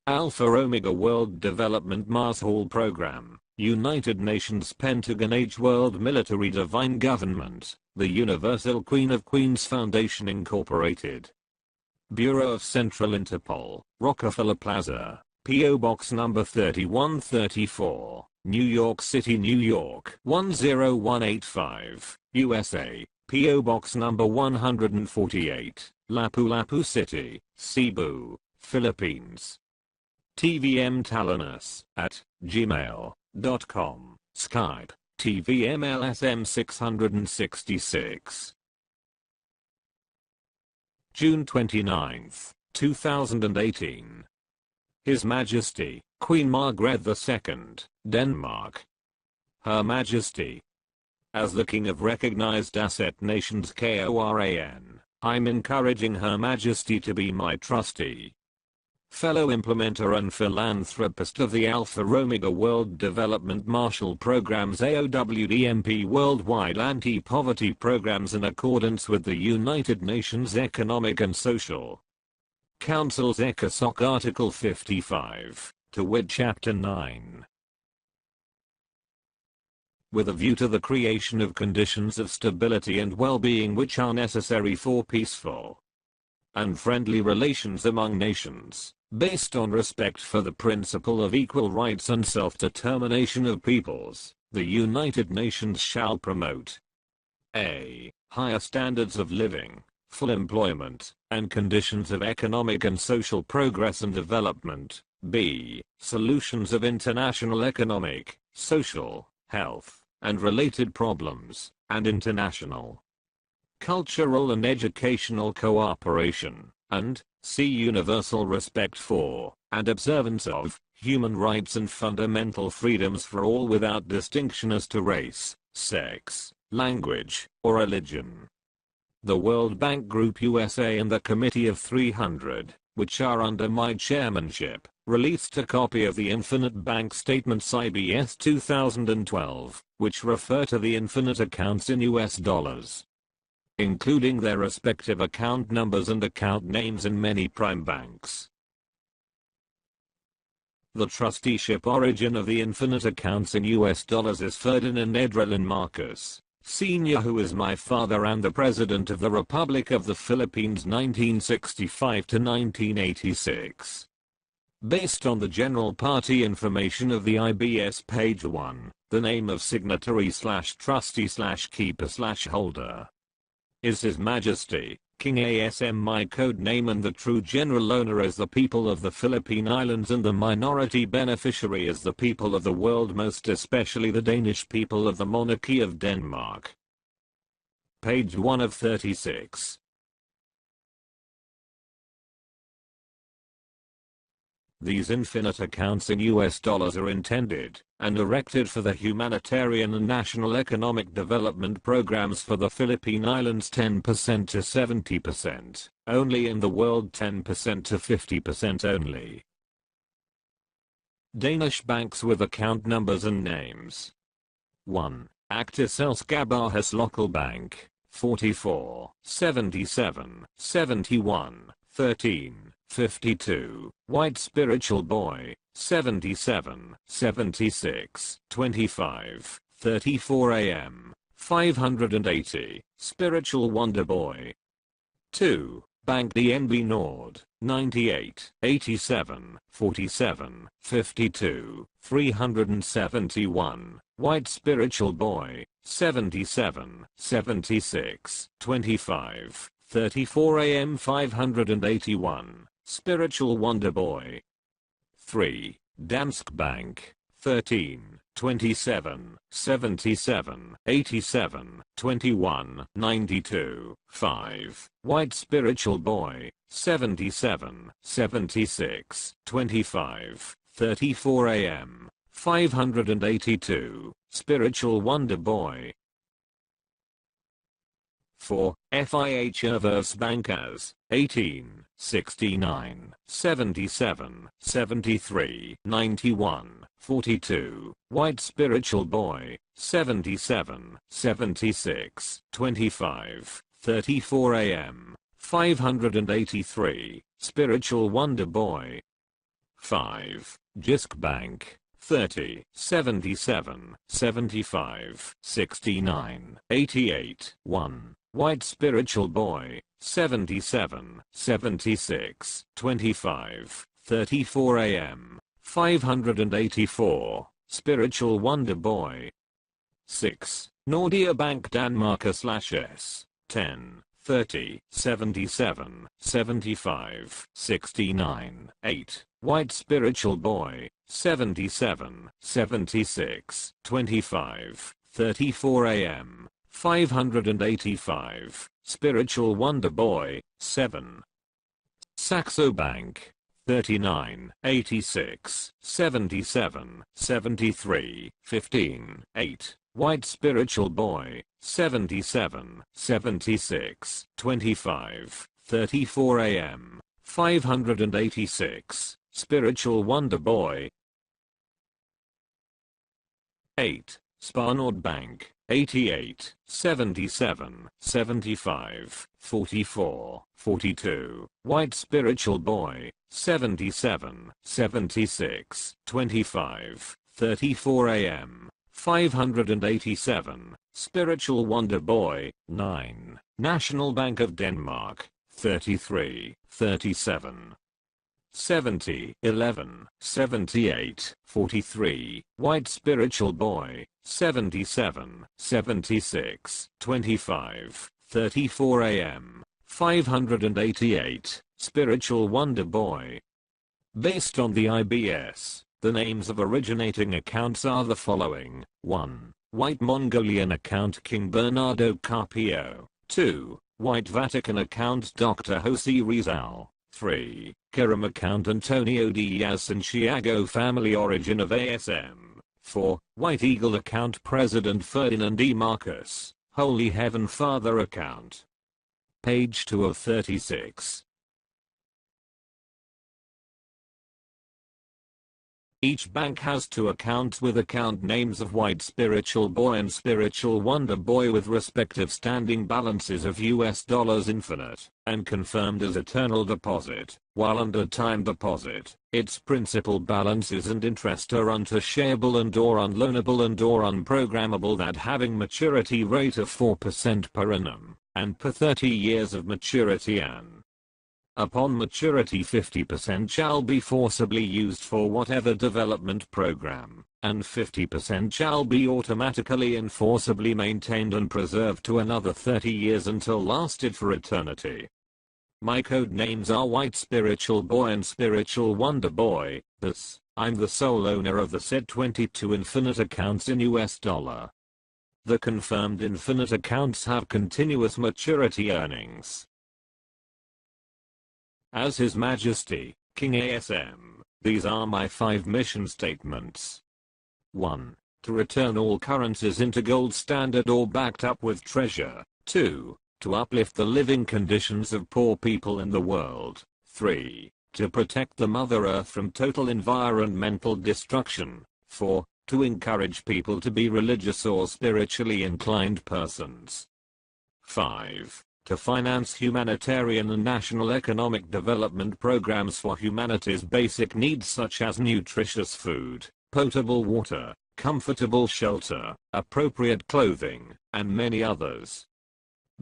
Alpha Omega World Development Mars Hall Program, United Nations Pentagon Age World Military Divine Government, the Universal Queen of Queens Foundation Incorporated. Bureau of Central Interpol, Rockefeller Plaza, P.O. Box number 3134, New York City, New York 10185, USA, P.O. Box number 148, Lapu-Lapu City, Cebu, Philippines. tvm-talonus@gmail.com, Skype, TVM-LSM-666. June 29, 2018. His Majesty, Queen Margrethe II, Denmark. Her Majesty. As the King of recognized asset nations K.O.R.A.N, I'm encouraging Her Majesty to be my trustee, fellow implementer and philanthropist of the Alpha Omega World Development Marshall Program's AOWDMP worldwide anti-poverty programs in accordance with the United Nations Economic and Social Council's ECOSOC Article 55, to wit Chapter 9. With a view to the creation of conditions of stability and well-being which are necessary for peaceful and friendly relations among nations, based on respect for the principle of equal rights and self-determination of peoples, the United Nations shall promote a. Higher standards of living, full employment, and conditions of economic and social progress and development, b. Solutions of international economic, social, health, and related problems, and international cultural and educational cooperation, and c. Universal respect for, and observance of, human rights and fundamental freedoms for all without distinction as to race, sex, language, or religion. The World Bank Group USA and the Committee of 300, which are under my chairmanship, released a copy of the Infinite Bank Statements IBS 2012, which refer to the infinite accounts in US dollars, including their respective account numbers and account names in many prime banks. The trusteeship origin of the infinite accounts in US dollars is Ferdinand Edralin Marcos, Sr., who is my father and the President of the Republic of the Philippines 1965 to 1986. Based on the general party information of the IBS page 1, the name of signatory/trustee/keeper/holder is His Majesty, King ASM. My code name and the true general owner is the people of the Philippine Islands and the minority beneficiary is the people of the world, most especially the Danish people of the Monarchy of Denmark. Page 1 of 36. These infinite accounts in US dollars are intended and erected for the humanitarian and national economic development programs for the Philippine Islands 10% to 70%, only in the world 10% to 50% only. Danish banks with account numbers and names. 1. Aktiesselskabet Local Bank, 44, 77, 71, 13, 52, White Spiritual Boy, 77, 76, 25, 34 AM, 580, Spiritual Wonder Boy. 2. Bank DNB Nord, 98, 87, 47, 52, 371, White Spiritual Boy, 77, 76, 25, 34 AM 581, Spiritual Wonder Boy. 3. Danske Bank, 13, 27, 77, 87, 21, 92, 5, White Spiritual Boy, 77, 76, 25, 34 AM, 582, Spiritual Wonder Boy. 4. FIH Ervers Bankers, 18, 69, 77, 73, 91, 42, White Spiritual Boy, 77, 76, 25, 34 AM, 583, Spiritual Wonder Boy. 5. JISC Bank 30 77 75 69 88 1. White Spiritual Boy 77 76 25 34 AM 584. Spiritual Wonder Boy 6. Nordea Bank Danmarker/S 10 30 77 75 69 8. White Spiritual Boy 77 76 25 34 AM 585. Spiritual Wonder Boy 7. Saxo Bank 39 86 77 73 15 8. White Spiritual Boy 77 76 25 34 AM 586. Spiritual Wonder Boy 8. Sparnord Bank 88 77 75 44 42. White Spiritual Boy 77 76 25 34 AM 587. Spiritual Wonder Boy 9. National Bank of Denmark 33 37 70 11 78 43. White Spiritual Boy 77 76 25 34 AM 588. Spiritual Wonder Boy. Based on the IBS, the names of originating accounts are the following: 1. White Mongolian account King Bernardo Carpio. 2. White Vatican account Dr. Jose Rizal. 3. K.O.R.A.N account Antonio Diaz Santiago family origin of ASM. 4. White Eagle account President Ferdinand E. Marcos, Holy Heaven Father account. Page 2 of 36. Each bank has two accounts with account names of White Spiritual Boy and Spiritual Wonder Boy with respective standing balances of US dollars infinite, and confirmed as eternal deposit, while under time deposit, its principal balances and interest are untouchable and/or unloanable and/or unprogrammable, that having maturity rate of 4% per annum, and per 30 years of maturity, and upon maturity 50% shall be forcibly used for whatever development program, and 50% shall be automatically and forcibly maintained and preserved to another 30 years until lasted for eternity. My code names are White Spiritual Boy and Spiritual Wonder Boy. Thus, I'm the sole owner of the said 22 infinite accounts in US dollar. The confirmed infinite accounts have continuous maturity earnings. As His Majesty, King ASM, these are my 5 mission statements. 1. To return all currencies into gold standard or backed up with treasure. 2. To uplift the living conditions of poor people in the world. 3. To protect the Mother Earth from total environmental destruction. 4. To encourage people to be religious or spiritually inclined persons. 5. To finance humanitarian and national economic development programs for humanity's basic needs such as nutritious food, potable water, comfortable shelter, appropriate clothing, and many others.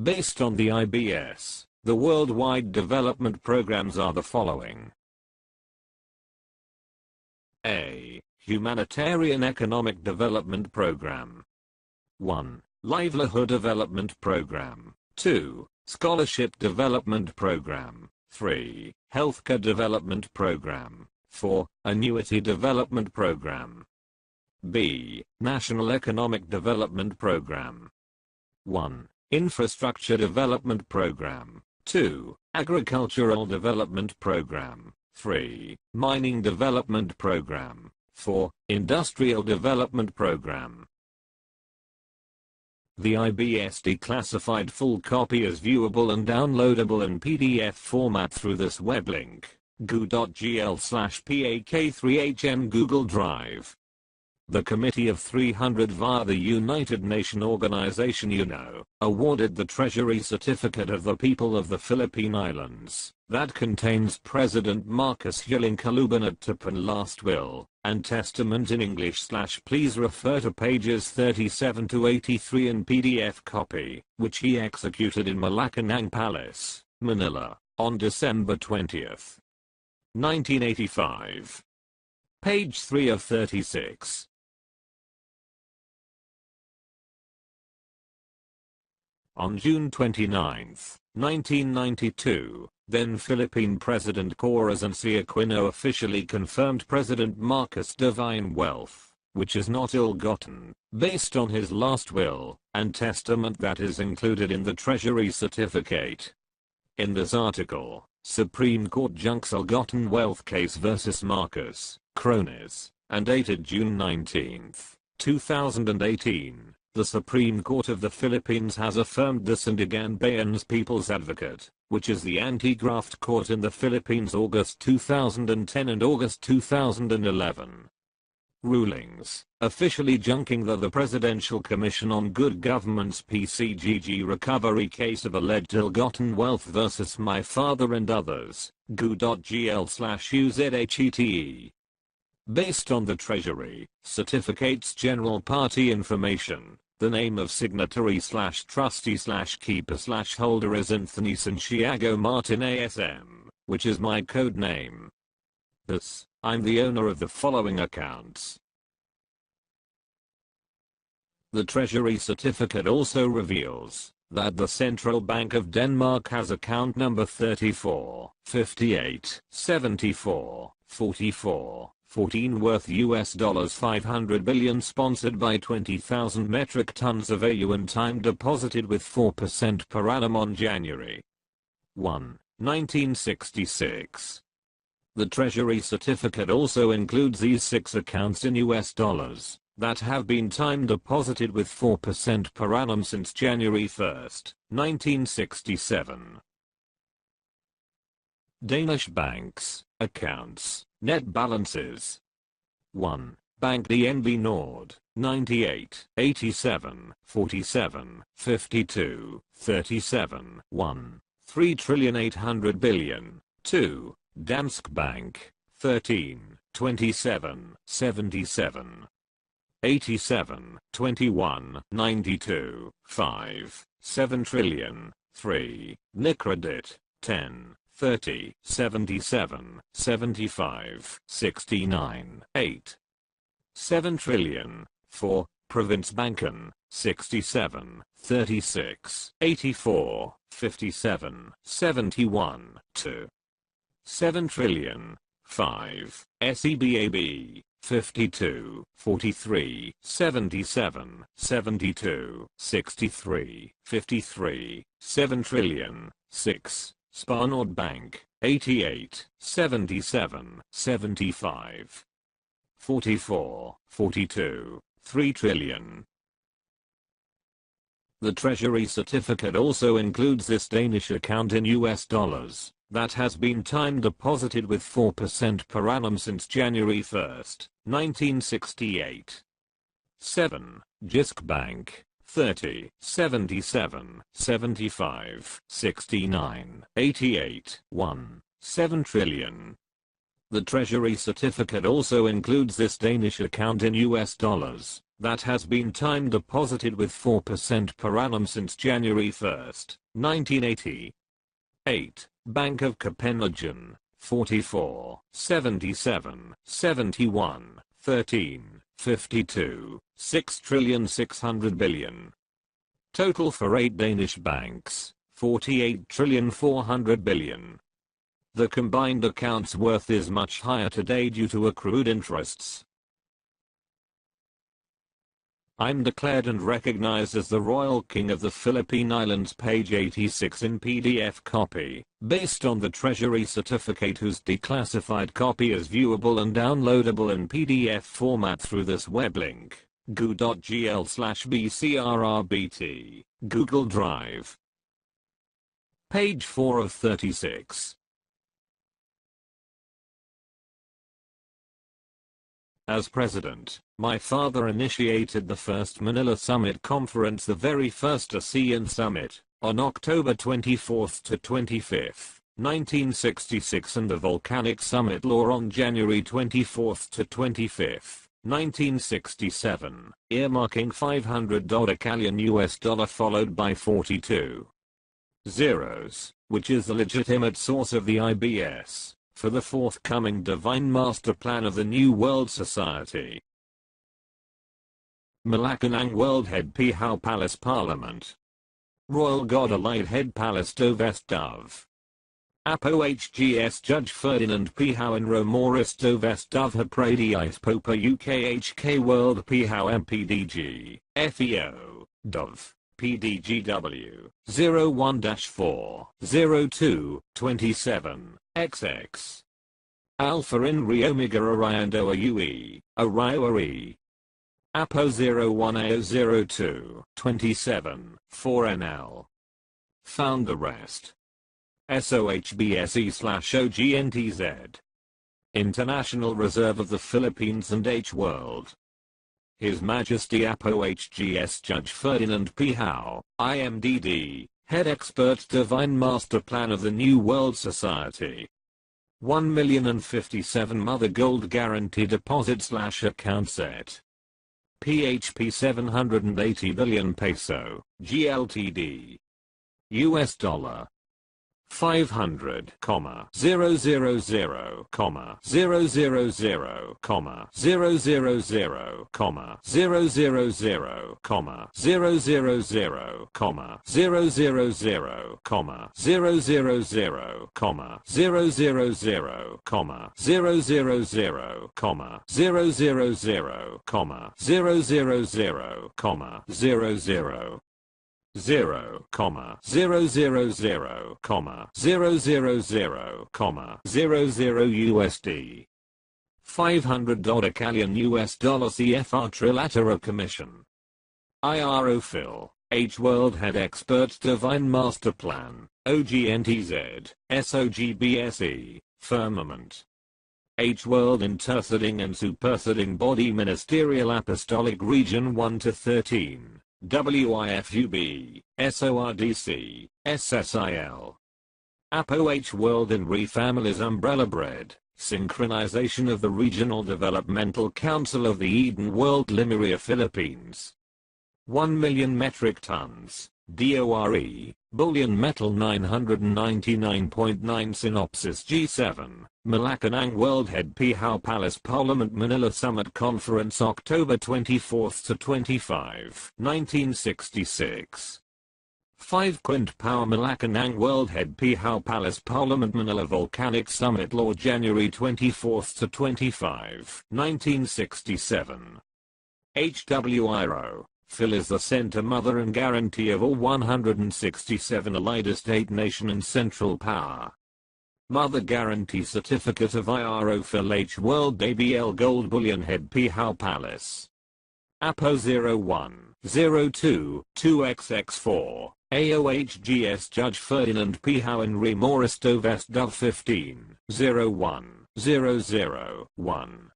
Based on the IBS, the worldwide development programs are the following. A. Humanitarian Economic Development Program. 1. Livelihood Development Program. 2. Scholarship Development Program. 3. Healthcare Development Program. 4. Annuity Development Program. B. National Economic Development Program. 1. Infrastructure Development Program. 2. Agricultural Development Program. 3. Mining Development Program. 4. Industrial Development Program. The IBS declassified full copy is viewable and downloadable in PDF format through this web link, goo.gl/pak3hm Google Drive. The Committee of 300 via the United Nations Organization UNO, awarded the Treasury Certificate of the People of the Philippine Islands, that contains President Marcos Kalubanat Tapan last will, and testament in English. Please refer to pages 37 to 83 in PDF copy, which he executed in Malacanang Palace, Manila, on December 20, 1985. Page 3 of 36. On June 29, 1992, then Philippine President K.O.R.A.N Aquino officially confirmed President Marcos' divine wealth, which is not ill-gotten, based on his last will, and testament that is included in the Treasury Certificate. In this article, Supreme Court Junks Ill-Gotten Wealth Case vs. Marcos, Kronis, and dated June 19, 2018. The Supreme Court of the Philippines has affirmed the Sandigan Bayan's People's Advocate, which is the anti-graft court in the Philippines, August 2010 and August 2011. Rulings, officially junking the Presidential Commission on Good Government's PCGG recovery case of alleged ill-gotten wealth versus my father and others, gu.gl/uzhete. Based on the Treasury Certificate's general party information, the name of signatory/trustee/keeper/holder is Anthony Santiago Martin ASM, which is my code name. Thus, I'm the owner of the following accounts. The Treasury Certificate also reveals that the Central Bank of Denmark has account number 34, 58, 74, 44. 14 worth $500 billion, sponsored by 20,000 metric tons of AU and time deposited with 4% per annum on January 1, 1966. The Treasury Certificate also includes these 6 accounts in US dollars that have been time deposited with 4% per annum since January 1, 1967. Danish banks, accounts, net balances. 1. Bank DNB Nord, 98, 87, 47, 52, 37, 1. 3,800 billion. 2. Danske Bank, 13, 27, 77, 87, 21, 92, 5, 7 trillion. 3. Nicredit, 10, 30, 77, 75, 69, 8. 7 trillion. 4. Provinsbanken, 67, 36, 84, 57, 71, 2. 7 trillion. 5. SEBAB, 52, 43, 77, 72, 63, 53, 7 trillion. 6. Spar Nord Bank, 88, 77, 75, 44, 42, 3 trillion. The Treasury Certificate also includes this Danish account in US dollars that has been time deposited with 4% per annum since January 1, 1968. 7. Jyske Bank, 30, 77, 75, 69, 88, 1. 7 trillion. The Treasury Certificate also includes this Danish account in US dollars that has been time deposited with 4% per annum since January 1, 1980. 8. Bank of Copenhagen, 44, 77, 71, 13, 52, 6,600 billion. Total for 8 Danish banks, 48,400 billion. The combined account's worth is much higher today due to accrued interests. I'm declared and recognized as the Royal King of the Philippine Islands, page 86 in PDF copy, based on the Treasury Certificate, whose declassified copy is viewable and downloadable in PDF format through this web link, gu.gl/bcrrbt, Google Drive. Page 4 of 36. As President, My father initiated the first Manila Summit Conference, the very first ASEAN Summit, on October 24 to 25, 1966, and the Volcanic Summit Law on January 24 to 25, 1967, earmarking $500 K.O.R.AN US dollar followed by 42 zeros, which is the legitimate source of the IBS, for the forthcoming Divine Master Plan of the New World Society. Malacanang World Head Pihaw Palace Parliament. Royal God Allied Head Palace Dovest Dove. Apo HGS Judge Ferdinand Pihaw and Romoris Dovest Dove Hapradiis Popa UKHK World Pihaw MPDG, FEO, Dove, PDGW, 01-4, 02, 27, XX. Alpha in Omega Oriando UE, Oriore. Apo 01AO02, 27, 4NL. Found the rest. SOHBSE/OGNTZ. International Reserve of the Philippines and H World. His Majesty Apo HGS Judge Ferdinand Pihaw, IMDD, Head Expert Divine Master Plan of the New World Society. 1,057 Mother Gold Guarantee Deposit/Account Set. PHP 780 billion peso, GLTD. US dollar. 500, 000, 000, 000, 000, 000, 000, 000, 000, 000, 000, 000, 000, USD. $500 K.O.R.AN US dollar CFR Trilateral Commission. IRO Phil, H World Head Expert Divine Master Plan, OGNTZ, SOGBSE, Firmament. H World Interceding and Superseding Body Ministerial Apostolic Region 1 to 13. WIFUB, SORDC, SSIL. Apo H World and Re-Families Umbrella Bread, Synchronization of the Regional Developmental Council of the Eden World Lemuria Philippines. 1 million metric tons, DORE, bullion metal 999.9 Synopsis G7, Malacanang World Head Pihaw Palace Parliament Manila Summit Conference October 24 to 25, 1966. 5 Quint Power Malacanang World Head Pihaw Palace Parliament Manila Volcanic Summit Law January 24 to 25, 1967. HWIRO. Phil is the center, mother and guarantee of all 167 allied estate nation and central power. Mother guarantee certificate of IRO Phil H World ABL Gold Bullion Head Pihaw Palace. APO 01, 02, 2XX4, AOHGS Judge Ferdinand Pihaw and Remoris Dovest Dove 15, 01, 001.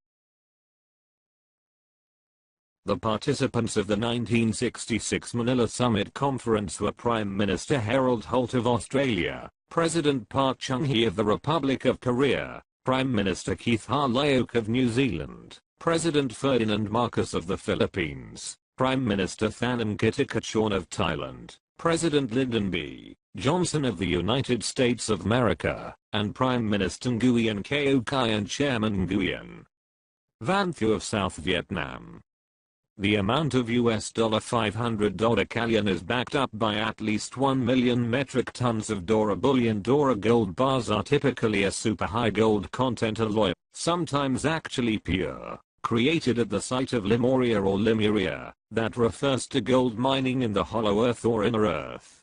The participants of the 1966 Manila Summit Conference were Prime Minister Harold Holt of Australia, President Park Chung-hee of the Republic of Korea, Prime Minister Keith Harlaok of New Zealand, President Ferdinand Marcos of the Philippines, Prime Minister Thanom Kittikachorn of Thailand, President Lyndon B. Johnson of the United States of America, and Prime Minister Nguyen K.O.R.A.N Chairman Nguyen Van Thieu of South Vietnam. The amount of US $500 K.O.R.AN is backed up by at least 1 million metric tons of Dora bullion. Dora gold bars are typically a super high gold content alloy, sometimes actually pure, created at the site of Lemuria or Lemuria, that refers to gold mining in the hollow earth or inner earth.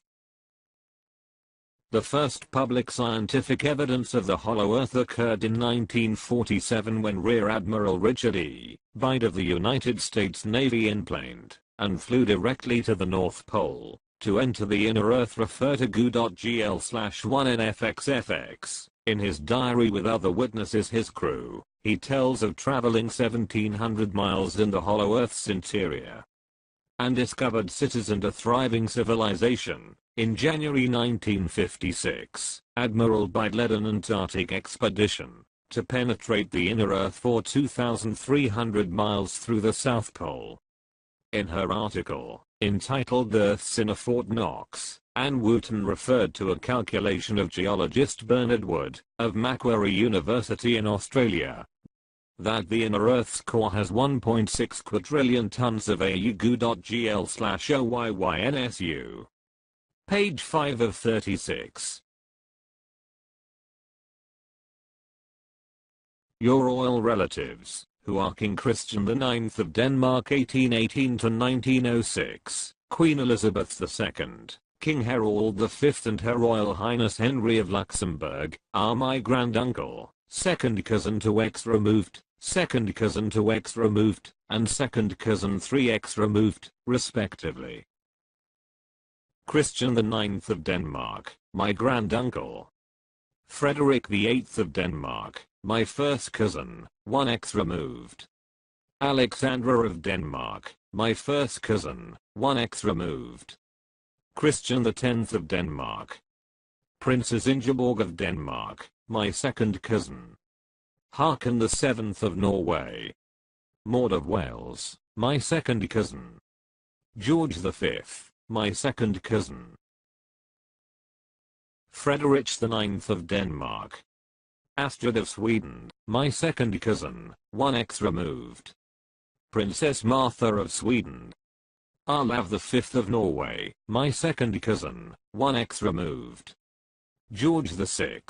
The first public scientific evidence of the hollow earth occurred in 1947 when Rear Admiral Richard E. Bide of the United States Navy inplaned and flew directly to the North Pole to enter the inner earth. Refer to GU.GL/1NFXFX. In his diary with other witnesses, his crew, he tells of traveling 1700 miles in the hollow Earth's interior and discovered cities and a thriving civilization. In January 1956, Admiral Byrd led an Antarctic expedition to penetrate the inner Earth for 2,300 miles through the South Pole. In her article, entitled Earth's Inner Fort Knox, Anne Wooten referred to a calculation of geologist Bernard Wood, of Macquarie University in Australia, that the inner Earth's core has 1.6 quadrillion tons of AuGu.gl/OYYNSU. Page 5 of 36. Your royal relatives, who are King Christian IX of Denmark 1818 to 1906, Queen Elizabeth II, King Harold V and Her Royal Highness Henry of Luxembourg, are my granduncle, second cousin to X removed, second cousin to X removed, and second cousin 3X removed, respectively. Christian IX of Denmark, my granduncle. Frederick VIII of Denmark, my first cousin, 1X removed. Alexandra of Denmark, my first cousin, 1X removed. Christian X of Denmark. Princess Ingeborg of Denmark, my second cousin. Haakon VII of Norway. Maud of Wales, my second cousin. George V, my second cousin. Frederick IX of Denmark. Astrid of Sweden, my second cousin, 1X removed. Princess Martha of Sweden. Olav V of Norway, my second cousin, 1X removed. George VI,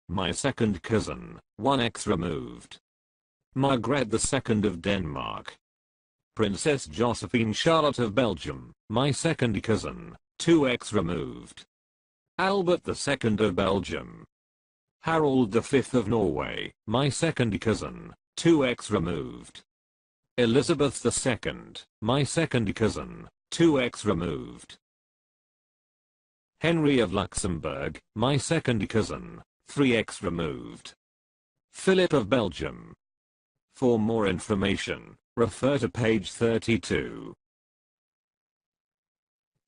my second cousin, 1X removed. Margrethe II of Denmark. Princess Josephine Charlotte of Belgium, my second cousin, 2X removed. Albert II of Belgium. Harold V of Norway, my second cousin, 2X removed. Elizabeth II, my second cousin, 2X removed. Henry of Luxembourg, my second cousin, 3X removed. Philip of Belgium. For more information, refer to page 32.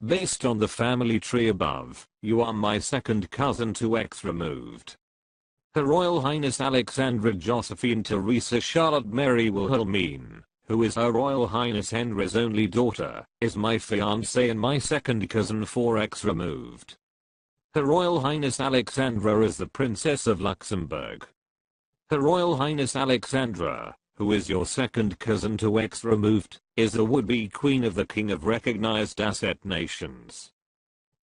Based on the family tree above, you are my second cousin 2X removed. Her Royal Highness Alexandra Josephine Teresa Charlotte Mary Wilhelmine, who is Her Royal Highness Henry's only daughter, is my fiancée and my second cousin 4X removed. Her Royal Highness Alexandra is the Princess of Luxembourg. Her Royal Highness Alexandra, who is your second cousin 2X removed, is the would-be Queen of the King of Recognized Asset Nations.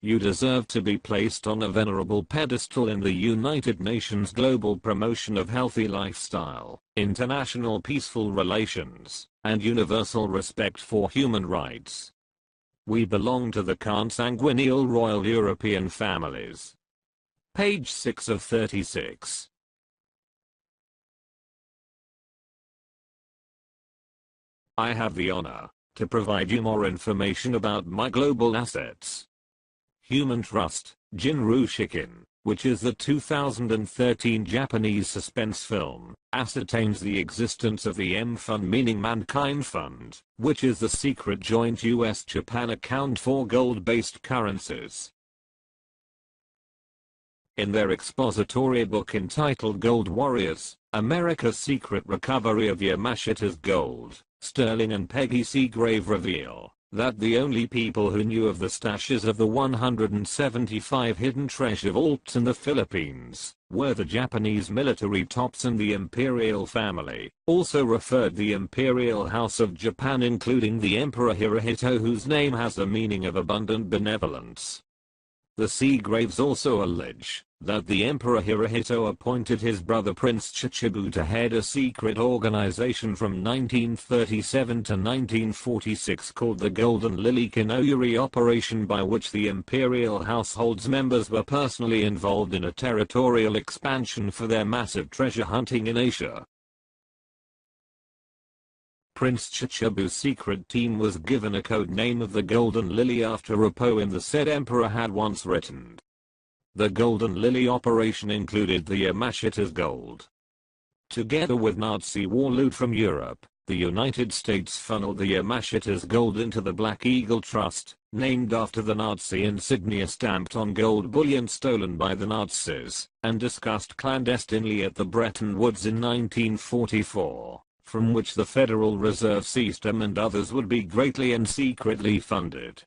You deserve to be placed on a venerable pedestal in the United Nations global promotion of healthy lifestyle, international peaceful relations, and universal respect for human rights. We belong to the consanguineal royal European families. Page 6 of 36. I have the honor to provide you more information about my global assets. Human Trust, Jinru Shikin, which is the 2013 Japanese suspense film, ascertains the existence of the M Fund, meaning Mankind Fund, which is the secret joint US-Japan account for gold-based currencies. In their expository book entitled Gold Warriors, America's Secret Recovery of Yamashita's Gold, Sterling and Peggy Seagrave reveal that the only people who knew of the stashes of the 175 hidden treasure vaults in the Philippines were the Japanese military tops and the imperial family, also referred the Imperial House of Japan, including the Emperor Hirohito, whose name has the meaning of abundant benevolence. The Seagraves also allege that the Emperor Hirohito appointed his brother Prince Chichibu to head a secret organization from 1937 to 1946 called the Golden Lily Kinoyuri Operation, by which the imperial household's members were personally involved in a territorial expansion for their massive treasure hunting in Asia. Prince Chichibu's secret team was given a code name of the Golden Lily after a poem the said emperor had once written. The Golden Lily operation included the Yamashita's gold. Together with Nazi war loot from Europe, the United States funneled the Yamashita's gold into the Black Eagle Trust, named after the Nazi insignia stamped on gold bullion stolen by the Nazis, and discussed clandestinely at the Bretton Woods in 1944, from which the Federal Reserve System and others would be greatly and secretly funded.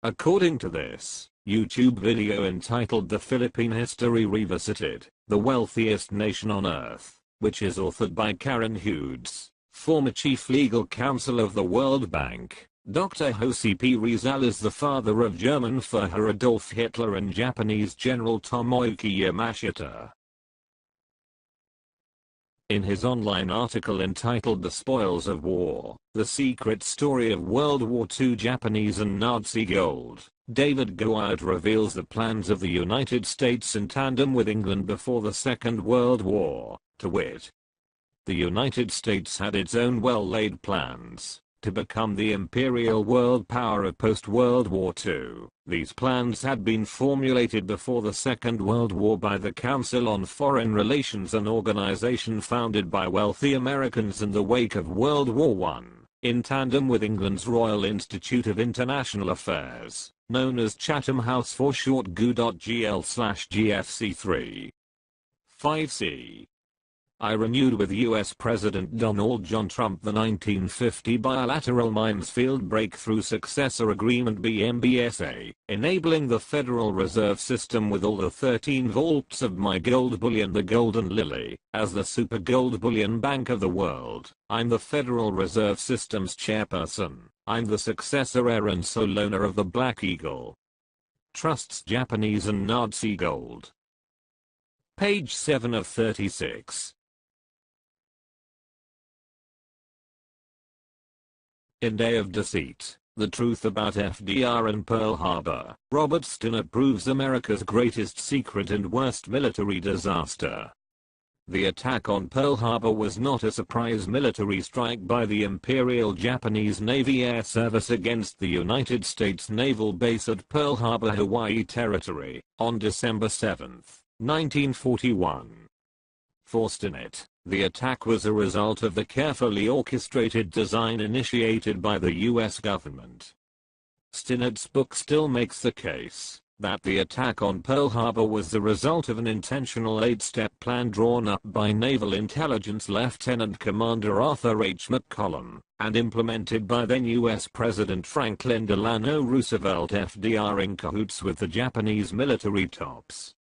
According to this YouTube video entitled The Philippine History Revisited, The Wealthiest Nation on Earth, which is authored by Karen Hughes, former chief legal counsel of the World Bank, Dr. Jose P. Rizal is the father of German Führer Adolf Hitler and Japanese General Tomoyuki Yamashita. In his online article entitled The Spoils of War, The Secret Story of World War II Japanese and Nazi Gold, David Gould reveals the plans of the United States in tandem with England before the Second World War, to wit, the United States had its own well-laid plans to become the imperial world power of post-World War II. These plans had been formulated before the Second World War by the Council on Foreign Relations, an organization founded by wealthy Americans in the wake of World War I, in tandem with England's Royal Institute of International Affairs, known as Chatham House for short GO.GL/GFC3. 5c. I renewed with U.S. President Donald John Trump the 1950 Bilateral Mines Field Breakthrough Successor Agreement BMBSA, enabling the Federal Reserve System with all the 13 vaults of my gold bullion, the Golden Lily, as the super gold bullion bank of the world. I'm the Federal Reserve System's chairperson. I'm the successor heir and sole owner of the Black Eagle Trust's Japanese and Nazi gold. Page 7 of 36. In Day of Deceit, The Truth About FDR and Pearl Harbor, Robert Stinnett proves America's greatest secret and worst military disaster. The attack on Pearl Harbor was not a surprise military strike by the Imperial Japanese Navy Air Service against the United States naval base at Pearl Harbor, Hawaii Territory, on December 7, 1941. For Stinnett, the attack was a result of the carefully orchestrated design initiated by the US government. Stinnett's book still makes the case that the attack on Pearl Harbor was the result of an intentional 8-step plan drawn up by Naval Intelligence Lieutenant Commander Arthur H. McCollum, and implemented by then US President Franklin Delano Roosevelt, FDR, in cahoots with the Japanese military tops.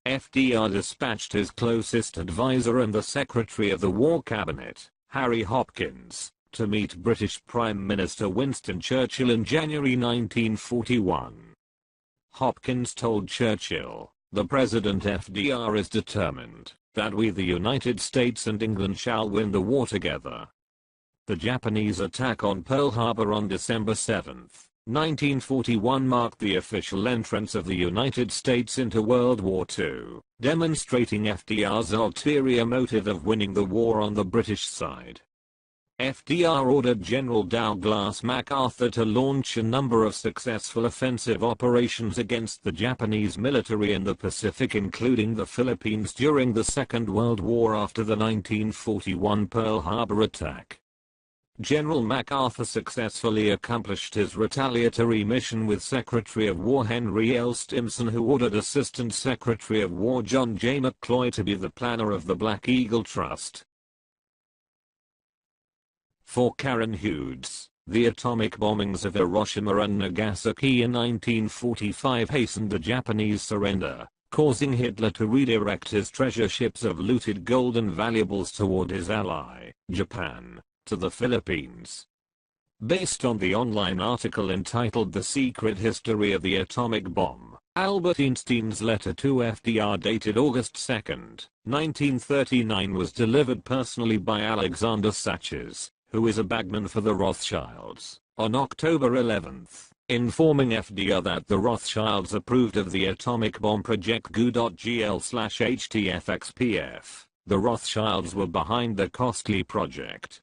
FDR dispatched his closest advisor and the Secretary of the War Cabinet, Harry Hopkins, to meet British Prime Minister Winston Churchill in January 1941. Hopkins told Churchill, "The President FDR is determined that we, the United States and England, shall win the war together." The Japanese attack on Pearl Harbor on December 7, 1941 marked the official entrance of the United States into World War II, demonstrating FDR's ulterior motive of winning the war on the British side. FDR ordered General Douglas MacArthur to launch a number of successful offensive operations against the Japanese military in the Pacific, including the Philippines, during the Second World War after the 1941 Pearl Harbor attack. General MacArthur successfully accomplished his retaliatory mission with Secretary of War Henry L. Stimson, who ordered Assistant Secretary of War John J. McCloy to be the planner of the Black Eagle Trust. For Karen Hughes, the atomic bombings of Hiroshima and Nagasaki in 1945 hastened the Japanese surrender, causing Hitler to redirect his treasure ships of looted gold and valuables toward his ally, Japan, to the Philippines. Based on the online article entitled The Secret History of the Atomic Bomb, Albert Einstein's letter to FDR dated August 2, 1939 was delivered personally by Alexander Saches, who is a bagman for the Rothschilds, on October 11, informing FDR that the Rothschilds approved of the atomic bomb project GO.GL/HTFXPF. The Rothschilds were behind the costly project.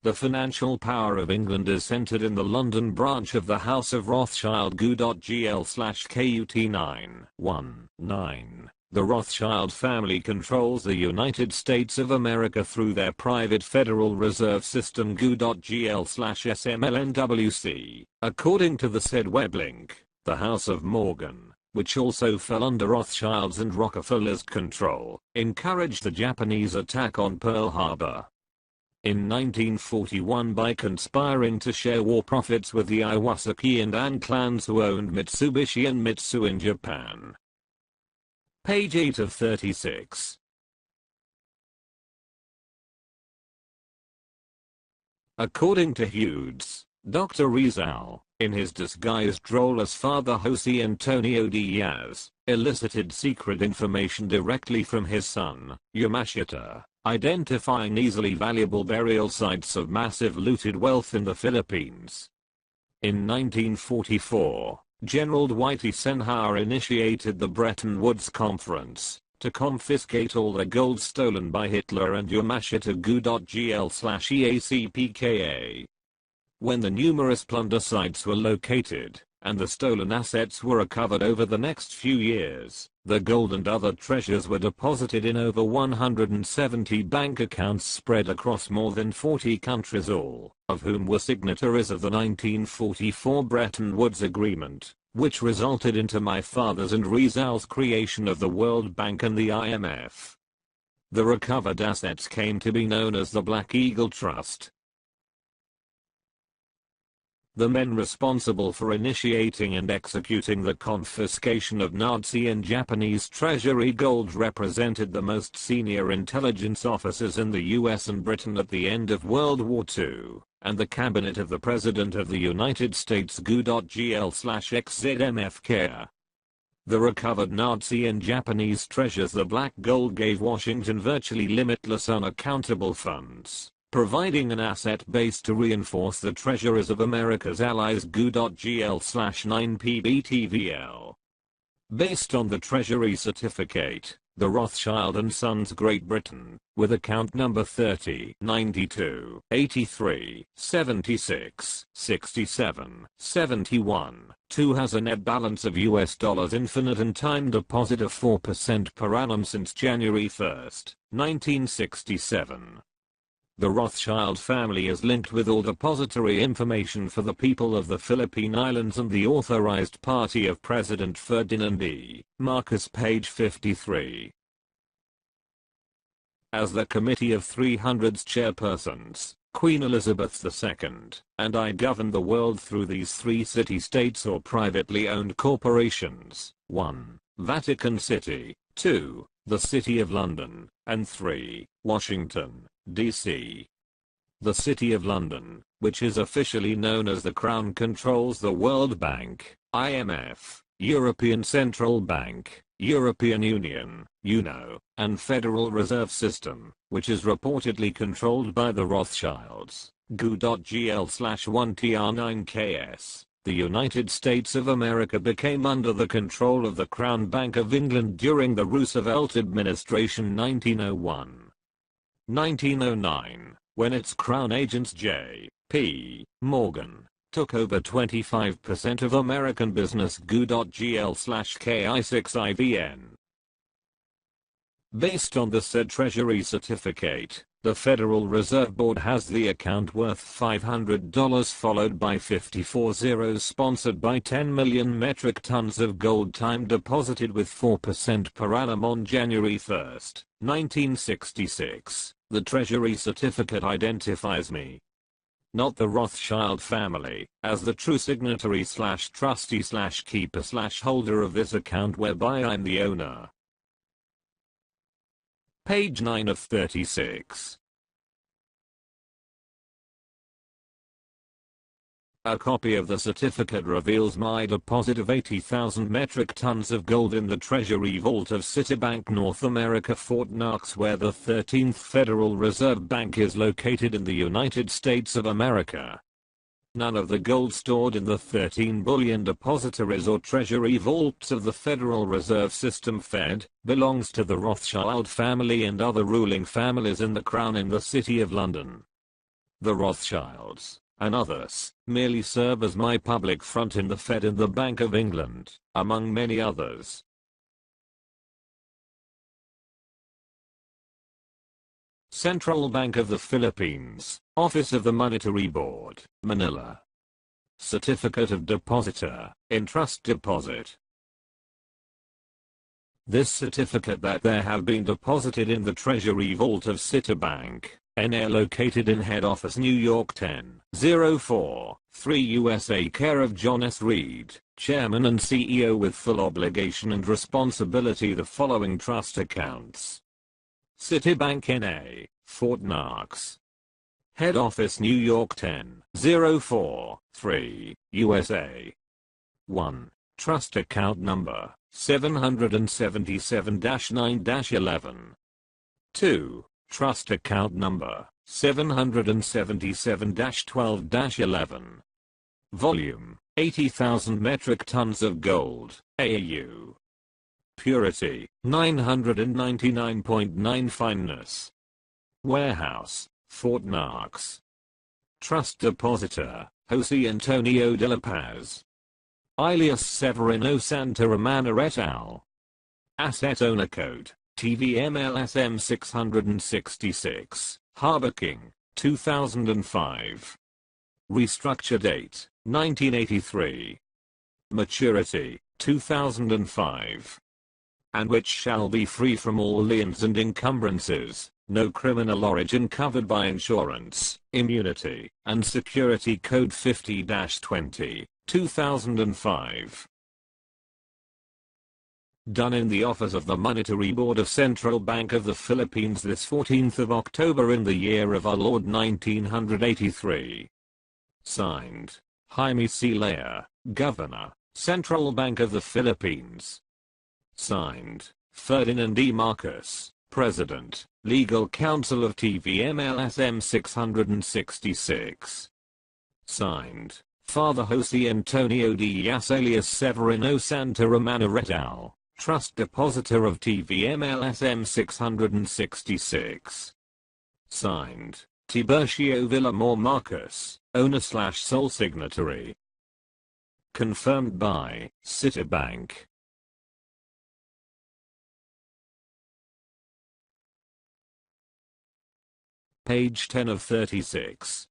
The financial power of England is centered in the London branch of the House of Rothschild GO.GL/KUT919. The Rothschild family controls the United States of America through their private Federal Reserve System GO.GL/SMLNWC. According to the said web link, the House of Morgan, which also fell under Rothschild's and Rockefeller's control, encouraged the Japanese attack on Pearl Harbor in 1941 by conspiring to share war profits with the Iwasaki and An clans who owned Mitsubishi and Mitsui in Japan. Page 8 of 36. According to Hughes, Dr. Rizal, in his disguised role as Father Jose Antonio Diaz, elicited secret information directly from his son, Yamashita, identifying easily valuable burial sites of massive looted wealth in the Philippines. In 1944, General Dwight Eisenhower initiated the Bretton Woods Conference to confiscate all the gold stolen by Hitler and Yamashita GO.GL/EACPKA. When the numerous plunder sites were located, and the stolen assets were recovered over the next few years, the gold and other treasures were deposited in over 170 bank accounts spread across more than 40 countries, all of whom were signatories of the 1944 Bretton Woods Agreement, which resulted into my father's and Rizal's creation of the World Bank and the IMF. The recovered assets came to be known as the Black Eagle Trust. The men responsible for initiating and executing the confiscation of Nazi and Japanese treasury gold represented the most senior intelligence officers in the US and Britain at the end of World War II, and the cabinet of the President of the United States GO.GL/XZMFK. The recovered Nazi and Japanese treasures, the black gold, gave Washington virtually limitless unaccountable funds, providing an asset base to reinforce the treasuries of America's allies GO.GL/9PBTVL. Based on the Treasury certificate, the Rothschild and Sons Great Britain, with account number 30 92 83 76 67 71 2, has a net balance of US dollars infinite and time deposit of 4% per annum since January 1, 1967. The Rothschild family is linked with all depository information for the people of the Philippine Islands and the authorized party of President Ferdinand E. Marcos, page 53. As the Committee of 300's chairpersons, Queen Elizabeth II, and I govern the world through these three city-states or privately owned corporations: 1. Vatican City, 2. The City of London, and 3. Washington, D.C. The City of London, which is officially known as the Crown, controls the World Bank, IMF, European Central Bank, European Union, UNO, and Federal Reserve System, which is reportedly controlled by the Rothschilds, GO.GL/1TR9KS. The United States of America became under the control of the Crown Bank of England during the Roosevelt administration 1909, when its Crown agents J.P. Morgan took over 25% of American business GO.GL/KI6IVN. Based on the said Treasury certificate, the Federal Reserve Board has the account worth $500 followed by 54 zeros sponsored by 10 million metric tons of gold time deposited with 4% per annum on January 1, 1966. The Treasury certificate identifies me, not the Rothschild family, as the true signatory/trustee/keeper/holder of this account, whereby I'm the owner. Page 9 of 36. A copy of the certificate reveals my deposit of 80,000 metric tons of gold in the Treasury Vault of Citibank North America, Fort Knox, where the 13th Federal Reserve Bank is located in the United States of America. None of the gold stored in the 13 bullion depositories or treasury vaults of the Federal Reserve System Fed belongs to the Rothschild family and other ruling families in the Crown in the City of London. the Rothschilds, and others, merely serve as my public front in the Fed and the Bank of England, among many others. Central Bank of the Philippines, Office of the Monetary Board, Manila. Certificate of Depositor, in Trust Deposit. This certificate that there have been deposited in the Treasury Vault of Citibank, N.A. located in Head Office New York 10043 USA care of John S. Reed, Chairman and CEO with full obligation and responsibility the following trust accounts. Citibank N.A., Fort Knox. Head Office New York 10043 USA. 1. Trust Account Number 777-9-11. 2. Trust Account Number 777-12-11. Volume 80,000 metric tons of gold, AU. Purity 999.9 fineness. Warehouse, Fort Knox. Trust Depositor, Jose Antonio de la Paz. Alias Severino Santa Romana et al. Asset Owner Code, TVM-LSM-666, Harbor King, 2005. Restructure Date, 1983. Maturity, 2005. And which shall be free from all liens and encumbrances, no criminal origin covered by insurance, immunity, and Security Code 50-20, 2005. Done in the office of the Monetary Board of Central Bank of the Philippines this 14th of October in the year of our Lord 1983. Signed, Jaime C. Lea, Governor, Central Bank of the Philippines. Signed, Ferdinand E. Marcos, President, Legal Counsel of TVM-LSM-666. Signed, Father Jose Antonio Diaz alias Severino Santa Romana et al., Trust Depositor of TVM-LSM-666. Signed, Tiburcio Villamor Marcos, Owner/Sole Signatory. Confirmed by Citibank. Page 10 of 36.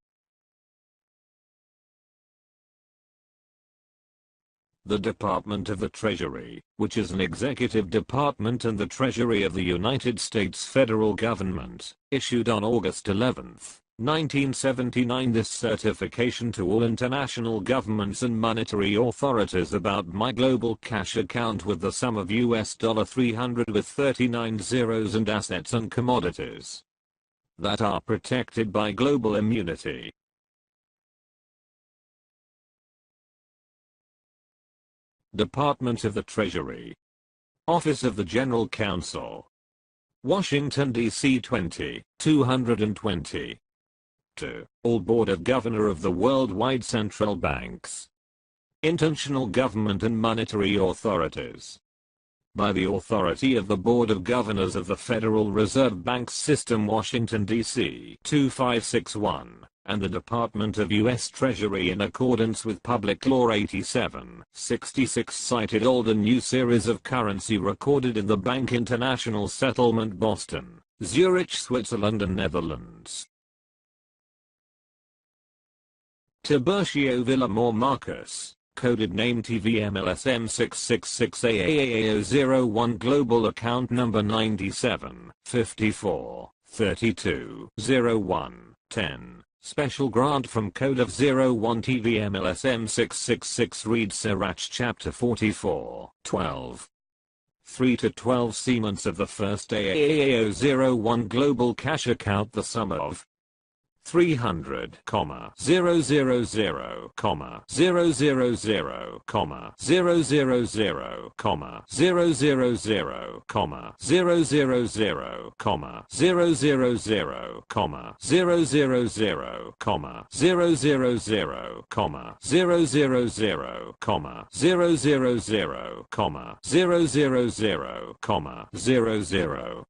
The Department of the Treasury, which is an executive department in the Treasury of the United States federal government, issued on August 11, 1979 this certification to all international governments and monetary authorities about my global cash account with the sum of $300 with 39 zeros and assets and commodities that are protected by global immunity. Department of the Treasury. Office of the General Counsel. Washington, D.C. 20220. To all Board of Governor of the worldwide central banks, international government and monetary authorities. By the authority of the Board of Governors of the Federal Reserve Bank System, Washington, D.C. 2561, and the Department of U.S. Treasury in accordance with Public Law 87-66 cited old and new series of currency recorded in the Bank International Settlement Boston, Zurich, Switzerland and Netherlands. Tiburcio Villamor Marcos, coded name TVM-LSM-666 AAAO01 Global Account Number 97 54 32 01 10. Special grant from Code of 01 TVM-LSM-666 reads Sirach Chapter 44 12. 3 to 12 Seaments of the first AAAO01 Global Cash Account the sum of 300, 000, 000, 000, 000, 000, 000, 000, 000, 000, 000, 000,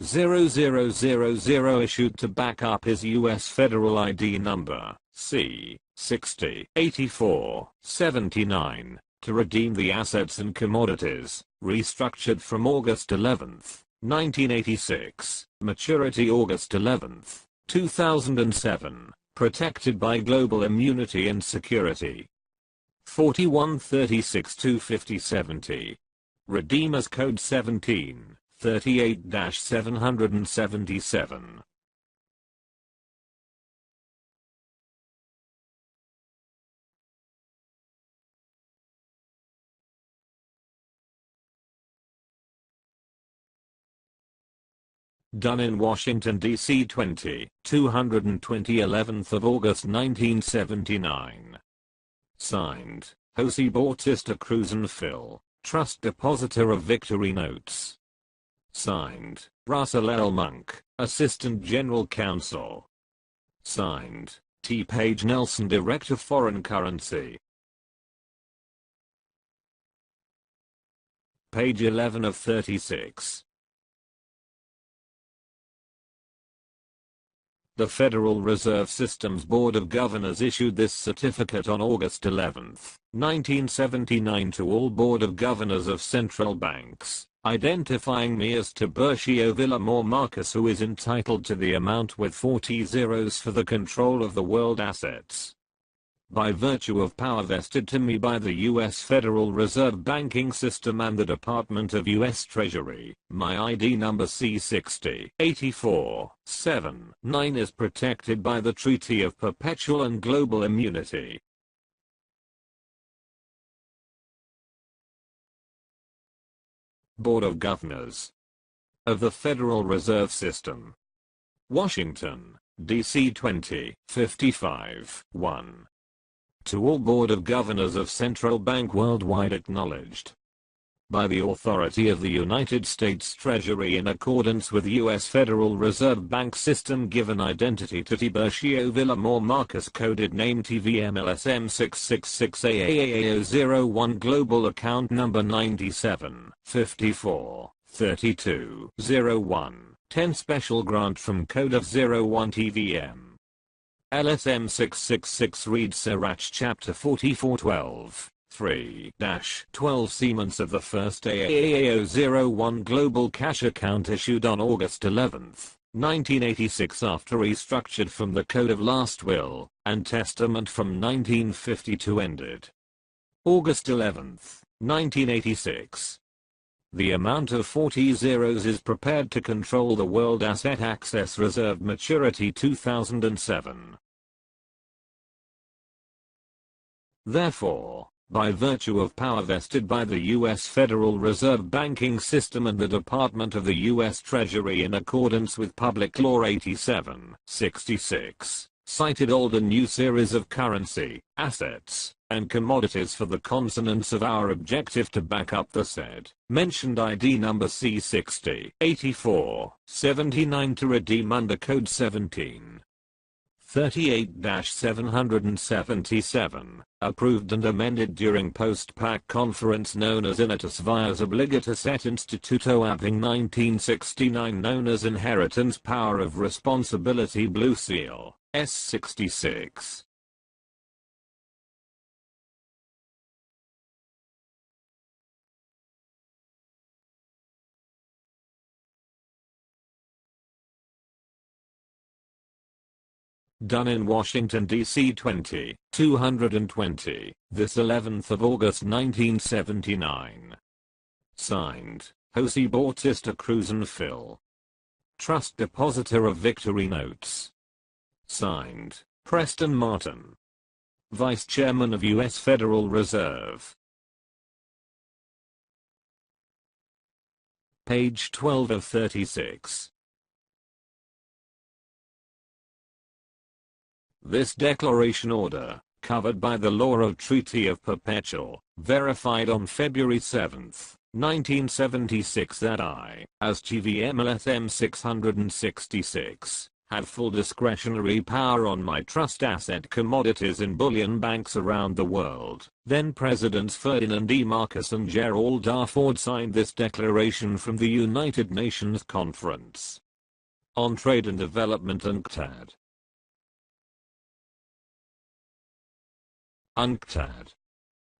0000 issued to back up his U.S. federal ID number, C608479, to redeem the assets and commodities, restructured from August 11, 1986, maturity August 11, 2007, protected by global immunity and security. 4136-25070. Redeemers Code 17, 38-777. Done in Washington, D.C. 220 11th of August 1979. Signed, Jose Bautista Cruz and Phil, Trust Depositor of Victory Notes. Signed, Russell L. Monk, Assistant General Counsel. Signed, T. Page Nelson, Director Foreign Currency. Page 11 of 36. The Federal Reserve System's Board of Governors issued this certificate on August 11, 1979 to all Board of Governors of central banks, identifying me as Tiburcio Villamor Marcus, who is entitled to the amount with 40 zeros for the control of the world assets. By virtue of power vested to me by the U.S. Federal Reserve Banking System and the Department of U.S. Treasury, my ID number C608479 is protected by the Treaty of Perpetual and Global Immunity. Board of Governors of the Federal Reserve System. Washington, D.C. 2055-1. To all Board of Governors of Central Bank worldwide, acknowledged by the authority of the United States Treasury in accordance with U.S. Federal Reserve Bank System given identity to Tiburcio Villamor Marcus, coded name TVM-LSM-666 AAAO01, global account number 97543201, 10 special grant from Code of 01 TVM. LSM-666 reads Sirach Chapter 4412, 3-12 Siemens of the first AAAO01 global cash account issued on August 11, 1986 after restructured from the Code of Last Will and Testament from 1952 ended August 11, 1986. The amount of 40 zeros is prepared to control the World Asset Access Reserve, maturity 2007. Therefore, by virtue of power vested by the U.S. Federal Reserve Banking System and the Department of the U.S. Treasury in accordance with Public Law 87-66, cited old and new series of currency, assets, and commodities for the consonants of our objective to back up the said mentioned ID number C608479 to redeem under Code 17. 38-777, approved and amended during post-PAC conference known as Inatus Vias Obligatus et Instituto Apping 1969, known as Inheritance Power of Responsibility Blue Seal, S66. Done in Washington, D.C. 220, this 11th of August 1979. Signed, Jose Bautista Cruz and Phil, Trust Depositor of Victory Notes. Signed, Preston Martin, Vice Chairman of U.S. Federal Reserve. Page 12 of 36. This declaration order, covered by the law of Treaty of Perpetual, verified on February 7, 1976 that I, as TVM-LSM-666, have full discretionary power on my trust asset commodities in bullion banks around the world. Then Presidents Ferdinand E. Marcos and Gerald R. Ford signed this declaration from the United Nations Conference on Trade and Development UNCTAD. UNCTAD.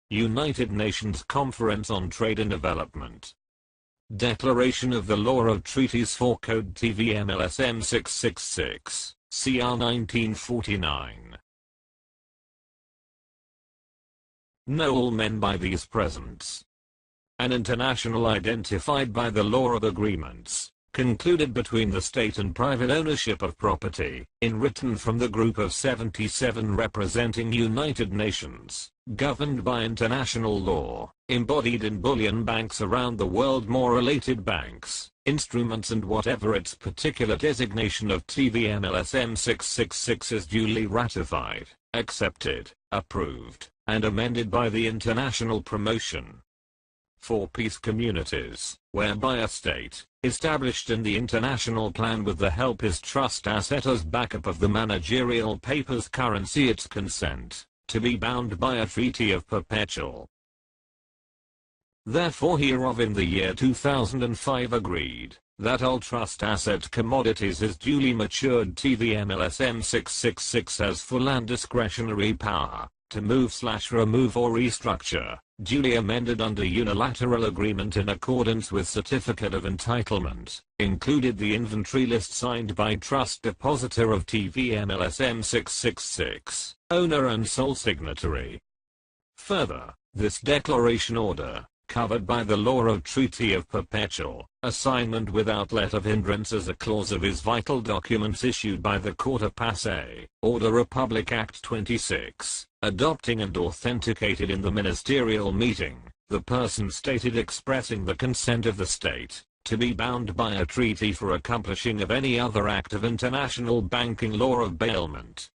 United Nations Conference on Trade and Development. Declaration of the Law of Treaties for Code TVM-LSM-666, CR 1949. Know all men by these presents. An international identified by the law of agreements, concluded between the state and private ownership of property, in written from the Group of 77 representing United Nations, governed by international law, embodied in bullion banks around the world, more related banks, instruments, and whatever its particular designation of TVM-LSM-666 is duly ratified, accepted, approved, and amended by the International Promotion for Peace Communities, whereby a state, established in the international plan with the help his trust asset as backup of the managerial paper's currency, its consent, to be bound by a treaty of perpetual. Therefore hereof in the year 2005 agreed, that all trust asset commodities is duly matured TVM-LSM-666 has full and discretionary power, to move/remove or restructure, duly amended under unilateral agreement in accordance with certificate of entitlement, included the inventory list signed by trust depositor of TVM-LSM-666, owner and sole signatory. Further, this declaration order, covered by the law of Treaty of Perpetual Assignment without let of hindrance as a clause of his vital documents issued by the Court of Passé, Order Republic Act 26, adopting and authenticated in the ministerial meeting, the person stated expressing the consent of the state, to be bound by a treaty for accomplishing of any other act of international banking law of bailment.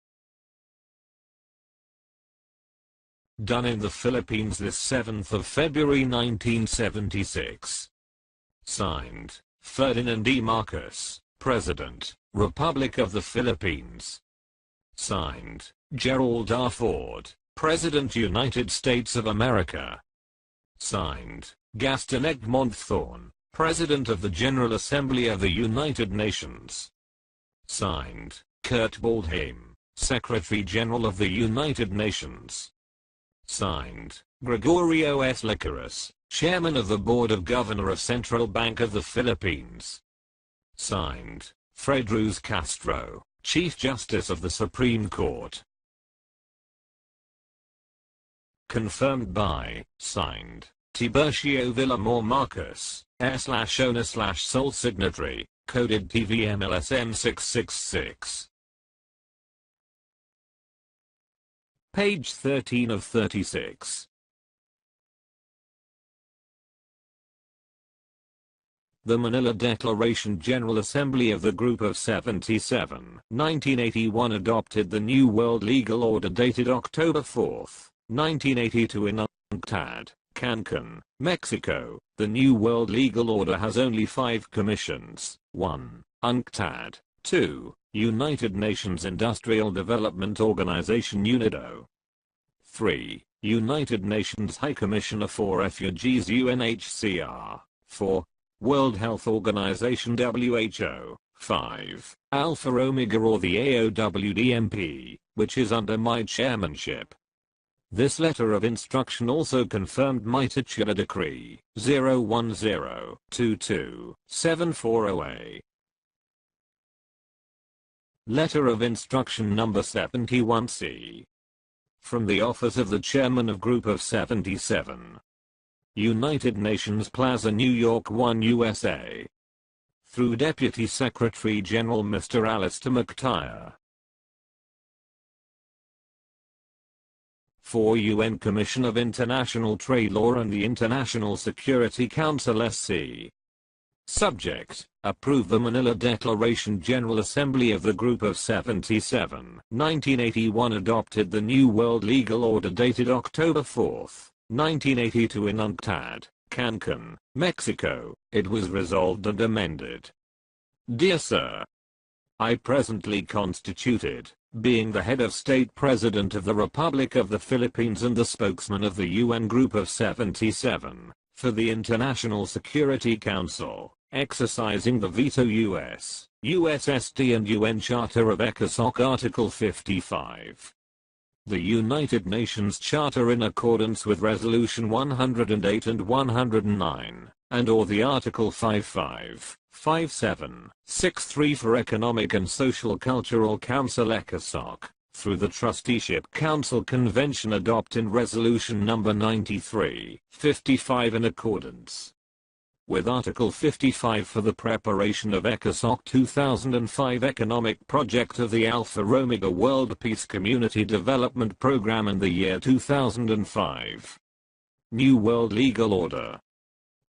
Done in the Philippines this 7th of February 1976. Signed, Ferdinand E. Marcos, President, Republic of the Philippines. Signed, Gerald R. Ford, President, United States of America. Signed, Gaston Egmont Thorne, President of the General Assembly of the United Nations. Signed, Kurt Waldheim, Secretary General of the United Nations. Signed, Gregorio S. Licorice, Chairman of the Board of Governor of Central Bank of the Philippines. Signed, Fred Ruz Castro, Chief Justice of the Supreme Court. Confirmed by, signed, Tiburcio Villamor Marcos, /owner/sole signatory, coded TVM-LSM-666. Page 13 of 36. The Manila Declaration. General Assembly of the Group of 77, 1981 adopted the New World Legal Order dated October 4, 1982 in UNCTAD, Cancun, Mexico. The New World Legal Order has only 5 commissions. 1. UNCTAD. 2. United Nations Industrial Development Organization UNIDO. 3. United Nations High Commissioner for Refugees UNHCR. 4. World Health Organization WHO. 5. Alpha Omega or the AOWDMP, which is under my chairmanship. This letter of instruction also confirmed my TITULAR Decree 010227408. Letter of Instruction Number 71C. From the Office of the Chairman of Group of 77. United Nations Plaza, New York 1, USA. Through Deputy Secretary General Mr. Alistair McTire. For UN Commission of International Trade Law and the International Security Council SC. Subject: approve the Manila Declaration. General Assembly of the Group of 77, 1981 adopted the New World Legal Order dated October 4, 1982 in UNCTAD, Cancun, Mexico. It was resolved and amended. Dear Sir, I presently constituted, being the head of state president of the Republic of the Philippines and the spokesman of the UN Group of 77, for the International Security Council, exercising the veto U.S., USSD and UN Charter of ECOSOC Article 55. The United Nations Charter in accordance with Resolution 108 and 109, and/or the Article 55, 57, 63 for Economic and Social Cultural Council ECOSOC, through the Trusteeship Council Convention adopting Resolution number 93, 55 in accordance with Article 55 for the preparation of ECOSOC 2005 economic project of the Alpha Omega World Peace Community Development Program in the year 2005. New World Legal Order.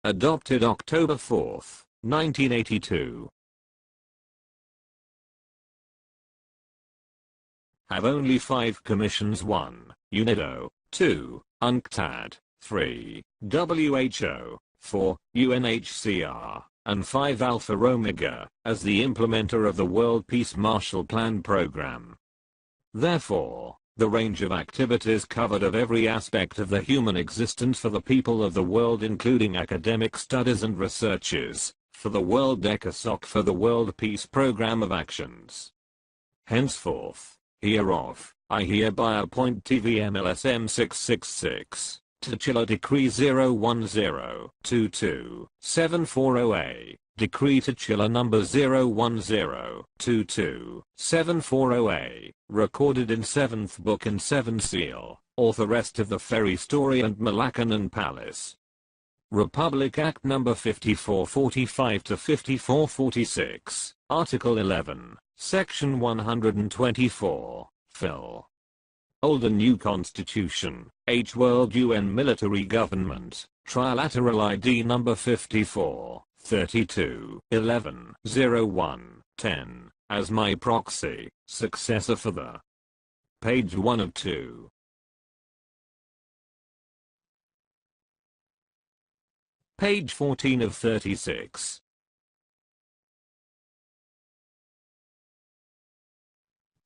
Adopted October 4, 1982. Have only 5 commissions: 1, UNIDO, 2, UNCTAD, 3, WHO, 4, UNHCR, and 5 Alpha Omega, as the implementer of the World Peace Marshall Plan program. Therefore, the range of activities covered of every aspect of the human existence for the people of the world, including academic studies and researches, for the World ECOSOC for the World Peace Program of Actions. Henceforth, hereof, I hereby appoint TVM-LSM-666. Titular Decree 010-22-740A, Decree Titular Number 010-22-740A, recorded in 7th Book and 7th Seal, Authoress of the Fairy Story and Malaccanon Palace. Republic Act No. 5445-5446, Article 11, Section 124, Phil. Old and New Constitution, H. World UN Military Government, Trilateral ID number 54, 32, 11, 01, 10, as my proxy, successor for the page 1 of 2. Page 14 of 36.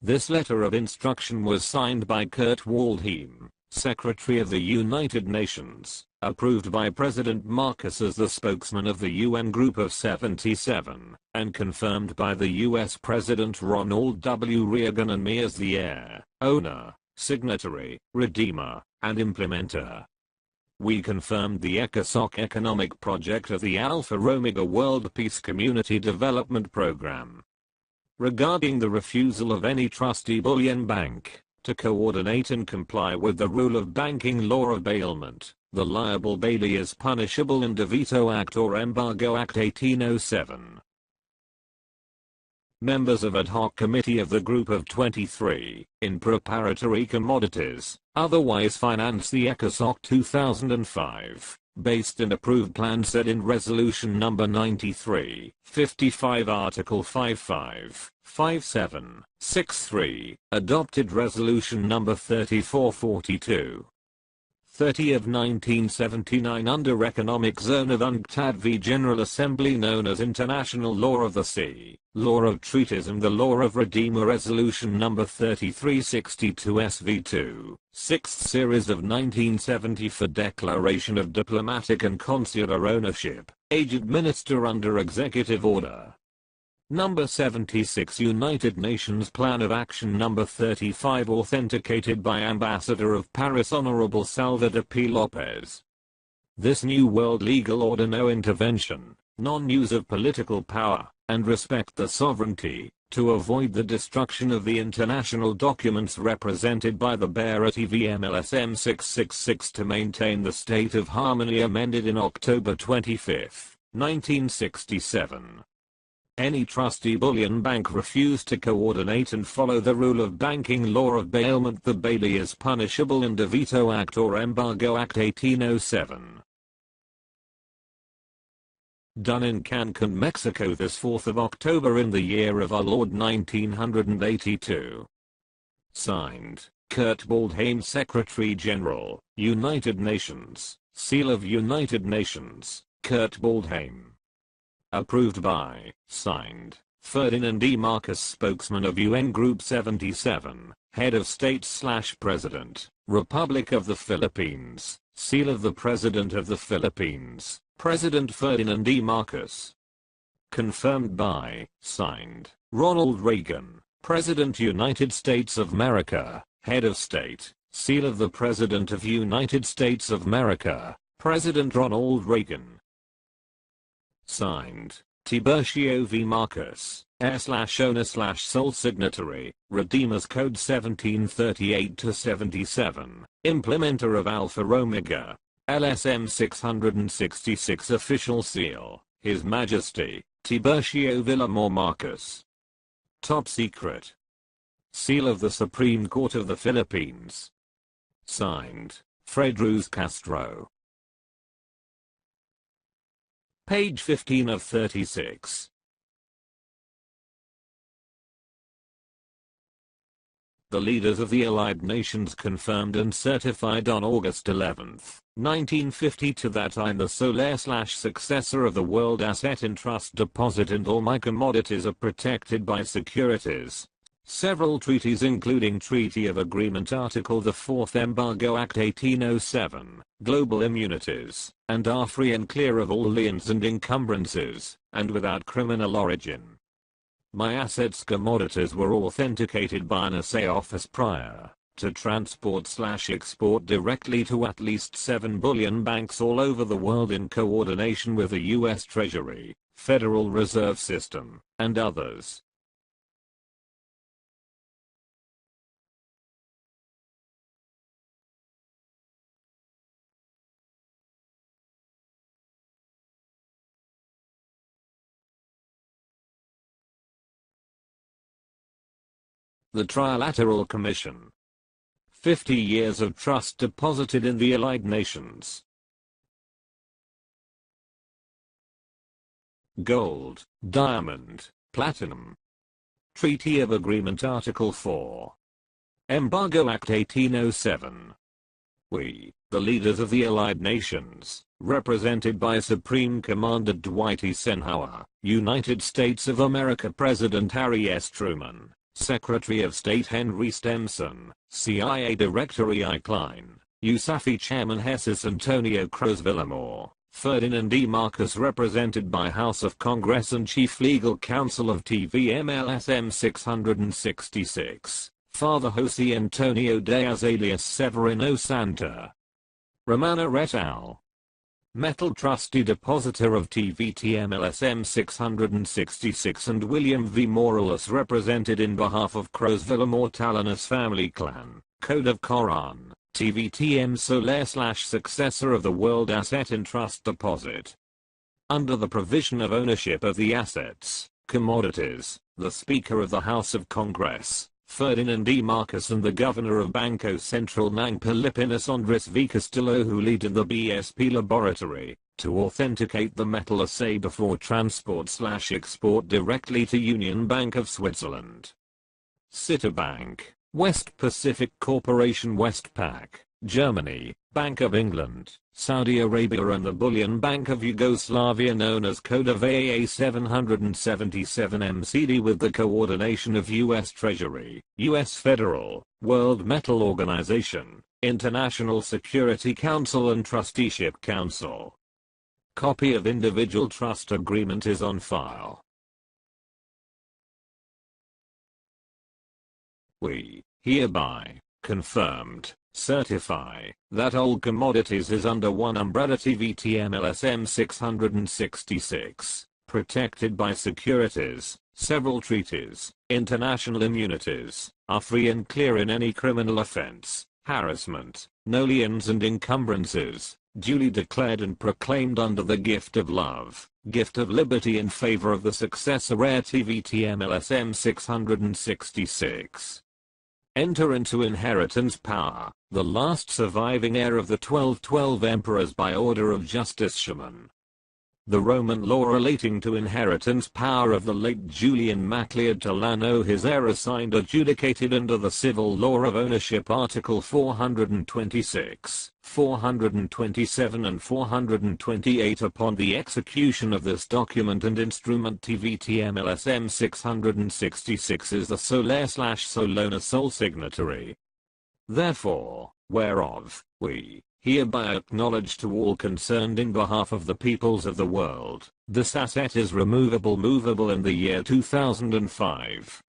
This letter of instruction was signed by Kurt Waldheim, Secretary of the United Nations, approved by President Marcos as the spokesman of the UN Group of 77, and confirmed by the US President Ronald W. Reagan and me as the heir, owner, signatory, redeemer, and implementer. We confirmed the ECOSOC economic project of the Alpha Omega World Peace Community Development Program. Regarding the refusal of any trustee bullion bank to coordinate and comply with the rule of banking law of bailment, the liable bailee is punishable in DeVito Act or Embargo Act 1807. Members of Ad Hoc Committee of the Group of 23, in preparatory commodities, otherwise finance the ECOSOC 2005. Based and approved plan set in Resolution number 93, 55 Article 55, 57, 63, adopted Resolution number 3442. 30 of 1979 under Economic Zone of UNCTAD v General Assembly known as International Law of the Sea, Law of Treaties and the Law of Redeemer Resolution number 3362 SV2, 6th series of 1970 for declaration of diplomatic and consular ownership, age administer under Executive Order. Number 76 United Nations Plan of Action Number 35 authenticated by Ambassador of Paris Honorable Salvador P. Lopez. This new world legal order no intervention, non-use of political power, and respect the sovereignty, to avoid the destruction of the international documents represented by the bearer TVM-LSM-666 to maintain the state of harmony amended in October 25, 1967. Any trustee bullion bank refused to coordinate and follow the rule of banking law of bailment, the bailee is punishable in DeVito Act or Embargo Act 1807. Done in Cancun, Mexico this 4th of October in the year of our Lord 1982. Signed, Kurt Waldheim, Secretary General, United Nations, Seal of United Nations, Kurt Waldheim. Approved by, signed, Ferdinand E. Marcos, spokesman of UN Group 77, head of state/president, Republic of the Philippines, seal of the President of the Philippines, President Ferdinand E. Marcos. Confirmed by, signed, Ronald Reagan, President United States of America, head of state, seal of the President of United States of America, President Ronald Reagan. Signed, Tiburcio V. Marcos, heir/owner/sole signatory, Redeemers Code 1738-77, implementer of Alpha Omega, LSM-666 official seal, His Majesty, Tiburcio Villamor Marcos. Top secret. Seal of the Supreme Court of the Philippines. Signed, Fred Ruz Castro. Page 15 of 36. The leaders of the Allied Nations confirmed and certified on August 11, 1952 that I am the sole heir/successor of the World Asset in Trust Deposit and all my commodities are protected by securities. Several treaties including Treaty of Agreement Article the 4th Embargo Act 1807, Global Immunities, and are free and clear of all liens and encumbrances, and without criminal origin. My assets commodities were authenticated by an assay office prior to transport/export directly to at least 7 bullion banks all over the world in coordination with the U.S. Treasury, Federal Reserve System, and others. The Trilateral Commission. 50 years of trust deposited in the Allied Nations. Gold, diamond, platinum. Treaty of Agreement Article 4. Embargo Act 1807. We, the leaders of the Allied Nations, represented by Supreme Commander Dwight Eisenhower, United States of America President Harry S. Truman, Secretary of State Henry Stemson, CIA Director E.I. Klein, USAFE Chairman Jesus Antonio Cruz Villamor, Ferdinand E. Marcos represented by House of Congress and Chief Legal Counsel of TVM-LSM-666, Father Jose Antonio Diaz alias Severino Santa. Romano et al. Metal Trustee Depositor of TVTM-LSM-666 and William V. Morales represented in behalf of Cruz Villamor Talanas family clan, Code of K.O.R.A.N, TVTM sole heir/successor of the World Asset in Trust Deposit. Under the provision of ownership of the assets, commodities, the Speaker of the House of Congress, Ferdinand E. Marcos and the Governor of Banco Central ng Pilipinas Andres V. Castillo who lead in the BSP laboratory, to authenticate the metal assay before transport/export directly to Union Bank of Switzerland. Citibank, West Pacific Corporation Westpac, Germany, Bank of England, Saudi Arabia and the Bullion Bank of Yugoslavia known as Code of AAA 777 MCD with the coordination of U.S. Treasury, U.S. Federal, World Metal Organization, International Security Council and Trusteeship Council. Copy of individual trust agreement is on file. We, hereby, confirmed, certify, that all commodities is under one umbrella TVTM-LSM-666, protected by securities, several treaties, international immunities, are free and clear in any criminal offense, harassment, no liens and encumbrances, duly declared and proclaimed under the gift of love, gift of liberty in favor of the successor heir TVTM-LSM-666. Enter into inheritance power, the last surviving heir of the 1212 emperors by order of Justice Schumann. The Roman law relating to inheritance power of the late Julian Macleod Tolano his heir assigned adjudicated under the civil law of ownership Article 426, 427 and 428 upon the execution of this document and instrument TVM-LSM-666 is the sole/solona sole signatory. Therefore, whereof, we hereby acknowledge to all concerned in behalf of the peoples of the world, this asset is movable in the year 2005.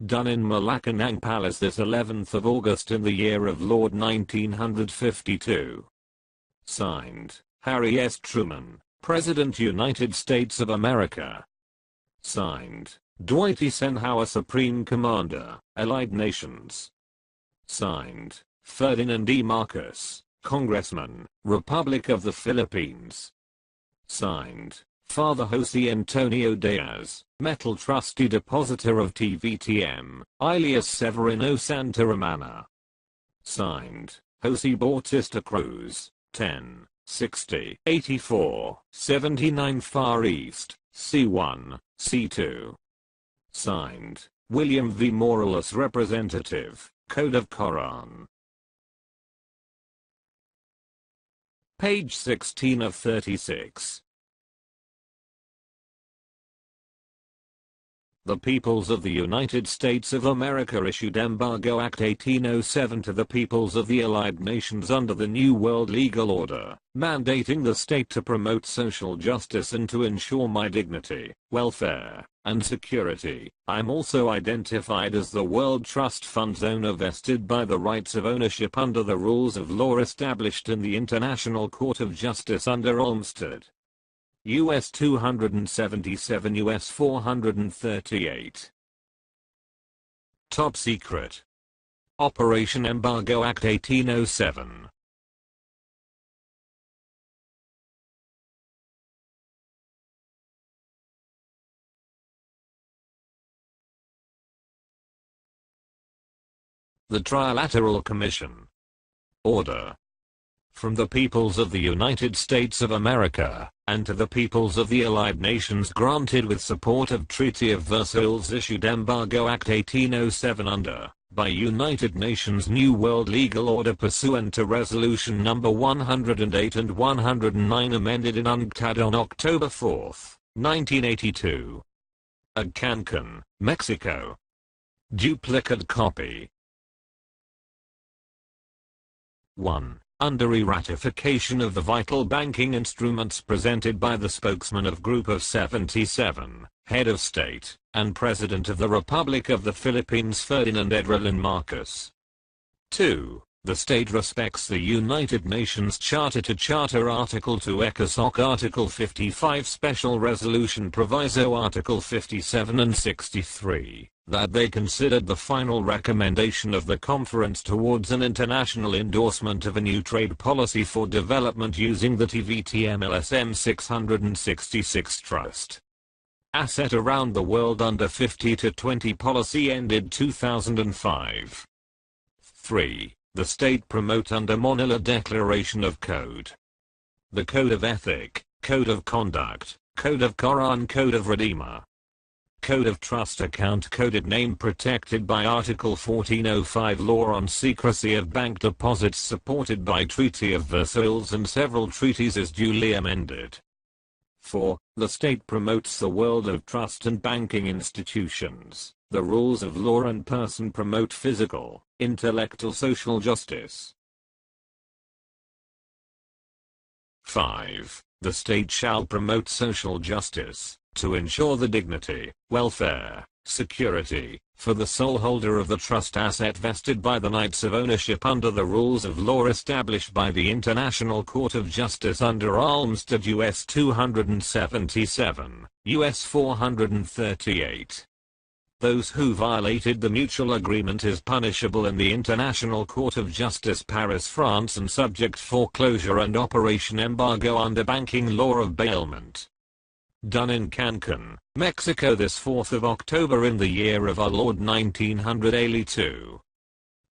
Done in Malacanang Palace this 11th of August in the year of Lord 1952. Signed, Harry S. Truman, President United States of America. Signed, Dwight Eisenhower Supreme Commander, Allied Nations. Signed, Ferdinand E. Marcos, Congressman, Republic of the Philippines. Signed, Father Jose Antonio Diaz, Metal Trustee Depositor of TVTM, alias Severino Santaramana. Signed, Jose Bautista Cruz, 10, 60, 84, 79 Far East, C1, C2. Signed, William V. Morales Representative, Code of K.O.R.A.N. Page 16 of 36. The peoples of the United States of America issued Embargo Act 1807 to the peoples of the Allied Nations under the New World Legal Order, mandating the state to promote social justice and to ensure my dignity, welfare, and security. I'm also identified as the World Trust Fund's owner vested by the rights of ownership under the rules of law established in the International Court of Justice under Olmsted. US 277 US 438. Top Secret. Operation Embargo Act 1807. The Trilateral Commission. Order. From the peoples of the United States of America, and to the peoples of the Allied Nations granted with support of Treaty of Versailles issued Embargo Act 1807 under, by United Nations New World Legal Order pursuant to Resolution No. 108 and 109 amended in UNCTAD on October 4, 1982. At Cancun, Mexico. Duplicate copy. 1. Under ratification of the vital banking instruments presented by the spokesman of Group of 77, Head of State, and President of the Republic of the Philippines Ferdinand Edwin Marcos. 2. The state respects the United Nations Charter to Charter Article 2 ECOSOC Article 55 Special Resolution Proviso Article 57 and 63. That they considered the final recommendation of the conference towards an international endorsement of a new trade policy for development using the TVM-LSM-666 Trust Asset around the world under 50 to 20 policy ended 2005. 3. The state promote under Manila Declaration of Code. The Code of Ethic, Code of Conduct, Code of K.O.R.A.N, Code of Redeemer. Code of Trust Account coded name protected by Article 1405 Law on Secrecy of Bank Deposits supported by Treaty of Versailles and several treaties is duly amended. 4. The state promotes the world of trust and banking institutions, the rules of law and person promote physical, intellectual social justice. 5. The state shall promote social justice, to ensure the dignity, welfare, security, for the sole holder of the trust asset vested by the rights of ownership under the rules of law established by the International Court of Justice under Olmsted US 277, US 438. Those who violated the mutual agreement is punishable in the International Court of Justice Paris, France and subject foreclosure and operation embargo under banking law of bailment. Done in Cancun, Mexico this 4th of October in the year of our Lord 1982.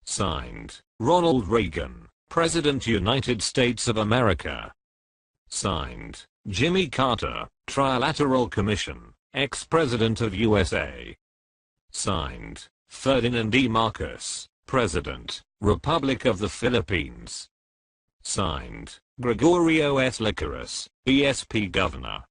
Signed, Ronald Reagan, President United States of America. Signed, Jimmy Carter, Trilateral Commission, ex-President of USA. Signed, Ferdinand E. Marcos, President, Republic of the Philippines. Signed, Gregorio S. Licorice, BSP Governor.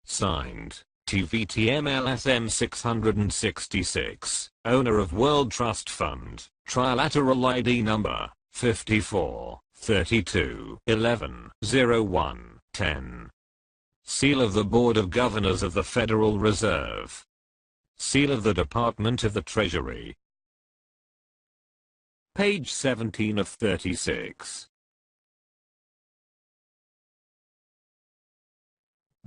Signed, TVM-LSM-666, owner of World Trust Fund, Trilateral ID number 54 32 11 01 10. Seal of the Board of Governors of the Federal Reserve. Seal of the Department of the Treasury. Page 17 of 36.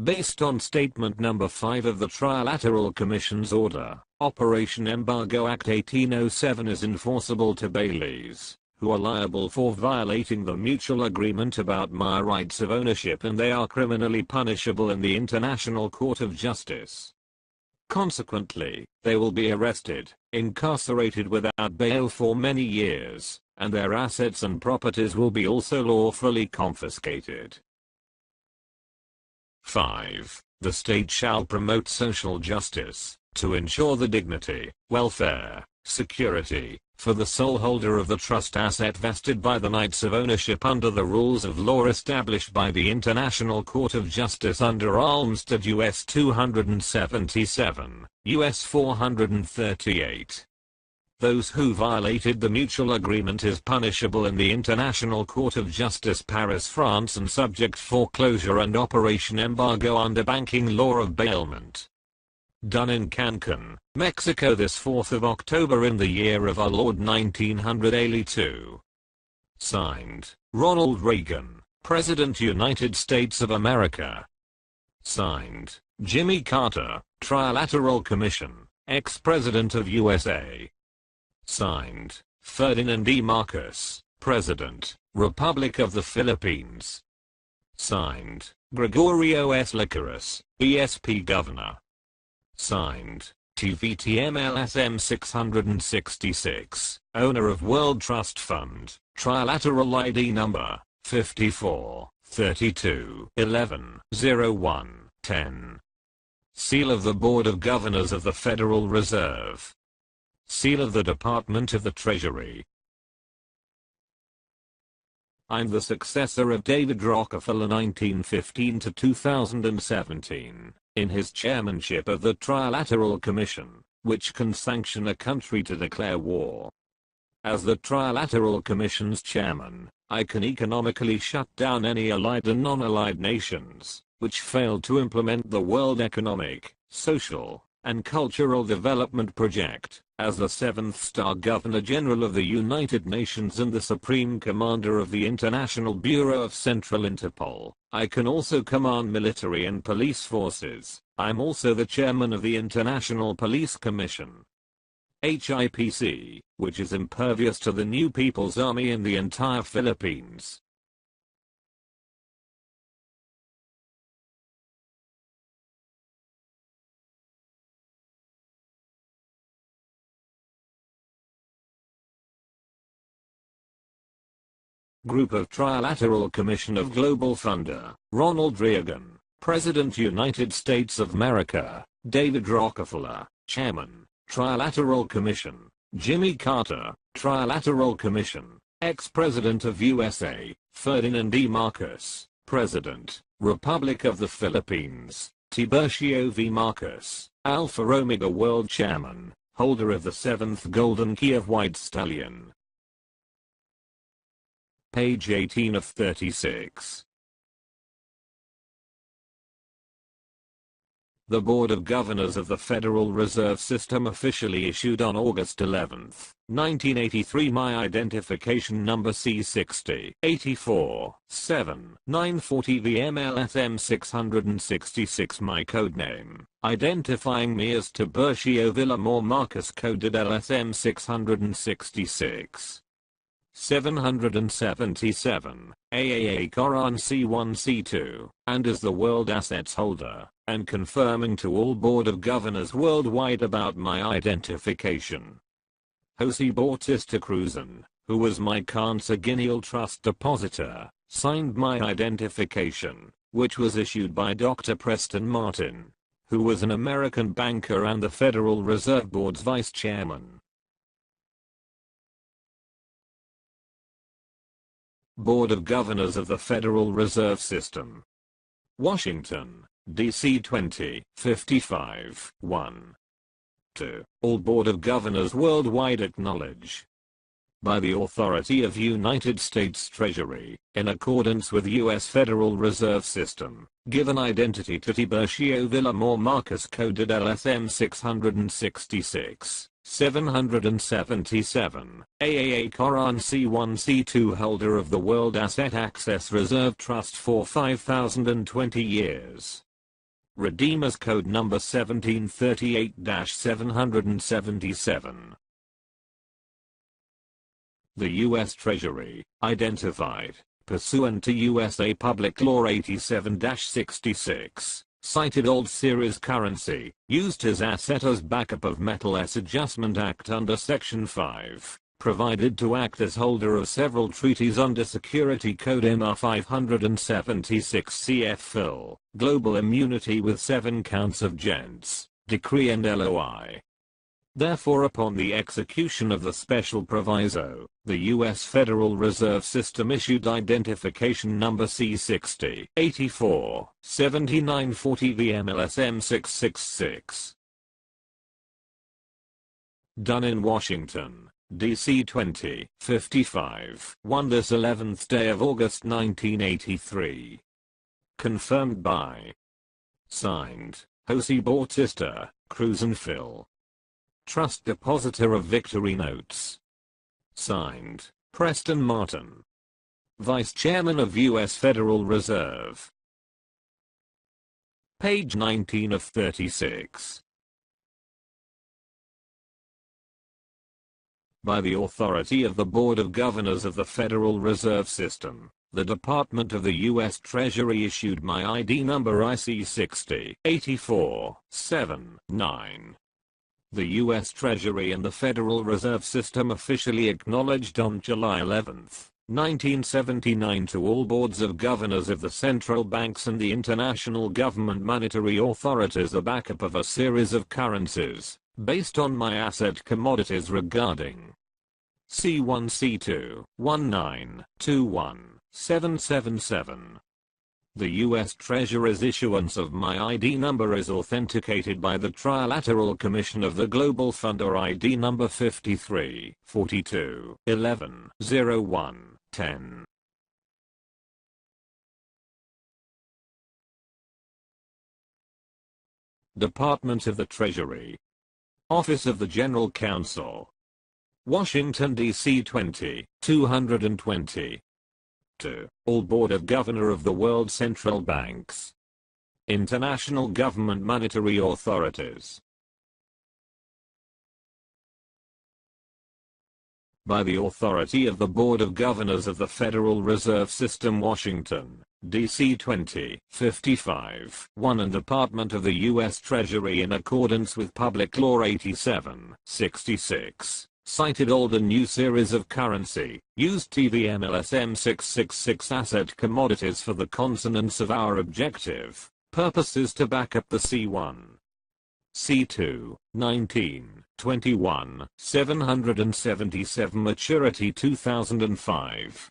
Based on Statement Number 5 of the Trilateral Commission's Order, Operation Embargo Act 1807 is enforceable to bailees, who are liable for violating the mutual agreement about my rights of ownership, and they are criminally punishable in the International Court of Justice. Consequently, they will be arrested, incarcerated without bail for many years, and their assets and properties will be also lawfully confiscated. 5. The state shall promote social justice, to ensure the dignity, welfare, security, for the sole holder of the trust asset vested by the rights of ownership under the rules of law established by the International Court of Justice under Almsted U.S. 277, U.S. 438. Those who violated the mutual agreement is punishable in the International Court of Justice, Paris, France, and subject foreclosure and Operation Embargo under banking law of bailment. Done in Cancun, Mexico, this 4th of October in the year of our Lord 1982. Signed, Ronald Reagan, President, United States of America. Signed, Jimmy Carter, Trilateral Commission, ex-President of USA. Signed, Ferdinand E. Marcos, President, Republic of the Philippines. Signed, Gregorio S. Licorice, BSP Governor. Signed, TVM-LSM-666, owner of World Trust Fund, Trilateral ID number 54 32 11 01 10. Seal of the Board of Governors of the Federal Reserve. Seal of the Department of the Treasury. I'm the successor of David Rockefeller 1915 to 2017, in his chairmanship of the Trilateral Commission, which can sanction a country to declare war. As the Trilateral Commission's chairman, I can economically shut down any allied and non-allied nations, which fail to implement the World Economic, Social, and Cultural Development Project. As the 7th Star Governor General of the United Nations and the Supreme Commander of the International Bureau of Central Interpol, I can also command military and police forces. I'm also the chairman of the International Police Commission, HIPC, which is impervious to the new People's Army in the entire Philippines. Group of Trilateral Commission of Global Funder, Ronald Reagan, President, United States of America. David Rockefeller, Chairman, Trilateral Commission. Jimmy Carter, Trilateral Commission, ex-President of USA. Ferdinand E. Marcos, President, Republic of the Philippines. Tiburcio V. Marcos, Alpha Omega World Chairman, holder of the 7th Golden Key of White Stallion. Page 18 of 36. The Board of Governors of the Federal Reserve System officially issued on August 11, 1983 my identification number C60 84 7 940 VMLSM 666, my codename, identifying me as Tiburcio Villamor Marcos, coded LSM 666. 777, AAA K.O.R.AN C1 C2, and as the World Assets Holder, and confirming to all Board of Governors worldwide about my identification. Jose Bautista Cruzan, who was my consanguineal trust depositor, signed my identification, which was issued by Dr. Preston Martin, who was an American banker and the Federal Reserve Board's vice chairman. Board of Governors of the Federal Reserve System. Washington, D.C. 2055, 1. 2. All Board of Governors worldwide acknowledge, by the authority of United States Treasury, in accordance with U.S. Federal Reserve System, given identity to Tiburcio Villamor Marcus Coded LSM 666, 777, AAA K.O.R.AN C1 C2 holder of the World Asset Access Reserve Trust for 5,020 years. Redeemers Code number 1738-777. The U.S. Treasury, identified, pursuant to USA Public Law 87-66, cited old series currency, used as asset as backup of Metal S Adjustment Act under Section 5, provided to act as holder of several treaties under Security Code MR 576 CF Fill, Global Immunity with 7 counts of gents, decree and LOI. Therefore, upon the execution of the special proviso, the U.S. Federal Reserve System issued identification number C60 84 7940 TVM-LSM-666. Done in Washington, D.C. 2055, 1 this 11th day of August 1983. Confirmed by. Signed, Jose Bautista, Cruz and Phil. Trust Depositor of Victory Notes. Signed, Preston Martin, Vice Chairman of U.S. Federal Reserve. Page 19 of 36. By the authority of the Board of Governors of the Federal Reserve System, the Department of the U.S. Treasury issued my ID number IC 60 84 79. The U.S. Treasury and the Federal Reserve System officially acknowledged on July 11, 1979 to all boards of governors of the central banks and the international government monetary authorities the backup of a series of currencies, based on my asset commodities regarding C1 C2 1921 777. The U.S. Treasury's issuance of my ID number is authenticated by the Trilateral Commission of the Global Fund or ID number 53 42 11 01 10. Department of the Treasury. Office of the General Counsel. Washington, D.C. 20220. To all Board of Governor of the World Central Banks, International Government Monetary Authorities. By the authority of the Board of Governors of the Federal Reserve System, Washington, D.C. 2055, 1 and Department of the U.S. Treasury in accordance with Public Law 87-66. Cited old and new series of currency, used TVM-LSM-666 asset commodities for the consonance of our objective purposes to back up the C1, C2, 19, 21, 777 maturity 2005.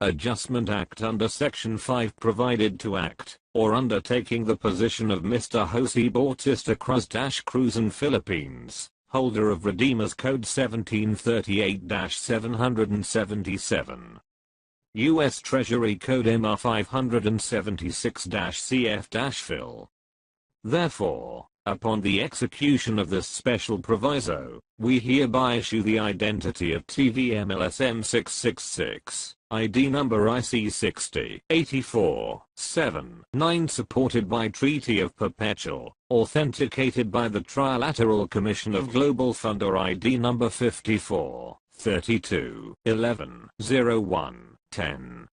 Adjustment Act under Section 5 provided to act, or undertaking the position of Mr. Jose Bautista Cruz and Philippines, holder of Redeemers Code 1738-777. U.S. Treasury Code MR 576-CF-Fill. Therefore, upon the execution of this special proviso, we hereby issue the identity of TVM-LSM-666, ID number IC 60 84 79 supported by Treaty of Perpetual, authenticated by the Trilateral Commission of Global Fund or ID number 54 32 11 01 10.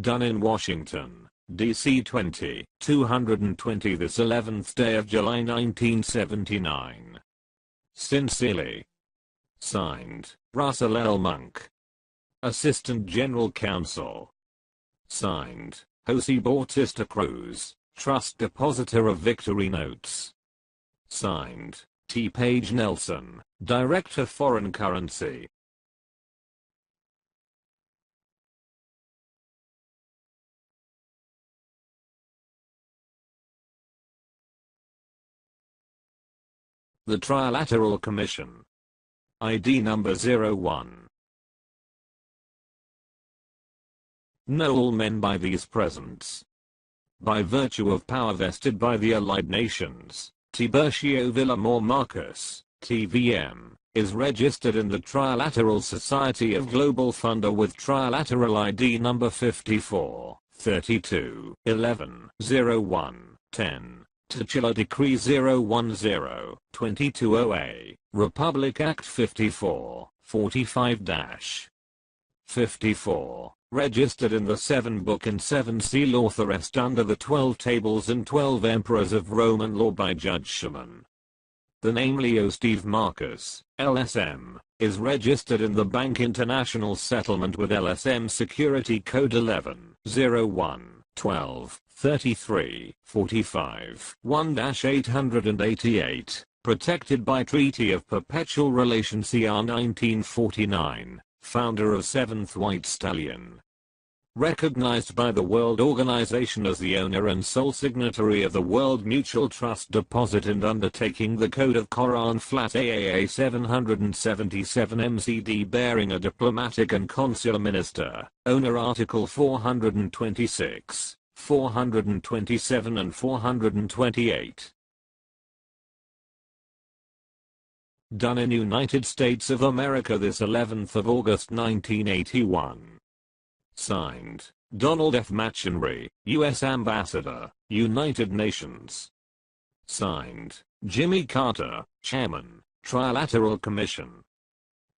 Done in Washington, D.C. 20220 this 11th day of July 1979. Sincerely. Signed, Russell L. Monk. Assistant General Counsel. Signed, Jose Bautista Cruz, Trust Depositor of Victory Notes. Signed, T. Page Nelson, Director Foreign Currency. The Trilateral Commission. ID number 01. Know all men by these presents. By virtue of power vested by the Allied Nations, Tiburcio Villamor Marcus, TVM, is registered in the Trilateral Society of Global Funder with Trilateral ID number 54, 32, 11, 01, 10. Titular Decree 010-2208, Republic Act 54, 45-54, registered in the 7 Book and 7 Seal authorized under the 12 Tables and 12 Emperors of Roman law by Judge Schumann. The name Leo Steve Marcus, LSM, is registered in the Bank International Settlement with LSM Security Code 11-01-12-33-45 1-888, protected by Treaty of Perpetual Relation CR 1949, founder of 7th White Stallion. Recognized by the World Organization as the owner and sole signatory of the World Mutual Trust Deposit and undertaking the Code of K.O.R.A.N AAA 777 MCD bearing a diplomatic and consular minister, owner Article 426, 427 and 428. Done in United States of America this 11th of August 1981. Signed, Donald F. McHenry, U.S. Ambassador, United Nations. Signed, Jimmy Carter, Chairman, Trilateral Commission.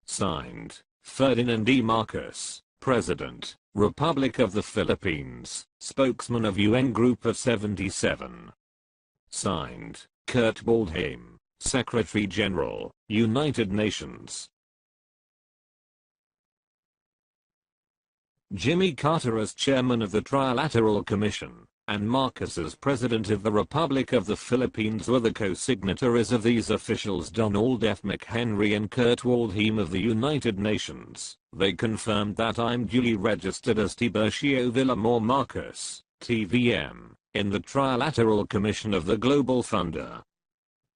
Signed, Ferdinand E. Marcos, President, Republic of the Philippines, Spokesman of UN Group of 77. Signed, Kurt Waldheim, Secretary General, United Nations. Jimmy Carter as Chairman of the Trilateral Commission, and Marcos as President of the Republic of the Philippines were the co-signatories of these officials Donald F. McHenry and Kurt Waldheim of the United Nations. They confirmed that I'm duly registered as Tiburcio Villamor Marcus, TVM, in the Trilateral Commission of the Global Funder.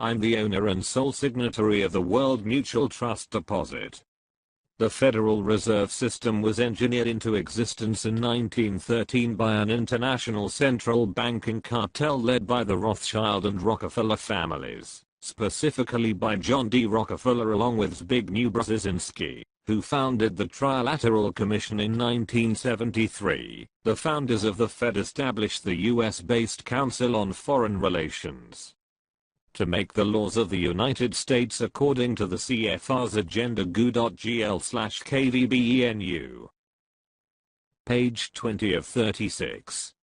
I'm the owner and sole signatory of the World Mutual Trust Deposit. The Federal Reserve System was engineered into existence in 1913 by an international central banking cartel led by the Rothschild and Rockefeller families, specifically by John D. Rockefeller along with Zbigniew Brzezinski, who founded the Trilateral Commission in 1973. The founders of the Fed established the US-based Council on Foreign Relations to make the laws of the United States according to the CFR's agenda GU.GL/KVBENU. Page 20 of 36.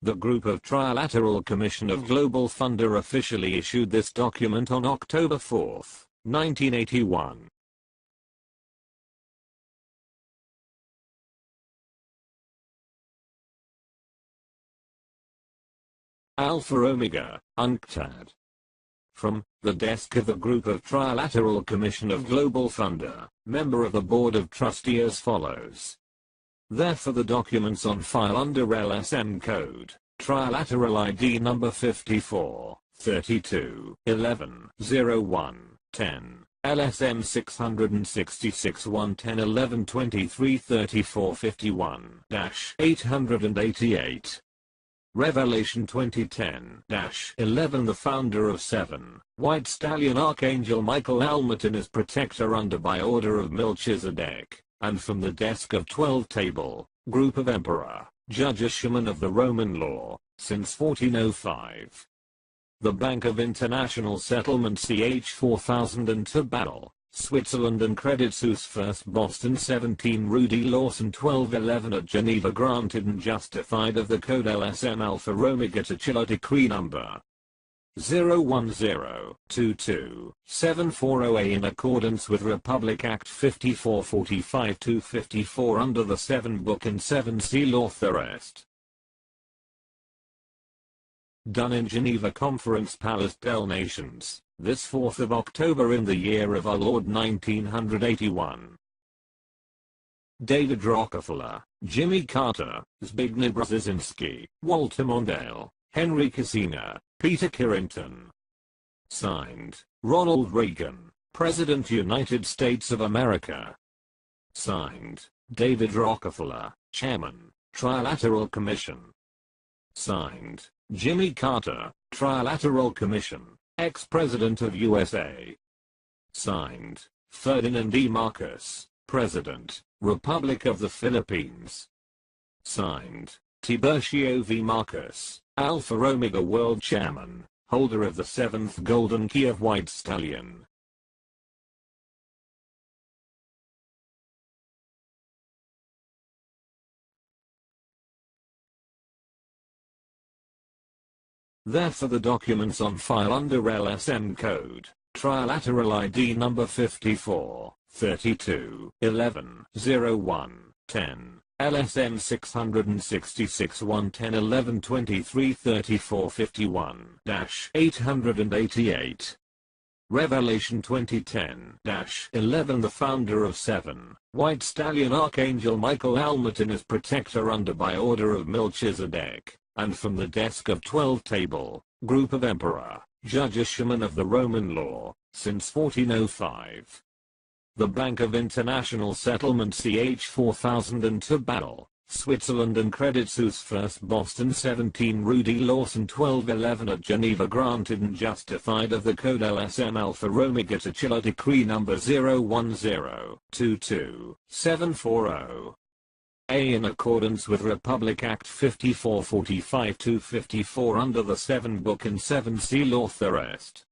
The Group of Trilateral Commission of Global Funder officially issued this document on October 4, 1981. Alpha Omega, UNCTAD. From the desk of the Group of Trilateral Commission of Global Funder, member of the Board of Trustee as follows. Therefore the documents on file under LSM Code, Trilateral ID number 54, 32, 11, 01, 10, LSM 666 110 11 23 34 51-888. Revelation 2010-11 The founder of 7, White Stallion Archangel Michael Almaton is protector under by order of Melchizedek, and from the desk of 12 Table, Group of Emperor, Judge Schumann of the Roman law, since 1405. The Bank of International Settlement CH 4002 Battle, Switzerland and Credit Suisse First Boston 17 Rudy Lawson 1211 at Geneva granted and justified of the Code LSM Alpha Omega Titular Decree number 01022-740A in accordance with Republic Act 5445-254 under the 7 Book and 7 Seal authorist. Done in Geneva Conference Palace des Nations, this 4th of October in the year of our Lord 1981. David Rockefeller, Jimmy Carter, Zbigniew Brzezinski, Walter Mondale, Henry Kissinger, Peter Carrington. Signed, Ronald Reagan, President United States of America. Signed, David Rockefeller, Chairman, Trilateral Commission. Signed, Jimmy Carter, Trilateral Commission, ex-President of USA. Signed, Ferdinand E. Marcos, President, Republic of the Philippines. Signed, Tiburcio V. Marcos, Alpha Omega World Chairman, holder of the 7th Golden Key of White Stallion. Therefore the documents on file under LSM code, Trilateral ID number 54, 32, 11, 01, 10, LSM 666 110 11 23 34 51 888. Revelation 2010-11 The founder of 7, White Stallion Archangel Michael Almatin as protector under by order of Melchizedek, and from the desk of 12 table, group of Emperor, Judge Shaman of the Roman law, since 1405. The Bank of International Settlement CH 4002 Battle, Switzerland and Credit Suisse First Boston 17 Rudy Lawson 1211 at Geneva granted and justified of the Code LSM Alpha Omega Titular Decree number 01022-740. A in accordance with Republic Act 5445-254 under the 7 Book and 7 Seal authorist.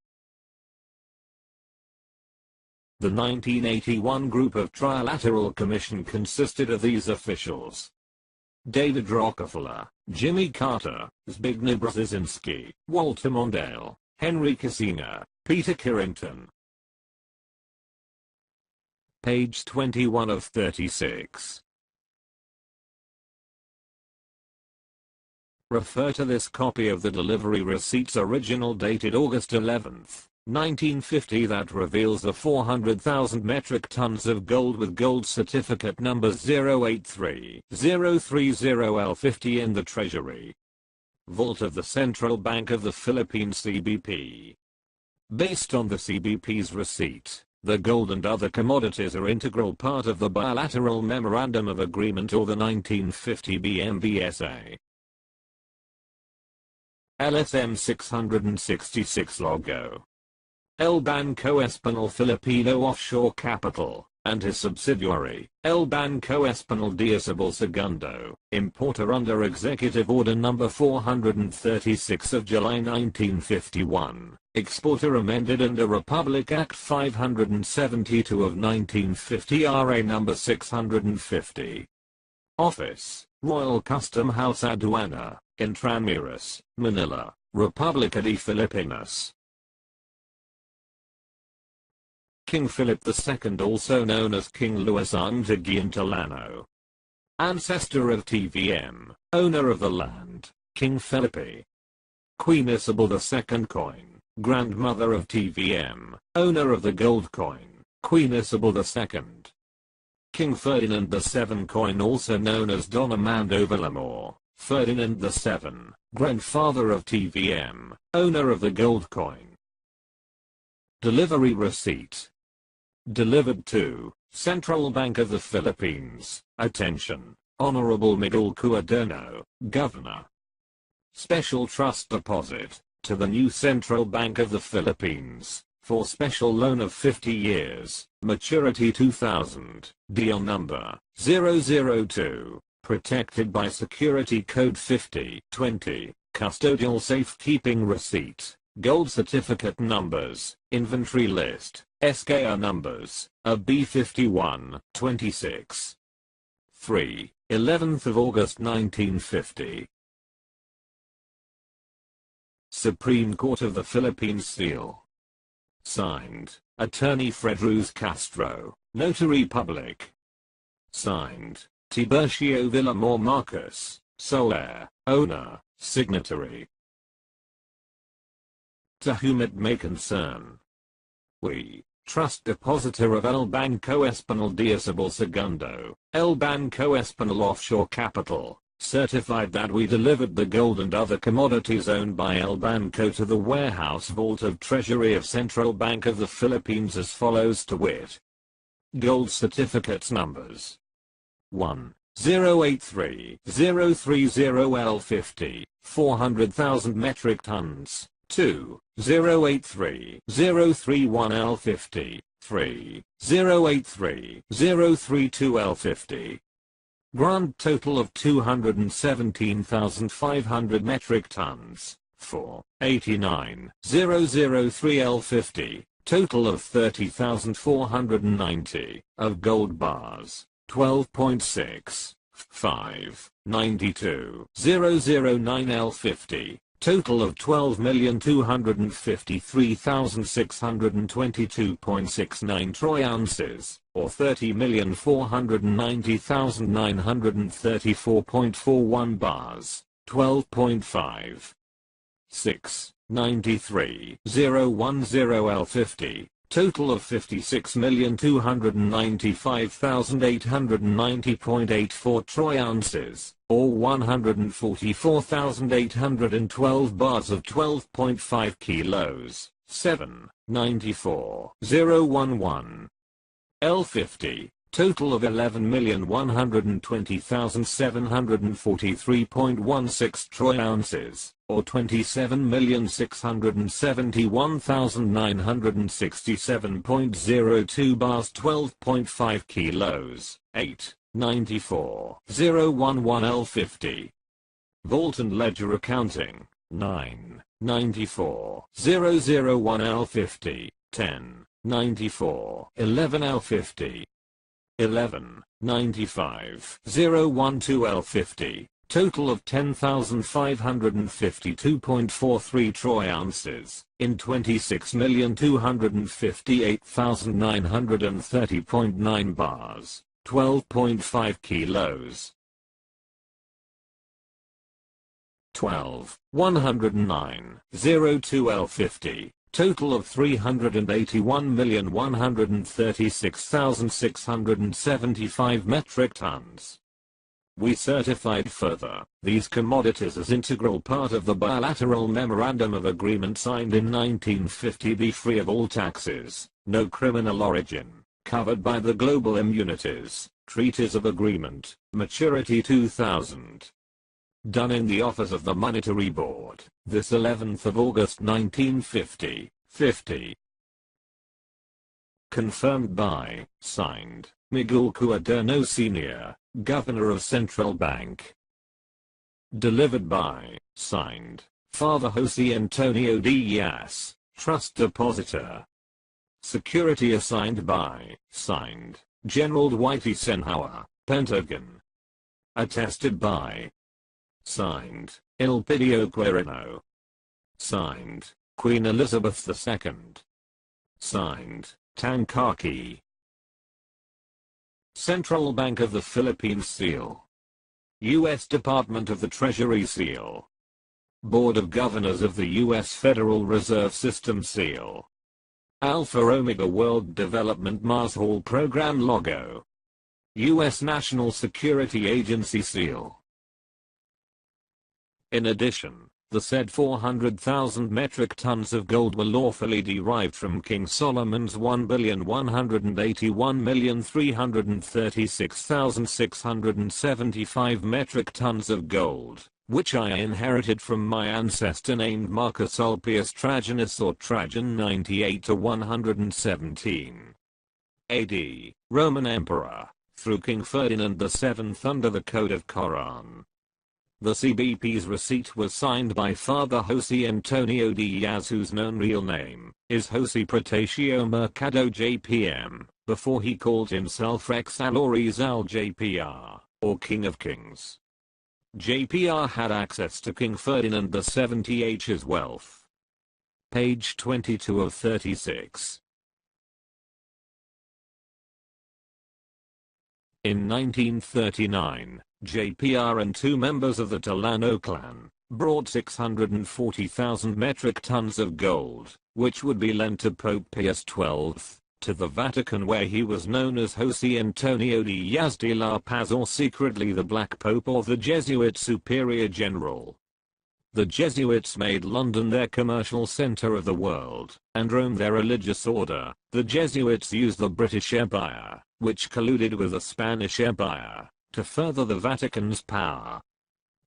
The 1981 group of Trilateral Commission consisted of these officials: David Rockefeller, Jimmy Carter, Zbigniew Brzezinski, Walter Mondale, Henry Kissinger, Peter Carrington. Page 21 of 36. Refer to this copy of the delivery receipts original dated August 11, 1950 that reveals the 400,000 metric tons of gold with gold certificate number 083030L50 in the Treasury Vault of the Central Bank of the Philippines CBP. Based on the CBP's receipt, the gold and other commodities are integral part of the Bilateral Memorandum of Agreement or the 1950 BMVSA. LSM 666 logo. El Banco Espanol Filipino Offshore Capital, and his subsidiary, El Banco Espanol Diosable Segundo, importer under Executive Order No. 436 of July 1951, exporter amended under Republic Act 572 of 1950 RA No. 650. Office, Royal Custom House Aduana, Intramuros, Manila, República de Filipinas. King Philip II, also known as King Luis Antiguantolano. Ancestor of TVM, owner of the land, King Felipe. Queen Isabel II coin, grandmother of TVM, owner of the gold coin, Queen Isabel II. King Ferdinand VII coin, also known as Don Armando Villamor, Ferdinand VII, grandfather of TVM, owner of the gold coin. Delivery receipt. Delivered to Central Bank of the Philippines. Attention, Honorable Miguel Cuaderno, Governor. Special trust deposit to the new Central Bank of the Philippines for special loan of 50 years, maturity 2000, deal number 002, protected by security code 5020, custodial safekeeping receipt, gold certificate numbers, inventory list, SKR numbers, a B51, 26. 3, 11th of August 1950. Supreme Court of the Philippines seal. Signed, Attorney Fredruz Castro, Notary Public. Signed, Tiburcio Villamor Marcus, sole heir, owner, signatory. To whom it may concern. We, Trust Depositor of El Banco Espanol Diosable Segundo, El Banco Espanol Offshore Capital, certified that we delivered the gold and other commodities owned by El Banco to the warehouse vault of Treasury of Central Bank of the Philippines as follows, to wit. Gold certificates numbers 1. 083 030 L50, 400,000 metric tons. 2. 083 031 L50, 3. 083 032 L50. Grand total of 217,500 metric tons. 4. 89 003 L50, total of 30,490, of gold bars. 12.6. 5. 92 009 L50. Total of 12,253,622.69 troy ounces, or 30,490,934.41 bars, 12.5. 6. 93 010 L50. Total of 56,295,890.84 troy ounces, or 144,812 bars of 12.5 kilos. 7. 94 011 L50. Total of 11,120,743.16 troy ounces, or 27,671,967.02 bars, 12.5 kilos. 8. 94 011 L50. Vault and Ledger Accounting. 9. 94 001 L50. 10. 94 11 L50. 11. 95 012 L50. Total of 10,552.43 troy ounces, in 26,258,930.9 bars, 12.5 kilos. 12. 109 02 L50. Total of 381,136,675 metric tons. We certified further, these commodities as integral part of the bilateral memorandum of agreement signed in 1950, be free of all taxes, no criminal origin, covered by the Global Immunities, Treaties of Agreement, Maturity 2000. Done in the office of the Monetary Board, this 11th of August 1950, 50. Confirmed by, signed, Miguel Cuaderno Sr., Governor of Central Bank. Delivered by, signed, Father Jose Antonio Diaz, Trust Depositor. Security assigned by, signed, General Dwight Eisenhower, Pentagon. Attested by, signed, Elpidio Quirino. Signed, Queen Elizabeth II. Signed, Tankaki. Central Bank of the Philippines seal. U.S. Department of the Treasury seal. Board of Governors of the U.S. Federal Reserve System seal. Alpha Omega World Development Mars Hall Program logo. U.S. National Security Agency seal. In addition, the said 400,000 metric tons of gold were lawfully derived from King Solomon's 1,181,336,675 metric tons of gold, which I inherited from my ancestor named Marcus Ulpius Trajanus or Trajan 98-117 AD, Roman Emperor, through King Ferdinand VII under the Code of K.O.R.A.N. The CBP's receipt was signed by Father Jose Antonio Diaz, whose known real name is Jose Protasio Mercado JPM, before he called himself Rex Alorizal JPR, or King of Kings. JPR had access to King Ferdinand VII's wealth. Page 22 of 36. In 1939, JPR and two members of the Tulano clan brought 640,000 metric tons of gold, which would be lent to Pope Pius XII, to the Vatican, where he was known as Jose Antonio Díaz de la Paz, or secretly the Black Pope, or the Jesuit Superior General. The Jesuits made London their commercial center of the world, and Rome their religious order. The Jesuits used the British Empire, which colluded with the Spanish Empire, to further the Vatican's power.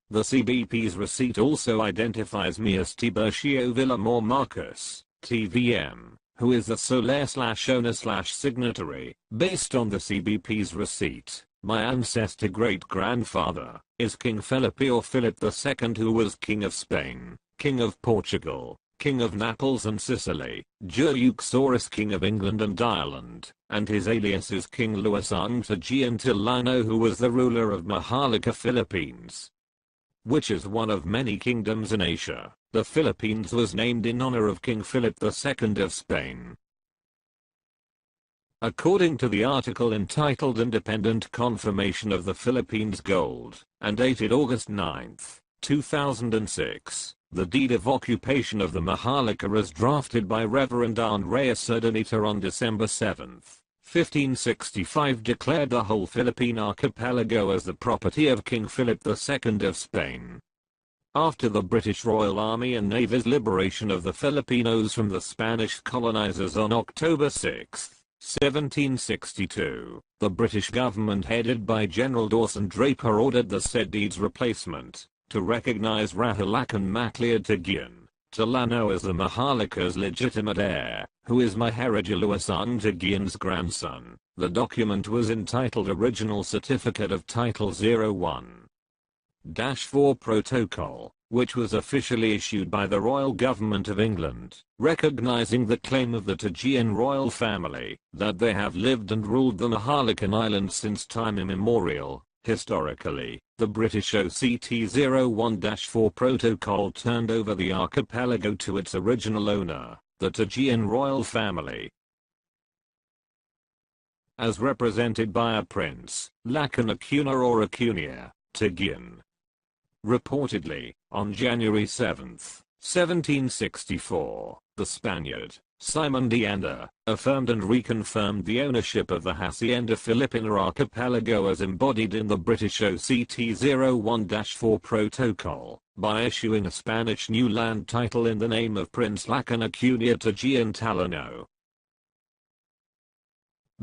The CBP's receipt also identifies me as Tiburcio Villamor Marcus, TVM, who is the sole/owner/signatory. Based on the CBP's receipt, my ancestor great-grandfather is King Felipe or Philip II, who was King of Spain, King of Portugal, King of Naples and Sicily, Jureuxorus King of England and Ireland, and his alias is King Luis Antiguan Tilano, who was the ruler of Mahalaca, Philippines, which is one of many kingdoms in Asia. The Philippines was named in honor of King Philip II of Spain. According to the article entitled Independent Confirmation of the Philippines Gold, and dated August 9, 2006, the deed of occupation of the Mahalaca as drafted by Reverend Andres Urdaneta on December 7, 1565, declared the whole Philippine archipelago as the property of King Philip II of Spain. After the British Royal Army and Navy's liberation of the Filipinos from the Spanish colonizers on October 6, 1762, the British government headed by General Dawson Draper ordered the said deed's replacement, to recognize Rahulacan Macleod Tilano as the Mahalaca's legitimate heir, who is Maharaja Luis Antiguan's grandson. The document was entitled Original Certificate of Title 01-4 Protocol, which was officially issued by the Royal Government of England, recognizing the claim of the Tajian royal family, that they have lived and ruled the Mahalacan Islands since time immemorial. Historically, the British OCT 01-4 Protocol turned over the archipelago to its original owner, the Tajian royal family, as represented by a Prince Lacan Acuna or Acuña, Taguian. Reportedly, on January 7, 1764, the Spaniard, Simon de Anda, affirmed and reconfirmed the ownership of the Hacienda Filipina archipelago as embodied in the British OCT 01-4 Protocol, by issuing a Spanish new land title in the name of Prince Lacan Acuña Tajian Talano.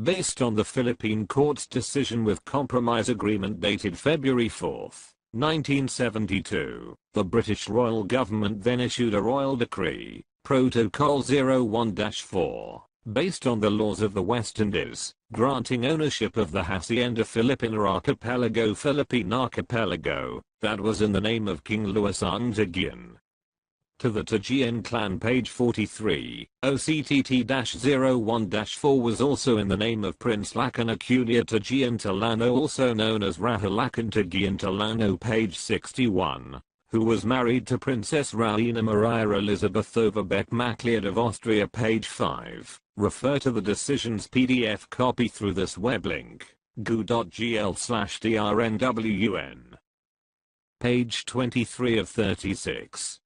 Based on the Philippine court's decision with compromise agreement dated February 4, 1972, the British royal government then issued a royal decree, Protocol 01-4, based on the laws of the West Indies, granting ownership of the Hacienda Filipina archipelago Philippine archipelago, that was in the name of King Luis Antiguan, to the Tajian clan. Page 43, OCTT-01-4 was also in the name of Prince Lacan Acuña Tajian Tilano, also known as Rahulacan Taguian Tilano. Page 61, who was married to Princess Raina Maria Elizabeth Overbeck Macleod of Austria. Page 5, refer to the decision's PDF copy through this web link, goo.gl/drnwn. Page 23 of 36.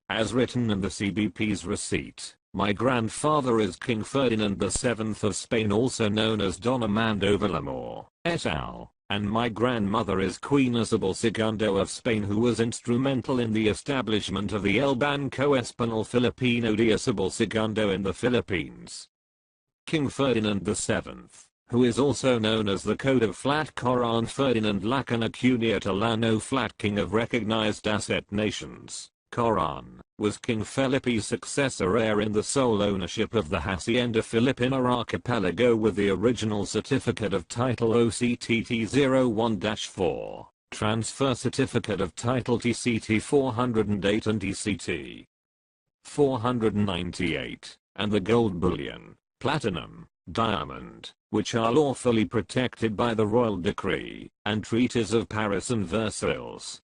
As written in the CBP's receipt, my grandfather is King Ferdinand VII of Spain, also known as Don Armando Villamor, et al., and my grandmother is Queen Isabel II of Spain, who was instrumental in the establishment of the El Banco Español Filipino de Isabel II in the Philippines. King Ferdinand VII, who is also known as the Code of Flat K.O.R.A.N Ferdinand Lacan Acuña Tilano Flat King of Recognized Asset Nations, K.O.R.AN, was King Felipe's successor heir in the sole ownership of the Hacienda Filipina archipelago with the original certificate of title OCTT 01-4, transfer certificate of title TCT 408 and TCT 498, and the gold bullion, platinum, diamond, which are lawfully protected by the Royal Decree and Treaties of Paris and Versailles.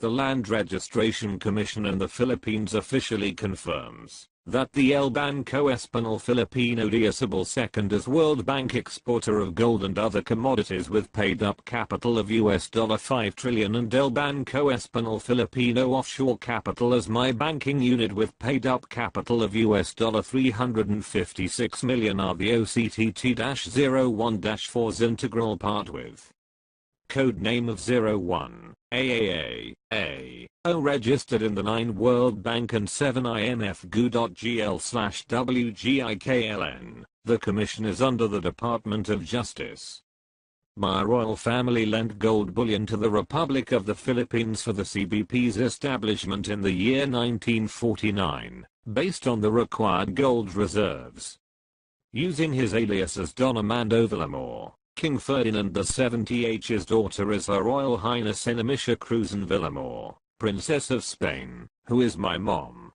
The Land Registration Commission in the Philippines officially confirms that the El Banco Español Filipino Diosable II is World Bank exporter of gold and other commodities with paid-up capital of $5 trillion and El Banco Español Filipino Offshore Capital as my banking unit with paid-up capital of $356 million are the OCTT-01-4's integral part with code name of 01. AAA registered in the 9 World Bank and 7 IMF GU.GL/WGIKLN. The commission is under the Department of Justice. My royal family lent gold bullion to the Republic of the Philippines for the CBP's establishment in the year 1949, based on the required gold reserves. Using his alias as Don Armando Villamor, King Ferdinand VII's daughter is Her Royal Highness Enemicia Cruz and Villamor, Princess of Spain, who is my mom.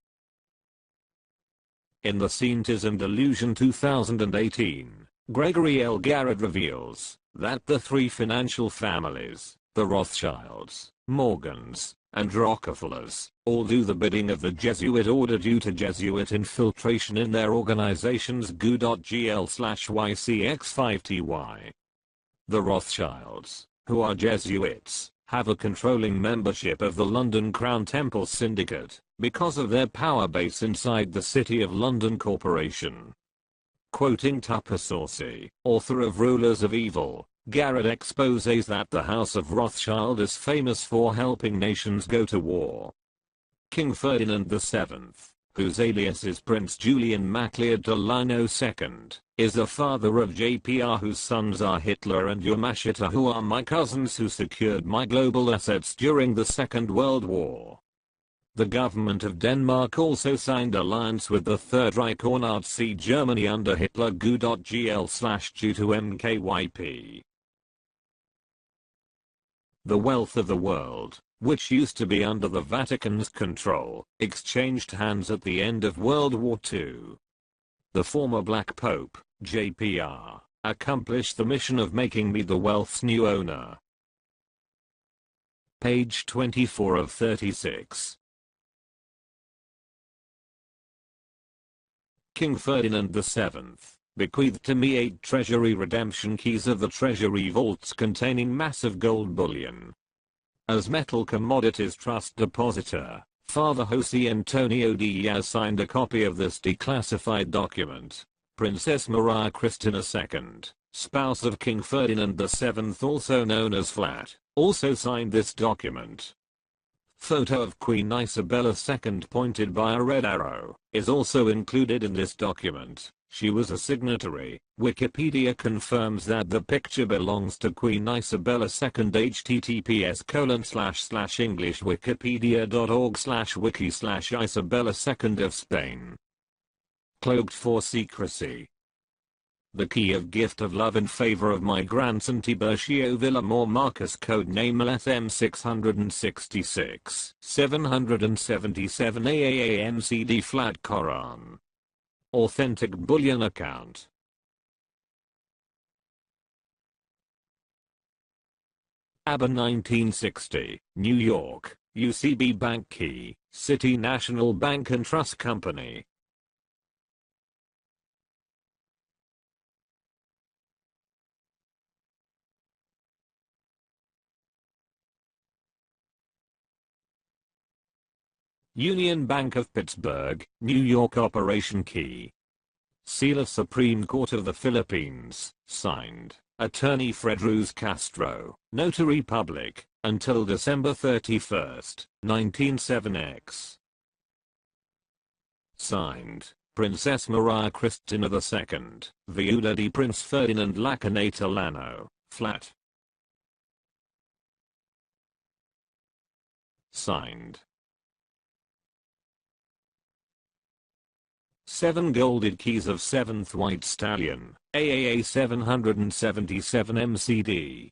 In the Scientism Delusion 2018, Gregory L. Garrett reveals that the three financial families, the Rothschilds, Morgans, and Rockefellers, all do the bidding of the Jesuit order due to Jesuit infiltration in their organizations GU.GL/YCX5TY. The Rothschilds, who are Jesuits, have a controlling membership of the London Crown Temple Syndicate, because of their power base inside the City of London Corporation. Quoting Tupper Saucy, author of Rulers of Evil, Garrett exposes that the House of Rothschild is famous for helping nations go to war. King Ferdinand VII, whose alias is Prince Julian MacLeod Delano II, is the father of JPR, whose sons are Hitler and Yamashita, who are my cousins who secured my global assets during the Second World War. The government of Denmark also signed alliance with the Third Reich or Nazi Germany under Hitler GU.GL/G2MKYP. The wealth of the world, which used to be under the Vatican's control, exchanged hands at the end of World War II. The former Black Pope, JPR, accomplished the mission of making me the wealth's new owner. Page 24 of 36. King Ferdinand VII bequeathed to me 8 treasury redemption keys of the treasury vaults containing massive gold bullion. As Metal Commodities Trust Depositor, Father Jose Antonio Diaz signed a copy of this declassified document. Princess Maria Cristina II, spouse of King Ferdinand VII, also known as Flat, also signed this document. Photo of Queen Isabella II pointed by a red arrow is also included in this document. She was a signatory. Wikipedia confirms that the picture belongs to Queen Isabella II. https://englishwikipedia.org/wiki/Isabella II of Spain. Cloaked for secrecy. The key of gift of love in favor of my grandson Tiburcio Villamor Marcus, codename LSM-666 777 AAAMCD flat K.O.R.AN. Authentic bullion account. ABA 1960, New York, UCB Bank Key, City National Bank and Trust Company. Union Bank of Pittsburgh, New York Operation Key. Seal of Supreme Court of the Philippines, signed, Attorney Fredruz Castro, Notary Public, until December 31, 1907x. Signed, Princess Maria Cristina II, Viuda de Prince Ferdinand Lacanatolano, flat. Signed. 7 golded keys of 7th White Stallion, AAA 777 MCD.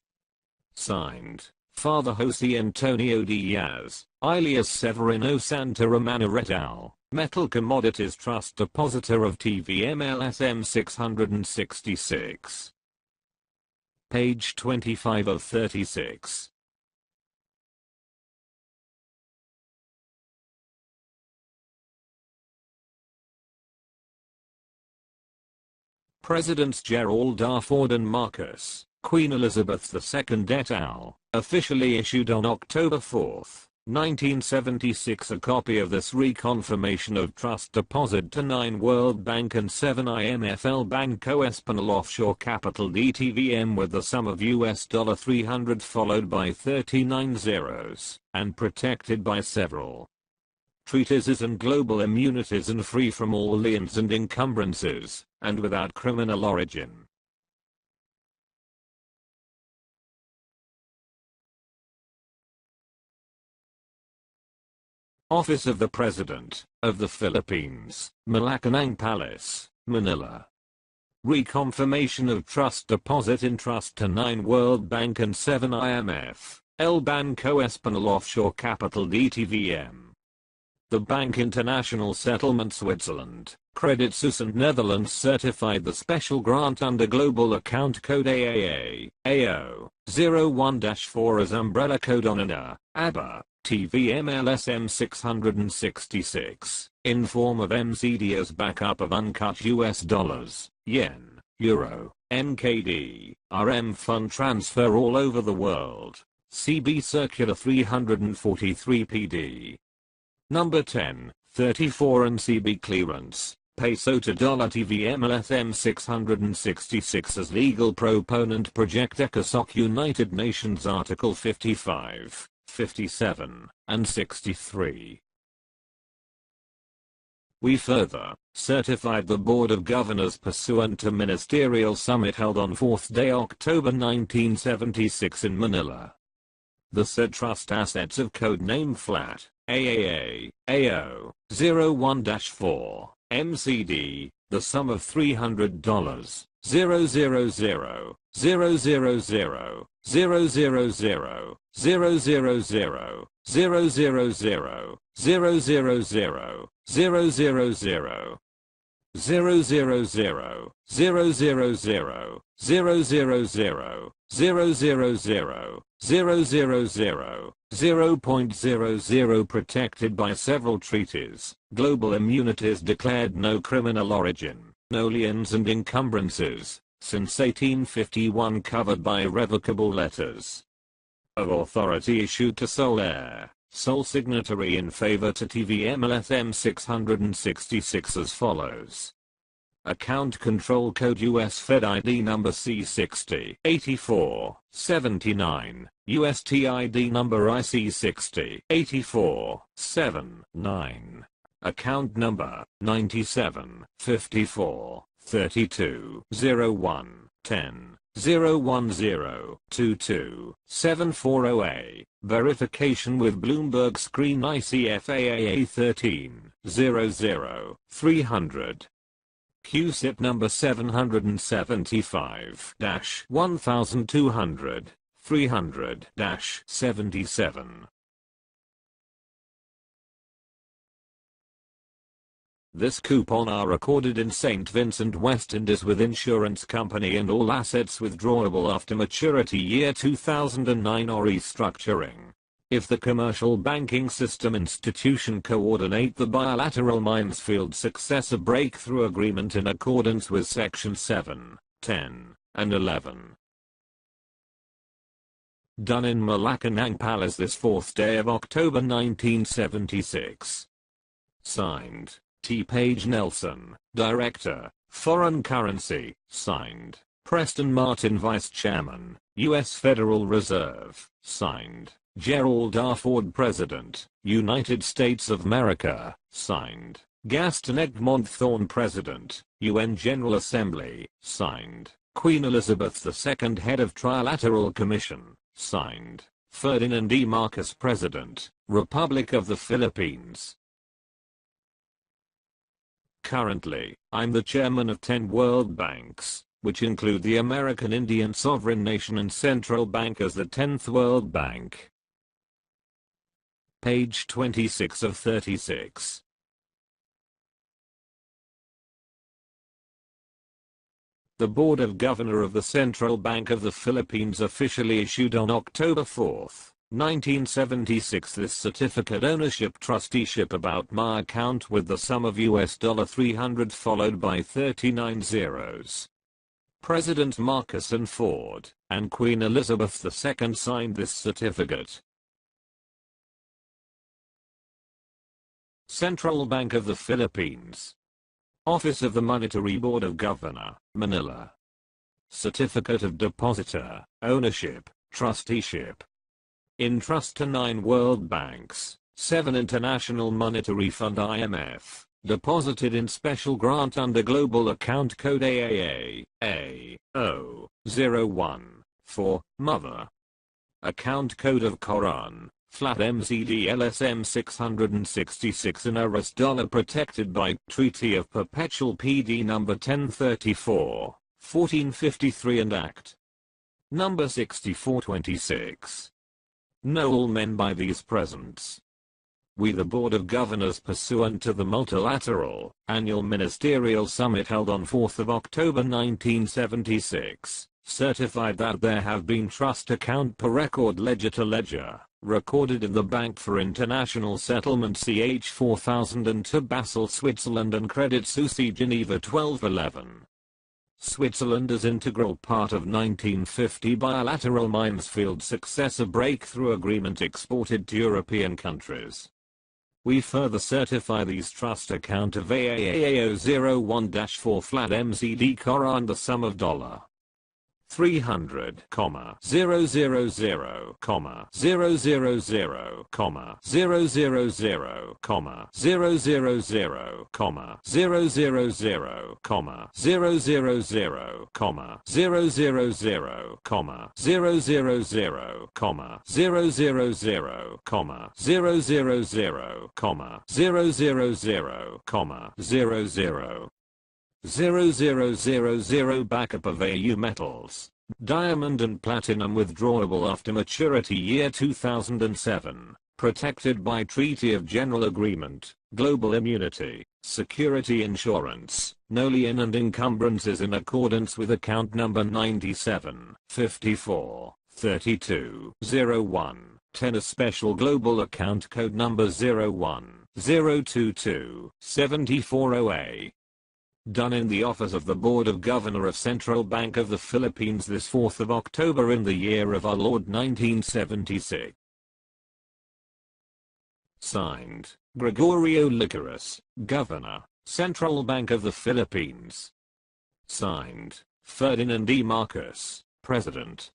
Signed, Father Jose Antonio Diaz, alias Severino Santaramana et al., Metal Commodities Trust Depositor of TVM-LSM-666. Page 25 of 36. Presidents Gerald R. Ford and Marcus, Queen Elizabeth II et al., officially issued on October 4, 1976 a copy of this reconfirmation of trust deposit to 9 World Bank and 7 IMFL Bank Co-Espanol Offshore Capital DTVM with the sum of $300 followed by 39 zeros, and protected by several treatises and global immunities and free from all liens and encumbrances, and without criminal origin. Office of the President of the Philippines, Malacanang Palace, Manila. Reconfirmation of trust deposit in trust to 9 World Bank and 7 IMF, L Banco Espanol Offshore Capital DTVM. The Bank International Settlement Switzerland, Credit Suisse and Netherlands certified the special grant under Global Account Code AAA, AO01-4 as umbrella code on an ABA, TVM-LSM-666, in form of MCD as backup of uncut US dollars, yen, euro, NKD, RM fund transfer all over the world. CB Circular 343 PD. Number 10, 34 and CB clearance, peso to dollar TVM-LSM 666 as legal proponent project ECOSOC United Nations Article 55, 57, and 63. We further certified the Board of Governors pursuant to ministerial summit held on 4th day October 1976 in Manila. The said trust assets of codename flat, AAA, AO01-4, MCD, the sum of $300, 000, 000, 000, 000, 000, 000, 000, 000, 000, 0.00 protected by several treaties, global immunities declared no criminal origin, no liens and encumbrances, since 1851 covered by irrevocable letters of authority issued to sole heir, sole signatory in favor to TVM-LSM 666 as follows. Account Control Code US Fed ID number C60 84 79 UST ID number IC60 84 79 Account number 97 54 32 01 10 010 22 740A Verification with Bloomberg Screen ICFAAA 13 00 300 QSIP number 775-1200, 300-77. This coupon are recorded in St. Vincent West Indies with insurance company and all assets withdrawable after maturity year 2009 or restructuring. If the commercial banking system institution coordinate the bilateral Mansfield Successor Breakthrough Agreement in accordance with Section 7, 10, and 11. Done in Malacanang Palace this 4th day of October 1976. Signed, T. Page Nelson, Director, Foreign Currency. Signed, Preston Martin Vice Chairman, U.S. Federal Reserve. Signed, Gerald R. Ford President, United States of America. Signed, Gaston Egmont Thorne President, UN General Assembly. Signed, Queen Elizabeth II Head of Trilateral Commission. Signed, Ferdinand E. Marcos President, Republic of the Philippines. Currently, I'm the chairman of 10 World Banks, which include the American Indian Sovereign Nation and Central Bank as the 10th World Bank. Page 26 of 36. The Board of Governors of the Central Bank of the Philippines officially issued on October 4, 1976 this certificate ownership trusteeship about my account with the sum of $300 followed by 39 zeros. President Marcus Ford and Queen Elizabeth II signed this certificate. Central Bank of the Philippines. Office of the Monetary Board of Governor, Manila. Certificate of Depositor, Ownership, Trusteeship. In trust to 9 World Banks, 7 International Monetary Fund IMF, deposited in special grant under Global Account Code AAA-AO01, for Mother. Account Code of K.O.R.A.N. Flat MZD-LSM-666 in $, protected by Treaty of Perpetual PD No. 1034, 1453 and Act No. 6426. Know all men by these presents. We the Board of Governors pursuant to the multilateral, annual ministerial summit held on 4th of October 1976, certified that there have been trust account per record ledger to ledger, recorded in the Bank for International Settlement CH 4002 Basel, Switzerland and Credit Suisse Geneva 1211. Switzerland as integral part of 1950 bilateral Minesfield successor breakthrough agreement exported to European countries. We further certify these trust account of AAAO01-4 flat MZD K.O.R.AN the sum of $300, 000, 000, 000, 000, 000, 000, 000, 000 backup of AU metals, diamond and platinum withdrawable after maturity year 2007, protected by Treaty of General Agreement, Global Immunity, Security Insurance, no lien and encumbrances in accordance with account number 97, 54, 32, 01, 10 a special global account code number 01, 022, 74OA. Done in the office of the Board of Governor of Central Bank of the Philippines this 4th of October in the year of our Lord 1976. Signed, Gregorio Licorice, Governor, Central Bank of the Philippines. Signed, Ferdinand E. Marcos, President.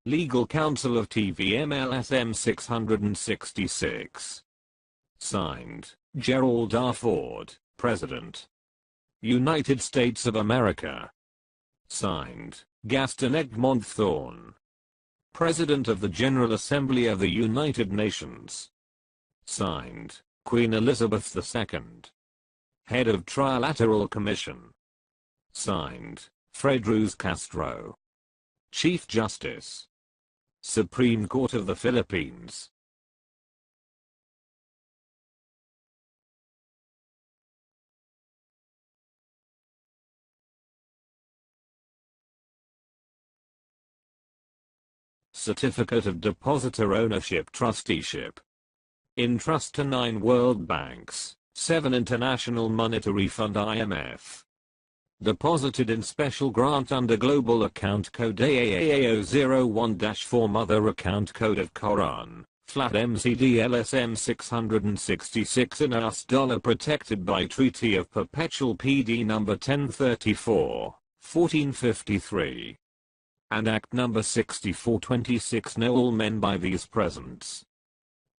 Legal Counsel of TVM-LSM-666. Signed, Gerald R. Ford, President. United States of America. Signed, Gaston Egmont Thorne, President of the General Assembly of the United Nations. Signed, Queen Elizabeth II, Head of Trilateral Commission. Signed, Fred Cruz Castro, Chief Justice, Supreme Court of the Philippines. Certificate of Depositor Ownership Trusteeship. In trust to 9 World Banks, 7 International Monetary Fund IMF. Deposited in special grant under Global Account Code AAAO01-4 Mother Account Code of K.O.R.A.N. Flat MZD-LSM 666 in $, protected by Treaty of Perpetual PD No. 1034, 1453. And Act No. 6426. Know all men by these presents.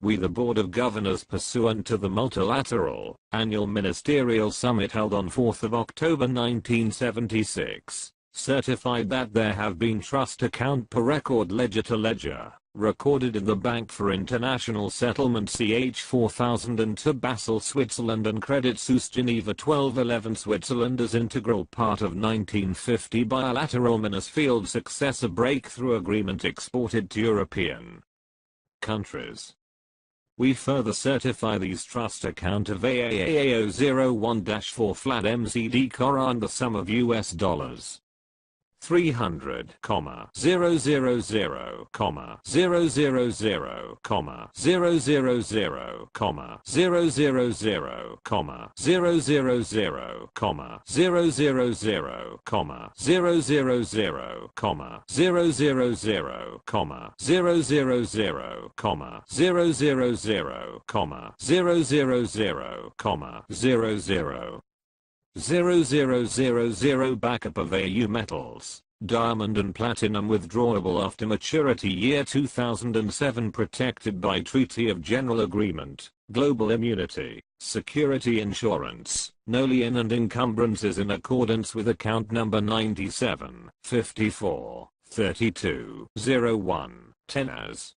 We the Board of Governors pursuant to the multilateral, annual ministerial summit held on 4th of October 1976, certified that there have been trust account per record ledger to ledger, recorded in the Bank for International Settlement CH 4002 Basel, Switzerland and Credit Suisse Geneva 1211 Switzerland as integral part of 1950 bilateral Minesfield successor breakthrough agreement exported to European countries. We further certify these trust account of AAAO01-4 flat MCD K.O.R.AN the sum of US dollars 300, 000, 000, 000, 000, 000, 000, 000, 000, 000, 000 backup of AU metals, diamond and platinum withdrawable after maturity year 2007 protected by Treaty of General Agreement, Global Immunity, Security Insurance, no lien and encumbrances in accordance with account number 97, 54, 32, 01, 10 as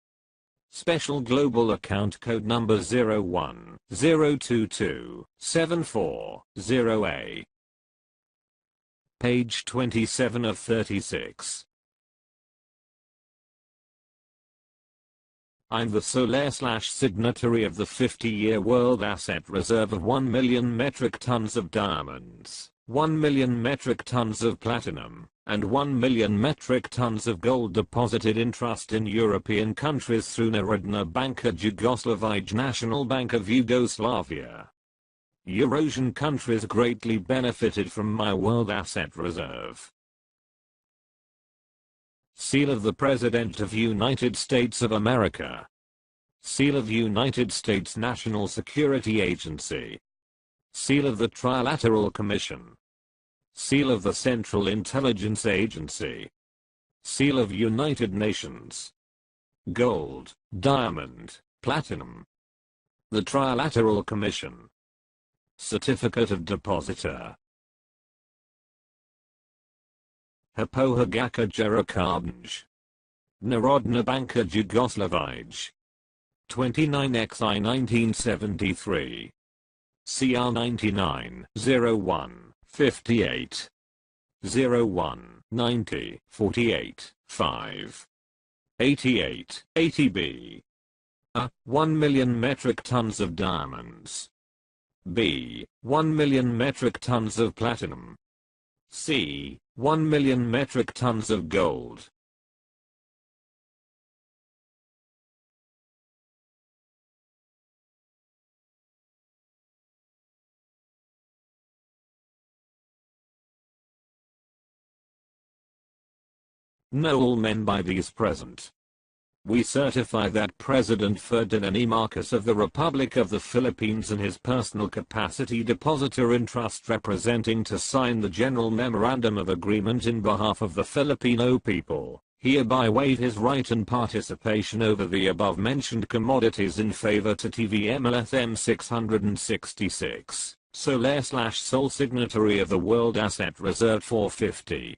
Special Global Account Code Number 01-022-740A. Page 27 of 36. I'm the sole/signatory of the 50-year World Asset Reserve of 1 million metric tons of diamonds, 1 million metric tons of platinum, and 1 million metric tons of gold deposited in trust in European countries through Narodna Banka Jugoslavij National Bank of Yugoslavia. Eurasian countries greatly benefited from my World Asset Reserve. Seal of the President of United States of America. Seal of United States National Security Agency. Seal of the Trilateral Commission. Seal of the Central Intelligence Agency. Seal of United Nations. Gold, diamond, platinum. The Trilateral Commission. Certificate of Depositor. Hpohagaka Jerokarbanj. Narodna Banka Jugoslavij. 29xi 1973. CR 99 01 58 01 90 48 5 88 80B. A. 1 million metric tons of diamonds. B. 1 million metric tons of platinum. C. 1 million metric tons of gold. Know all men by these present. We certify that President Ferdinand E. Marcos of the Republic of the Philippines in his personal capacity depositor in trust representing to sign the General Memorandum of Agreement in behalf of the Filipino people, hereby waive his right and participation over the above-mentioned commodities in favor to TVM-LSM-666, sole signatory of the World Asset Reserve 450.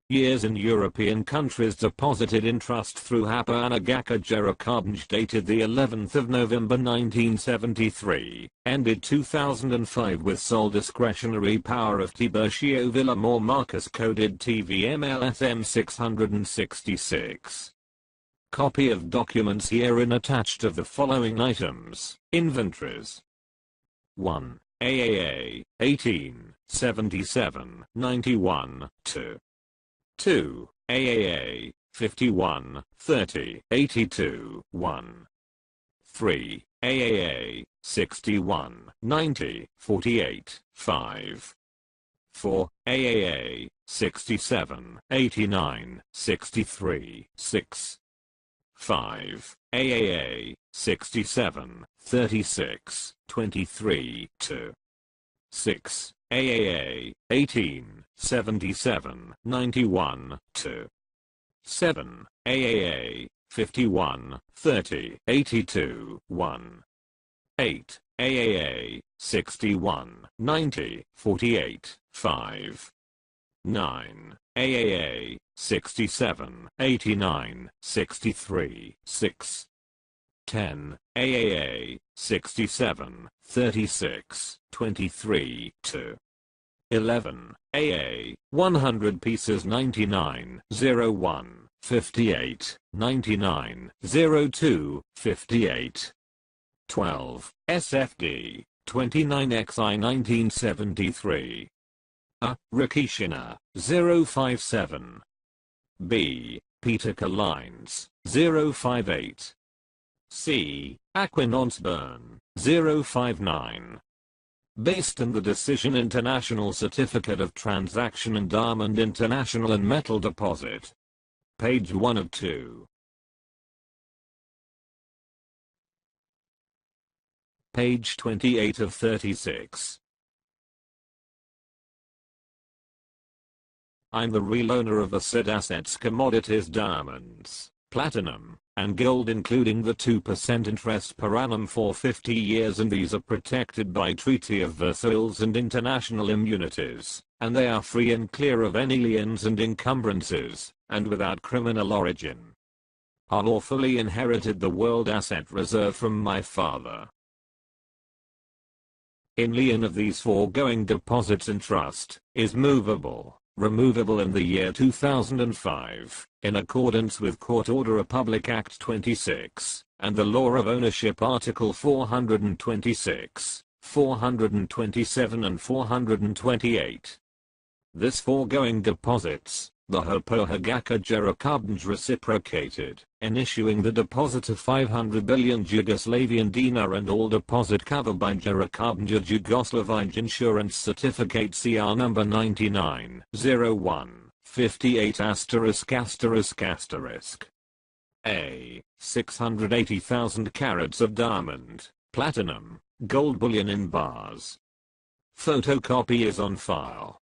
Years in European countries deposited in trust through Hpohagaka Jerokarbanj dated the 11th of November 1973, ended 2005 with sole discretionary power of Tiburcio Villamor Marcos coded TVM-LSM-666. Copy of documents herein attached of the following items, inventories. 1. AAA, 18, 77, 91, 2. 2. AAA, 51, 30, 82, 1. 3. AAA, 61, 90, 48, 5. 4. AAA, 67, 89, 63, 6. 5. AAA, 67, 36, 23, 2. 6. AAA, 18, 77, 91, 2. 7. AAA, 51, 30, 82, 1. 8. AAA, 61, 90, 48, 5. 9. AAA, 67, 89, 63, 6. 10. AAA, 67, 36, 23, 2. 11. AA, 100 pieces 99, 01, 58, 99, 02, 58. 12. SFD 29XI 1973. A. Rakishina 057. B. Peter Lines 058. C. Aquinonsburn 059. Based on the decision International Certificate of Transaction and Diamond International and Metal Deposit. Page 1 of 2. Page 28 of 36. I'm the real owner of the said assets, commodities, diamonds, platinum, and gold, including the 2% interest per annum for 50 years, and these are protected by Treaty of Versailles and international immunities, and they are free and clear of any liens and encumbrances, and without criminal origin. I lawfully inherited the world asset reserve from my father. In lien of these foregoing deposits in trust, is movable, removable in the year 2005, in accordance with Court Order Republic Act 26, and the Law of Ownership Article 426, 427 and 428. This foregoing deposits, the Hopohagaka Jerukabnj reciprocated, in issuing the deposit of 500 billion Yugoslavian dinar and all deposit covered by Jerukabnj Yugoslavian Insurance Certificate CR number 9901, 58 *****. A. 680,000 carats of diamond, platinum, gold bullion in bars. Photocopy is on file.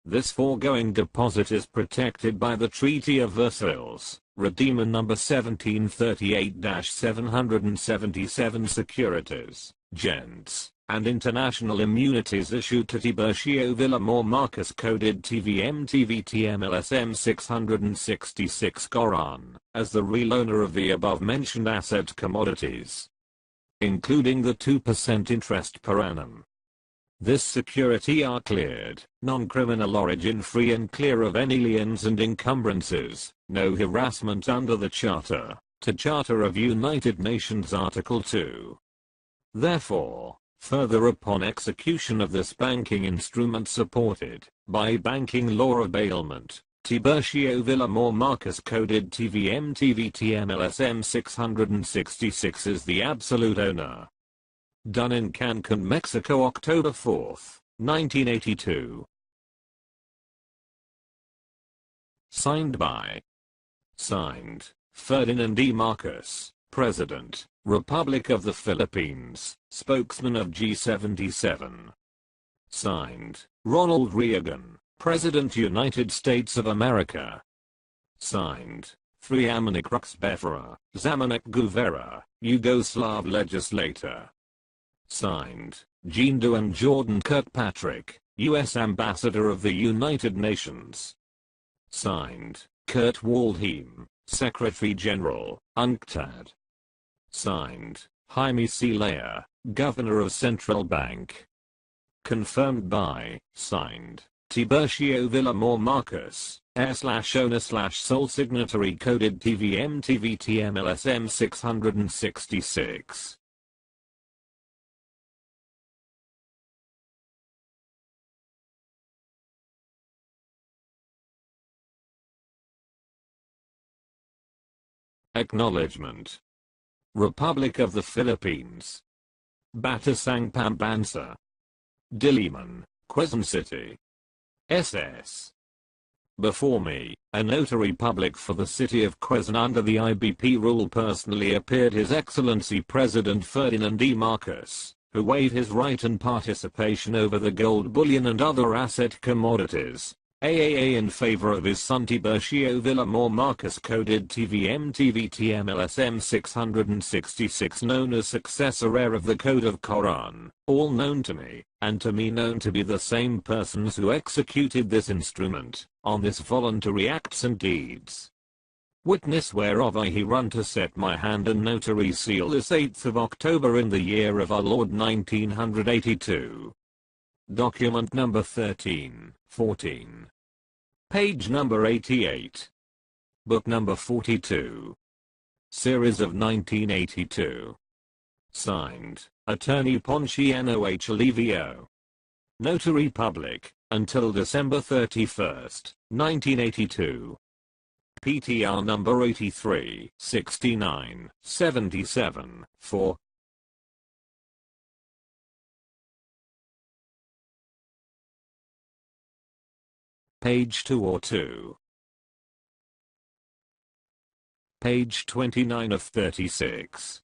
This foregoing deposit is protected by the Treaty of Versailles, Redeemer number 1738-777 securities, gents, and international immunities issued to Tiburcio Villamor Marcus coded TVM-LSM-666 K.O.R.AN, as the real owner of the above-mentioned asset commodities, including the 2% interest per annum. This security are cleared, non-criminal origin, free and clear of any liens and encumbrances, no harassment under the Charter, to Charter of United Nations Article 2. Therefore, further upon execution of this banking instrument supported by banking law of bailment, Tiburcio Villamor Marcus coded TVM-LSM 666 is the absolute owner. Done in Cancun, Mexico, October 4, 1982. Signed by. Signed, Ferdinand E. Marcos, President, Republic of the Philippines, Spokesman of G77. Signed, Ronald Reagan, President, United States of America. Signed, Friamanik Ruxbefera, Zamanek Guvera, Yugoslav legislator. Signed, Jean Duan Jordan Kirkpatrick, U.S. Ambassador of the United Nations. Signed, Kurt Waldheim, Secretary General, UNCTAD. Signed, Jaime C. Leyer, Governor of Central Bank. Confirmed by, signed, Tiburcio Villamor Marcos, /owner/sole signatory coded TVM-LSM 666. Acknowledgement. Republic of the Philippines. Batasang Pambansa. Diliman, Quezon City. SS. Before me, a notary public for the city of Quezon under the IBP rule personally appeared His Excellency President Ferdinand E. Marcos, who waived his right and participation over the gold bullion and other asset commodities, AAA, in favor of his son Tiburcio Villamor Marcos coded TVM-LSM 666, known as successor heir of the Code of K.O.R.AN, all known to me, and to me known to be the same persons who executed this instrument, on this voluntary acts and deeds. Witness whereof I herun to set my hand and notary seal this 8th of October in the year of our Lord 1982. Document number 1314. Page number 88. Book number 42. Series of 1982. Signed, Attorney Ponciano H. Alivio. Notary Public, until December 31st, 1982. PTR number 83, 69, 77, 4. Page 2 or 2. Page 29 of 36.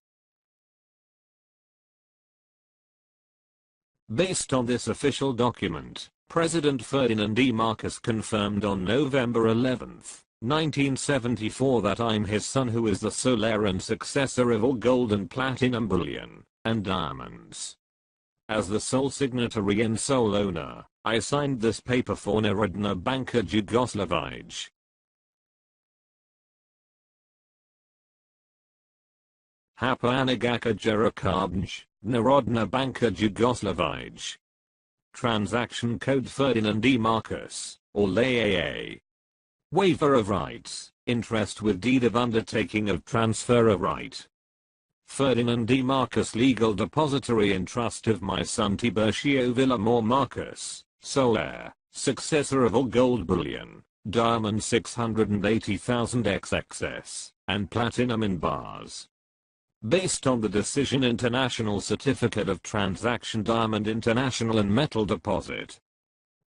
Based on this official document, President Ferdinand E. Marcos confirmed on November 11, 1974 that I'm his son who is the sole heir and successor of all gold and platinum bullion, and diamonds. As the sole signatory and sole owner, I signed this paper for Narodna Banka Jugoslavije. Hapa Anagaka Jerokabnj, Narodna Banka Jugoslavije. Transaction Code Ferdinand E. Marcos, or LAAA. Waiver of rights, interest with deed of undertaking of transfer of right. Ferdinand E. Marcos legal depository in trust of my son Tiburcio Villamor Marcos, sole heir, successor of all gold bullion, diamond 680,000 XXS, and platinum in bars. Based on the Decision International Certificate of Transaction Diamond International and Metal Deposit,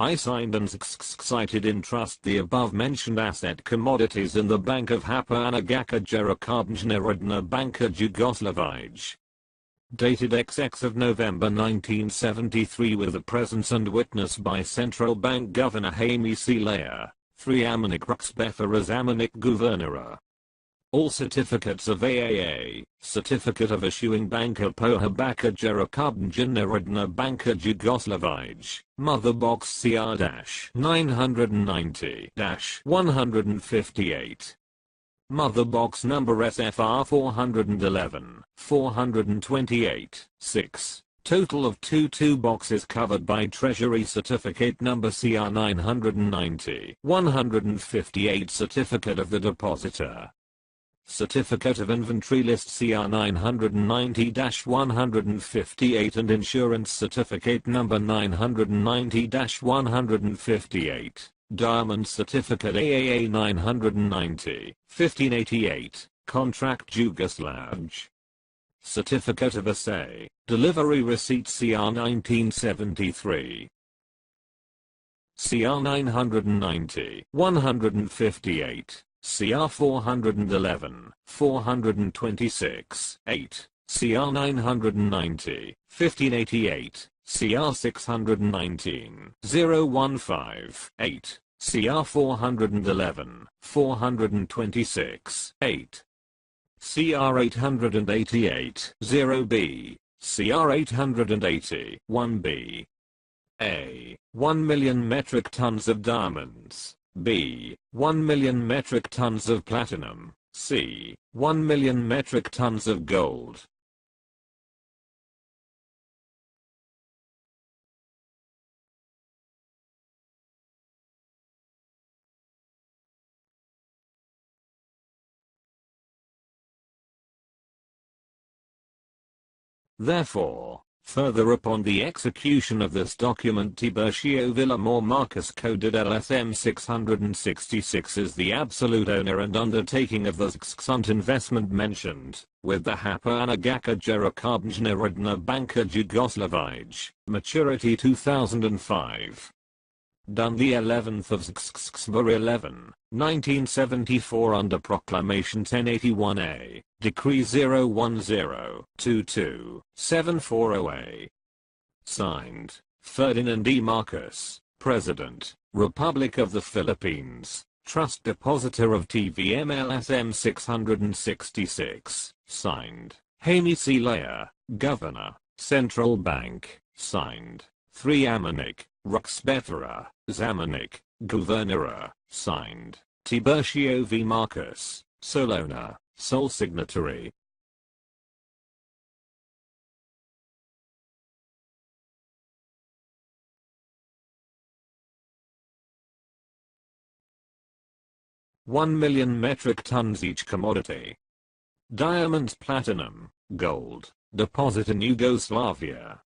I signed and cited in trust the above-mentioned asset commodities in the Bank of Hapa Anagaka Jerokabnj Narodna Banka Jugoslavije. Dated XX of November 1973 with the presence and witness by Central Bank Governor Jaime C. Leyer, 3 Amanik Ruxbetha as Amanik Governora. All certificates of AAA, Certificate of Issuing Banka Pohabaka Jerokabnj Narodna Banka Jugoslavije, Mother Box CR-990-158. Mother Box number SFR 411, 428, 6. Total of 22 boxes covered by Treasury Certificate number CR 990-158 Certificate of the Depositor. Certificate of Inventory List CR 990-158 and Insurance Certificate number 990-158. Diamond Certificate AAA 990-1588, Contract Jugoslavije. Certificate of Assay, Delivery Receipt CR 1973. CR 990-158. CR 411, 426, 8, CR 990, 1588, CR 619, 015, 8, CR 411, 426, 8, CR 888, 0B, CR 880, 1B. A. 1 million metric tons of diamonds. B. 1 million metric tons of platinum. C. 1 million metric tons of gold. Therefore, further upon the execution of this document, Tiburcio Villamor Marcos coded LSM-666 is the absolute owner and undertaking of the XXUNT investment mentioned, with the Hapa Anagaka Jerokabnj Narodna Banka Jugoslavije, maturity 2005. Done the 11th of September 11, 1974 under Proclamation 1081A, Decree 010-22-740A. Signed, Ferdinand E. Marcos, President, Republic of the Philippines, Trust Depositor of TVM-LSM-666. Signed, Jaime C. Leyer, Governor, Central Bank. Signed, 3 Amanik, Ruxbetha, Zamanik, Governora. Signed, Tiburcio V. Marcos, sole owner, sole signatory. $1 million metric tons each commodity. Diamonds, platinum, gold, Deposit in Yugoslavia.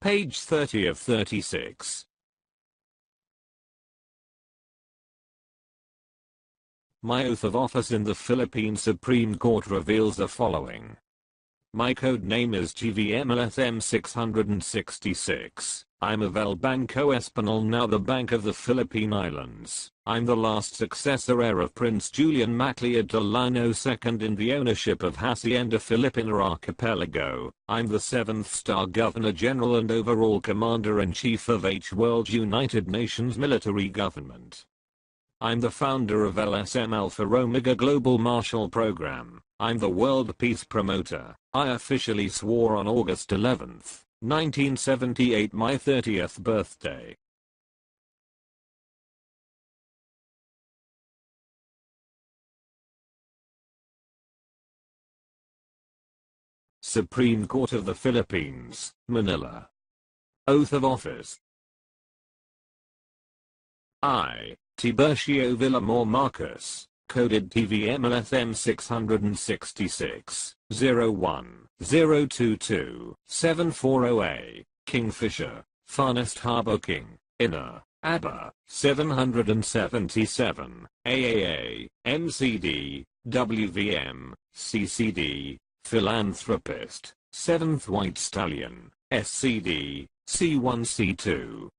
Page 30 of 36. My oath of office in the Philippine Supreme Court reveals the following. My code name is TVM-LSM-666. I'm of El Banco Espanol, now the Bank of the Philippine Islands. I'm the last successor heir of Prince Julian Macleod Delano II in the ownership of Hacienda Filipina Archipelago. I'm the 7th star Governor General and overall Commander-in-Chief of H World United Nations Military Government. I'm the founder of LSM Alpha Omega Global Marshall Program. I'm the World Peace Promoter. I officially swore on August 11th, 1978, my 30th birthday. Supreme Court of the Philippines, Manila. Oath of Office. I, Tiburcio Villamor Marcos, coded TVM-LSM-666, 01-022-740A, Kingfisher, Farnest Harbor King, Inner, ABBA, 777, AAA, MCD, WVM, CCD, Philanthropist, 7th White Stallion, SCD, C1C2.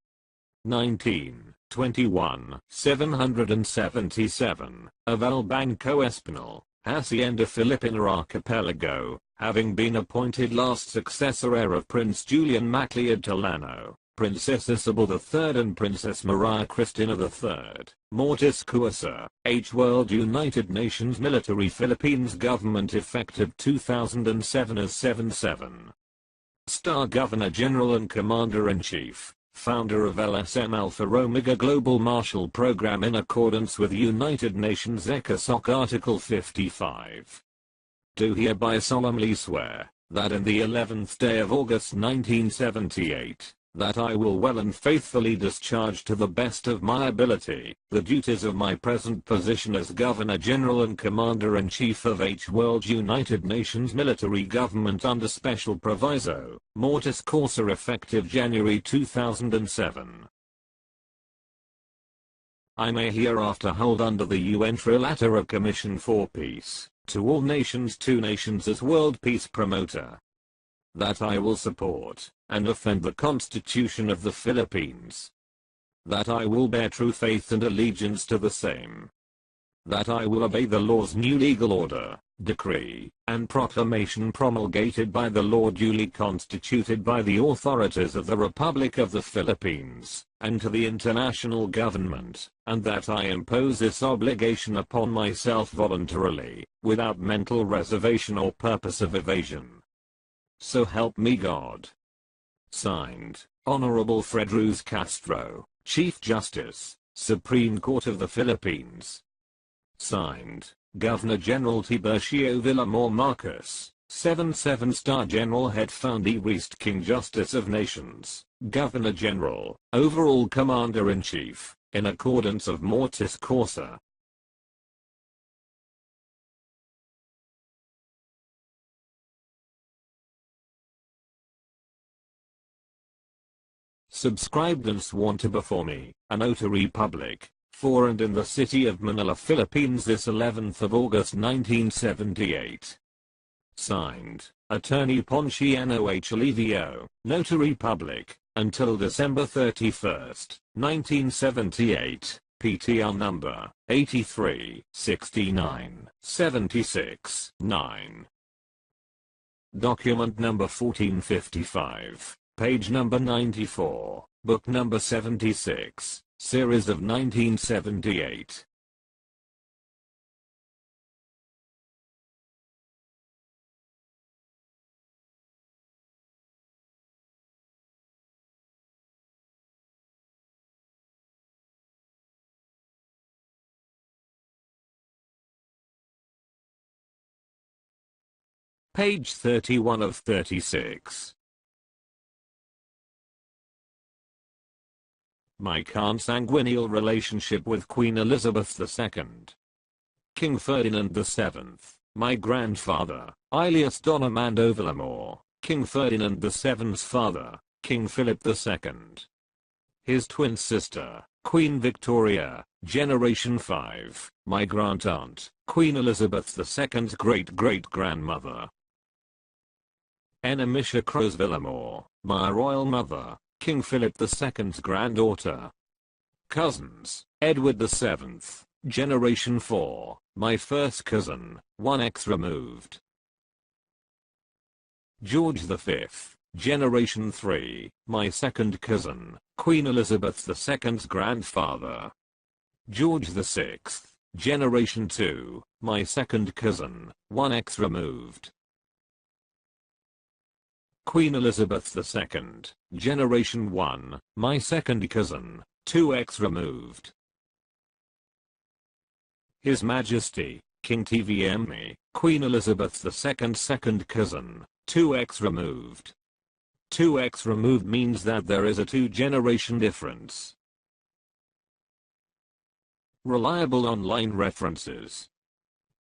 19, 21, 777, of El Banco Espanol, Hacienda Filipina Archipelago, having been appointed last successor heir of Prince Julian Macleod Delano, Princess Isabel III and Princess Maria Cristina III, Mortis Causa, H World United Nations Military Philippines Government effective 2007 as 77. Star Governor General and Commander-in-Chief. Founder of LSM Alpha Omega Global Marshall Program in accordance with United Nations ECOSOC Article 55. Do hereby solemnly swear, that in the 11th day of August 1978, that I will well and faithfully discharge to the best of my ability, the duties of my present position as Governor General and Commander-in-Chief of H World United Nations Military Government under Special Proviso, Mortis Causa effective January 2007. I may hereafter hold under the UN Trilateral Commission for Peace, to all nations, two nations as World Peace Promoter. That I will support, and defend the Constitution of the Philippines. That I will bear true faith and allegiance to the same. That I will obey the law's new legal order, decree, and proclamation promulgated by the law duly constituted by the authorities of the Republic of the Philippines, and to the international government, and that I impose this obligation upon myself voluntarily, without mental reservation or purpose of evasion. So help me God. Signed, Honorable Fred Ruz Castro, Chief Justice, Supreme Court of the Philippines. Signed, Governor General Tiburcio Villamor Marcos, 7-star General Head Founder East King Justice of Nations, Governor General, Overall Commander-in-Chief, in accordance of Mortis Causa. Subscribed and sworn to before me, a notary public, for and in the city of Manila, Philippines this 11th of August 1978. Signed, Attorney Ponciano H. Alivio, Notary Public, until December 31st, 1978, PTR number, 83, 69, 76, 9. Document number 1455. Page number 94, book number 76, series of 1978. Page 31 of 36. my consanguineal relationship with Queen Elizabeth II. King Ferdinand VII, my grandfather, alias Don Armando Villamor, King Ferdinand VII's father, King Philip II. His twin sister, Queen Victoria, Generation 5, my grandaunt, Queen Elizabeth II's great-great-grandmother. Amisha Crose Villamor, my royal mother, King Philip II's granddaughter. Cousins, Edward VII, Generation 4, my first cousin, 1x removed. George V, Generation 3, my second cousin, Queen Elizabeth II's grandfather. George VI, Generation 2, my second cousin, 1x removed. Queen Elizabeth II, Generation 1, my second cousin, 2x removed. His Majesty, King TVM, Queen Elizabeth II's second cousin, 2x removed. 2x removed means that there is a 2-generation difference. Reliable online references.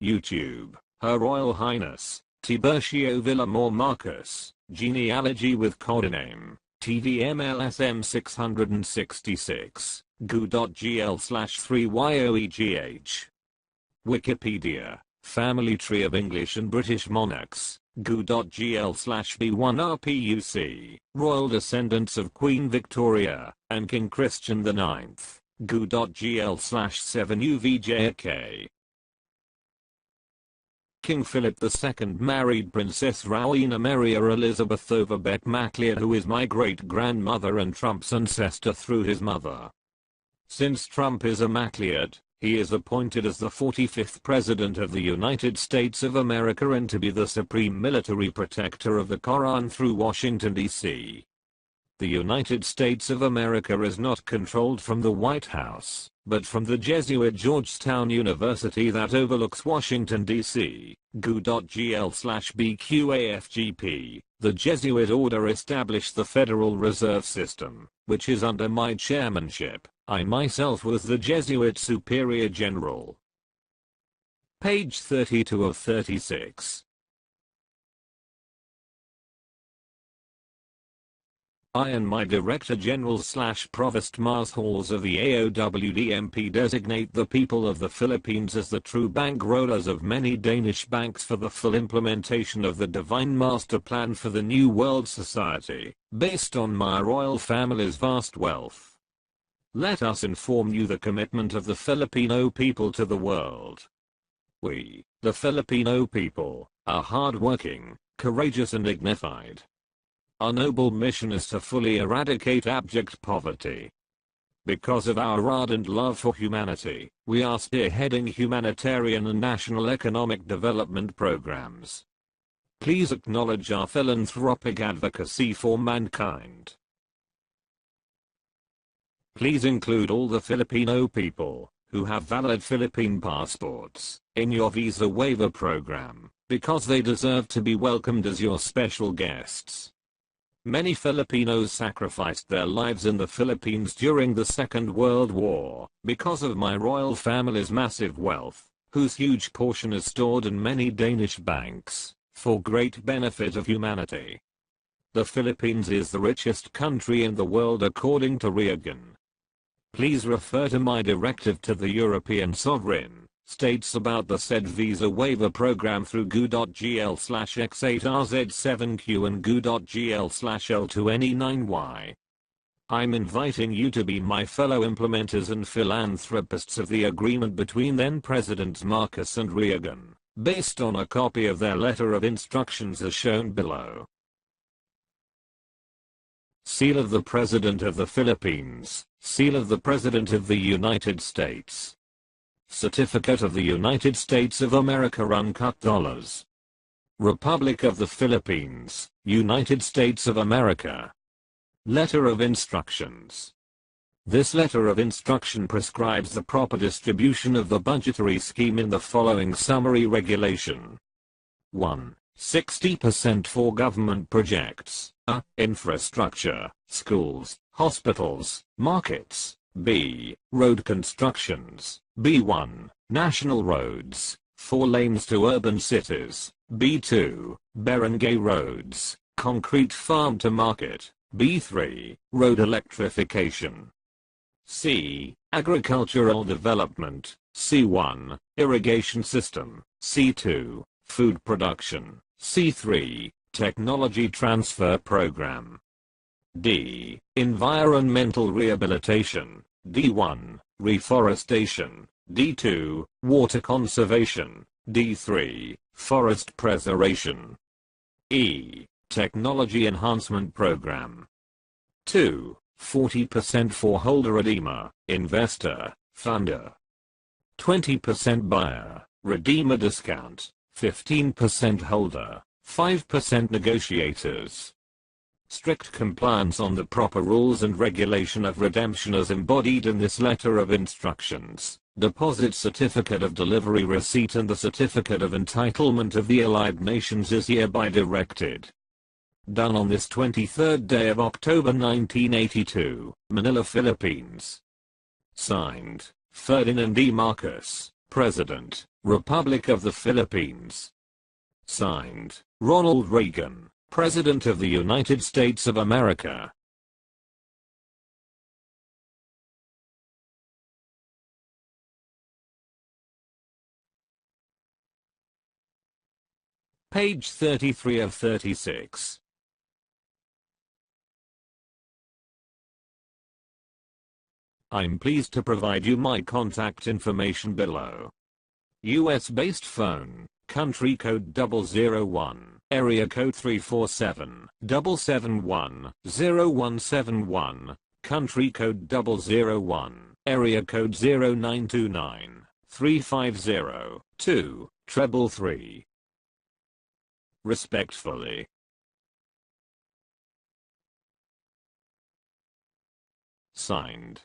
YouTube, Her Royal Highness, Tiburcio Villamor Marcus, genealogy with codename, TVM-LSM-666, goo.gl/3yoegh. Wikipedia, Family Tree of English and British Monarchs, goo.gl/b1rpuc, Royal Descendants of Queen Victoria and King Christian IX, goo.gl/7uvjk. King Philip II married Princess Rowena Maria Elizabeth Overbeck MacLeod, who is my great-grandmother and Trump's ancestor through his mother. Since Trump is a MacLeod, he is appointed as the 45th President of the United States of America and to be the supreme military protector of the K.O.R.A.N through Washington, D.C. The United States of America is not controlled from the White House, but from the Jesuit Georgetown University that overlooks Washington, D.C. goo.gl/bqafgp. The Jesuit order established the Federal Reserve System, which is under my chairmanship. I myself was the Jesuit Superior General. Page 32 of 36. I and my Director General/Provost Marshals of the AOWDMP designate the people of the Philippines as the true bankrollers of many Danish banks for the full implementation of the Divine Master Plan for the New World Society, based on my royal family's vast wealth. Let us inform you the commitment of the Filipino people to the world. We, the Filipino people, are hardworking, courageous and dignified. Our noble mission is to fully eradicate abject poverty. Because of our ardent love for humanity, we are spearheading humanitarian and national economic development programs. Please acknowledge our philanthropic advocacy for mankind. Please include all the Filipino people who have valid Philippine passports in your visa waiver program, because they deserve to be welcomed as your special guests. Many Filipinos sacrificed their lives in the Philippines during the Second World War because of my royal family's massive wealth, whose huge portion is stored in many Danish banks, for great benefit of humanity. The Philippines is the richest country in the world according to K.O.R.A.N. Please refer to my directive to the European sovereign states about the said visa waiver program through goo.gl/x8rz7q and goo.gl/l2ne9y. I'm inviting you to be my fellow implementers and philanthropists of the agreement between then Presidents Marcos and K.O.R.A.N, based on a copy of their letter of instructions as shown below. Seal of the President of the Philippines. Seal of the President of the United States. Certificate of the United States of America uncut dollars. Republic of the Philippines, United States of America. Letter of Instructions. This letter of instruction prescribes the proper distribution of the budgetary scheme in the following summary regulation. 1. 60% for government projects, infrastructure, schools, Hospitals, markets. B. Road constructions. B1. National roads, 4 lanes to urban cities. B2. Barangay roads, concrete farm to market. B3. Road electrification. C. Agricultural development. C1. Irrigation system. C2. Food production. C3. Technology transfer program. D. Environmental rehabilitation. D1. Reforestation. D2. Water conservation. D3. Forest preservation. E. Technology enhancement program. 2. 40% for holder redeemer, investor, funder. 20% buyer, redeemer discount, 15% holder, 5% negotiators. Strict compliance on the proper rules and regulation of redemption as embodied in this letter of instructions, deposit certificate of delivery receipt and the certificate of entitlement of the Allied Nations is hereby directed. Done on this 23rd day of October 1982, Manila, Philippines. Signed, Ferdinand E. Marcos, President, Republic of the Philippines. Signed, Ronald Reagan, President of the United States of America. Page 33 of 36. I'm pleased to provide you my contact information below. US-based phone, country code 001, area code 347-771-0171, country code 001, area code 0929-350-233. Respectfully. Signed,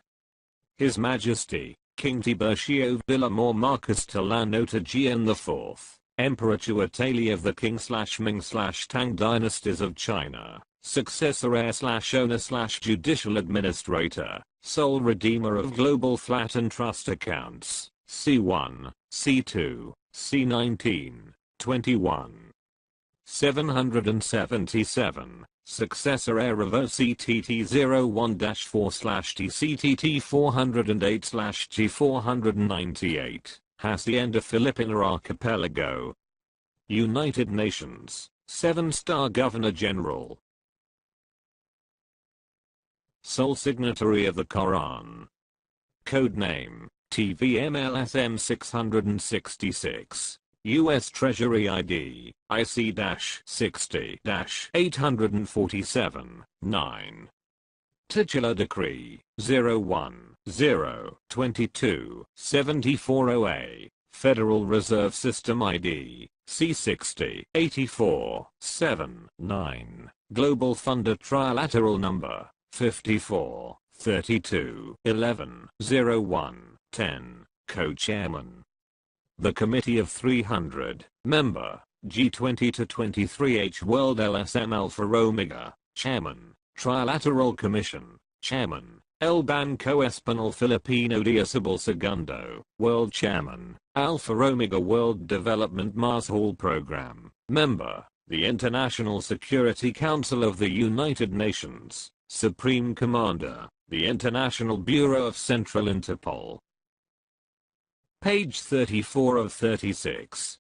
His Majesty, King Tiburcio Villamor Marcos Telano Gian IV, Emperor Chuatali of the Qing/Ming/Tang dynasties of China, successor heir/owner/judicial administrator, sole redeemer of global flat and trust accounts, C1, C2, C19, 21. 777, successor heir of OCTT01-4/TCTT408/G498, Hacienda Filipina Archipelago. United Nations, 7-star Governor General. Sole signatory of the K.O.R.A.N. Codename, TVM-LSM-666. U.S. Treasury ID, IC-60-847-9. Titular Decree, 01-0-22-74-0A, Federal Reserve System ID, C-60-84-7-9, Global Funder Trilateral Number, 54-32-11-01-10, Co-Chairman. The Committee of 300, Member, G20 to 23H World LSM Alpha Omega, Chairman, Trilateral Commission, Chairman, El Banco Espanol Filipino Diosable Segundo, World Chairman, Alpha Omega World Development Mars Hall Program, Member, the International Security Council of the United Nations, Supreme Commander, the International Bureau of Central Interpol. Page 34 of 36.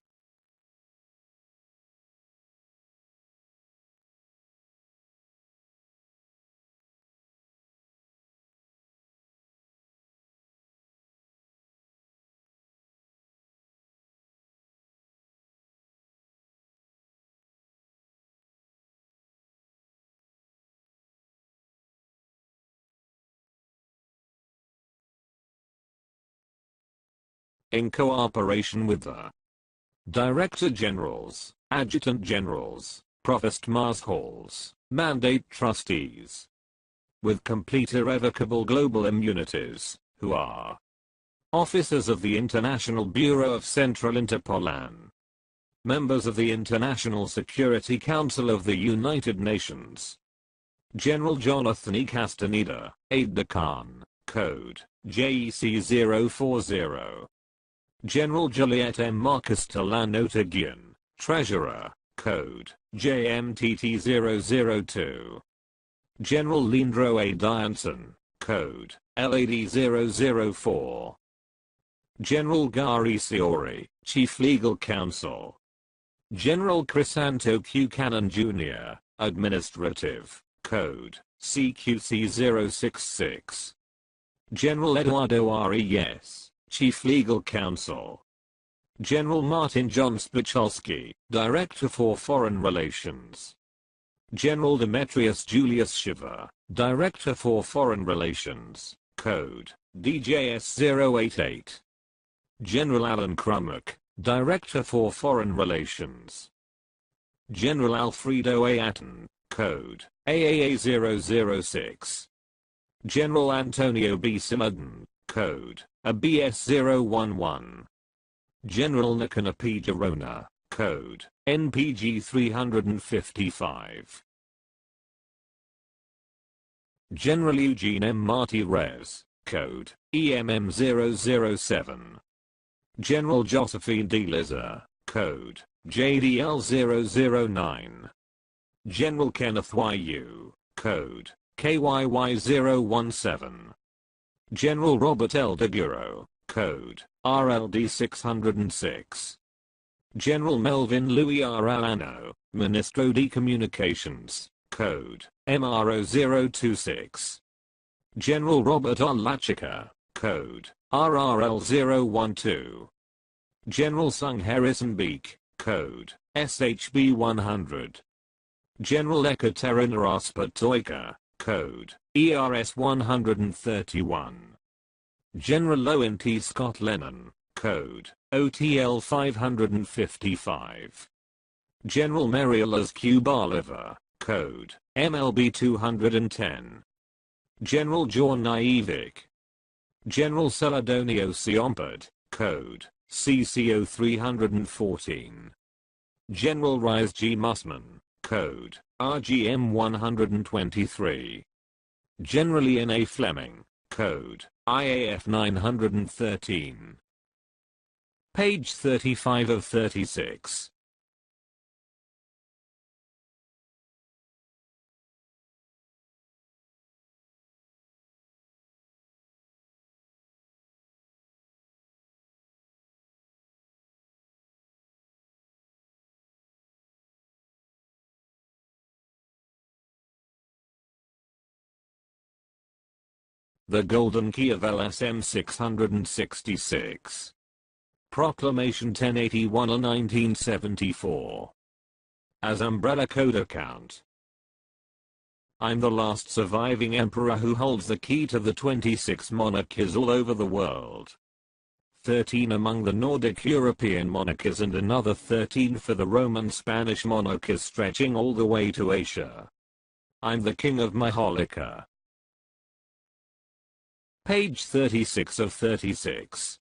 In cooperation with the Director Generals, Adjutant Generals, Provost Mars Halls, Mandate Trustees, with complete irrevocable global immunities, who are officers of the International Bureau of Central Interpol (AN), members of the International Security Council of the United Nations, General Jonathan E. Castaneda, aide-de-camp, code JEC040. General Juliet M. Marcus Talanotagian, treasurer, code JMTT002. General Leandro A. Dianson, code LAD004. General Gary Siori, chief legal counsel. General Crisanto Q. Cannon Jr., administrative, code CQC066. General Eduardo Reyes, chief legal counsel. General Martin John Spicholsky, director for foreign relations. General Demetrius Julius Shiver, director for foreign relations, code DJS088. General Alan Crummock, director for foreign relations. General Alfredo A. Atten, code AAA006. General Antonio B. Simaden, code ABS011. General Nicanor P. Girona, code NPG 355. General Eugene M. Martirez, code EMM007. General Josephine D. Liza, code JDL009. General Kenneth Y.U., code KYY017. General Robert L. DeGuro, code RLD606. General Melvin Louis Arellano, Ministro de Communications, code MRO026. General Robert R. Lachica, code RRL012. General Sung Harrison Beek, code SHB100. General Ekaterina Raspatoika, code ERS131. General Owen T. Scott Lennon, code OTL 555. General Merrill Q. Bolivar, code MLB 210. General John Naivic. General Celadonio Siompad, code CCO 314. General Rise G. Mussman, code RGM 123. General Ian A. Fleming, code IAF 913. Page 35 of 36. The Golden Key of LSM-666. Proclamation 1081 of 1974. As Umbrella Code Account. I'm the last surviving emperor who holds the key to the 26 monarchies all over the world. 13 among the Nordic European monarchies and another 13 for the Roman Spanish monarchies stretching all the way to Asia. I'm the king of Maholika. Page 36 of 36.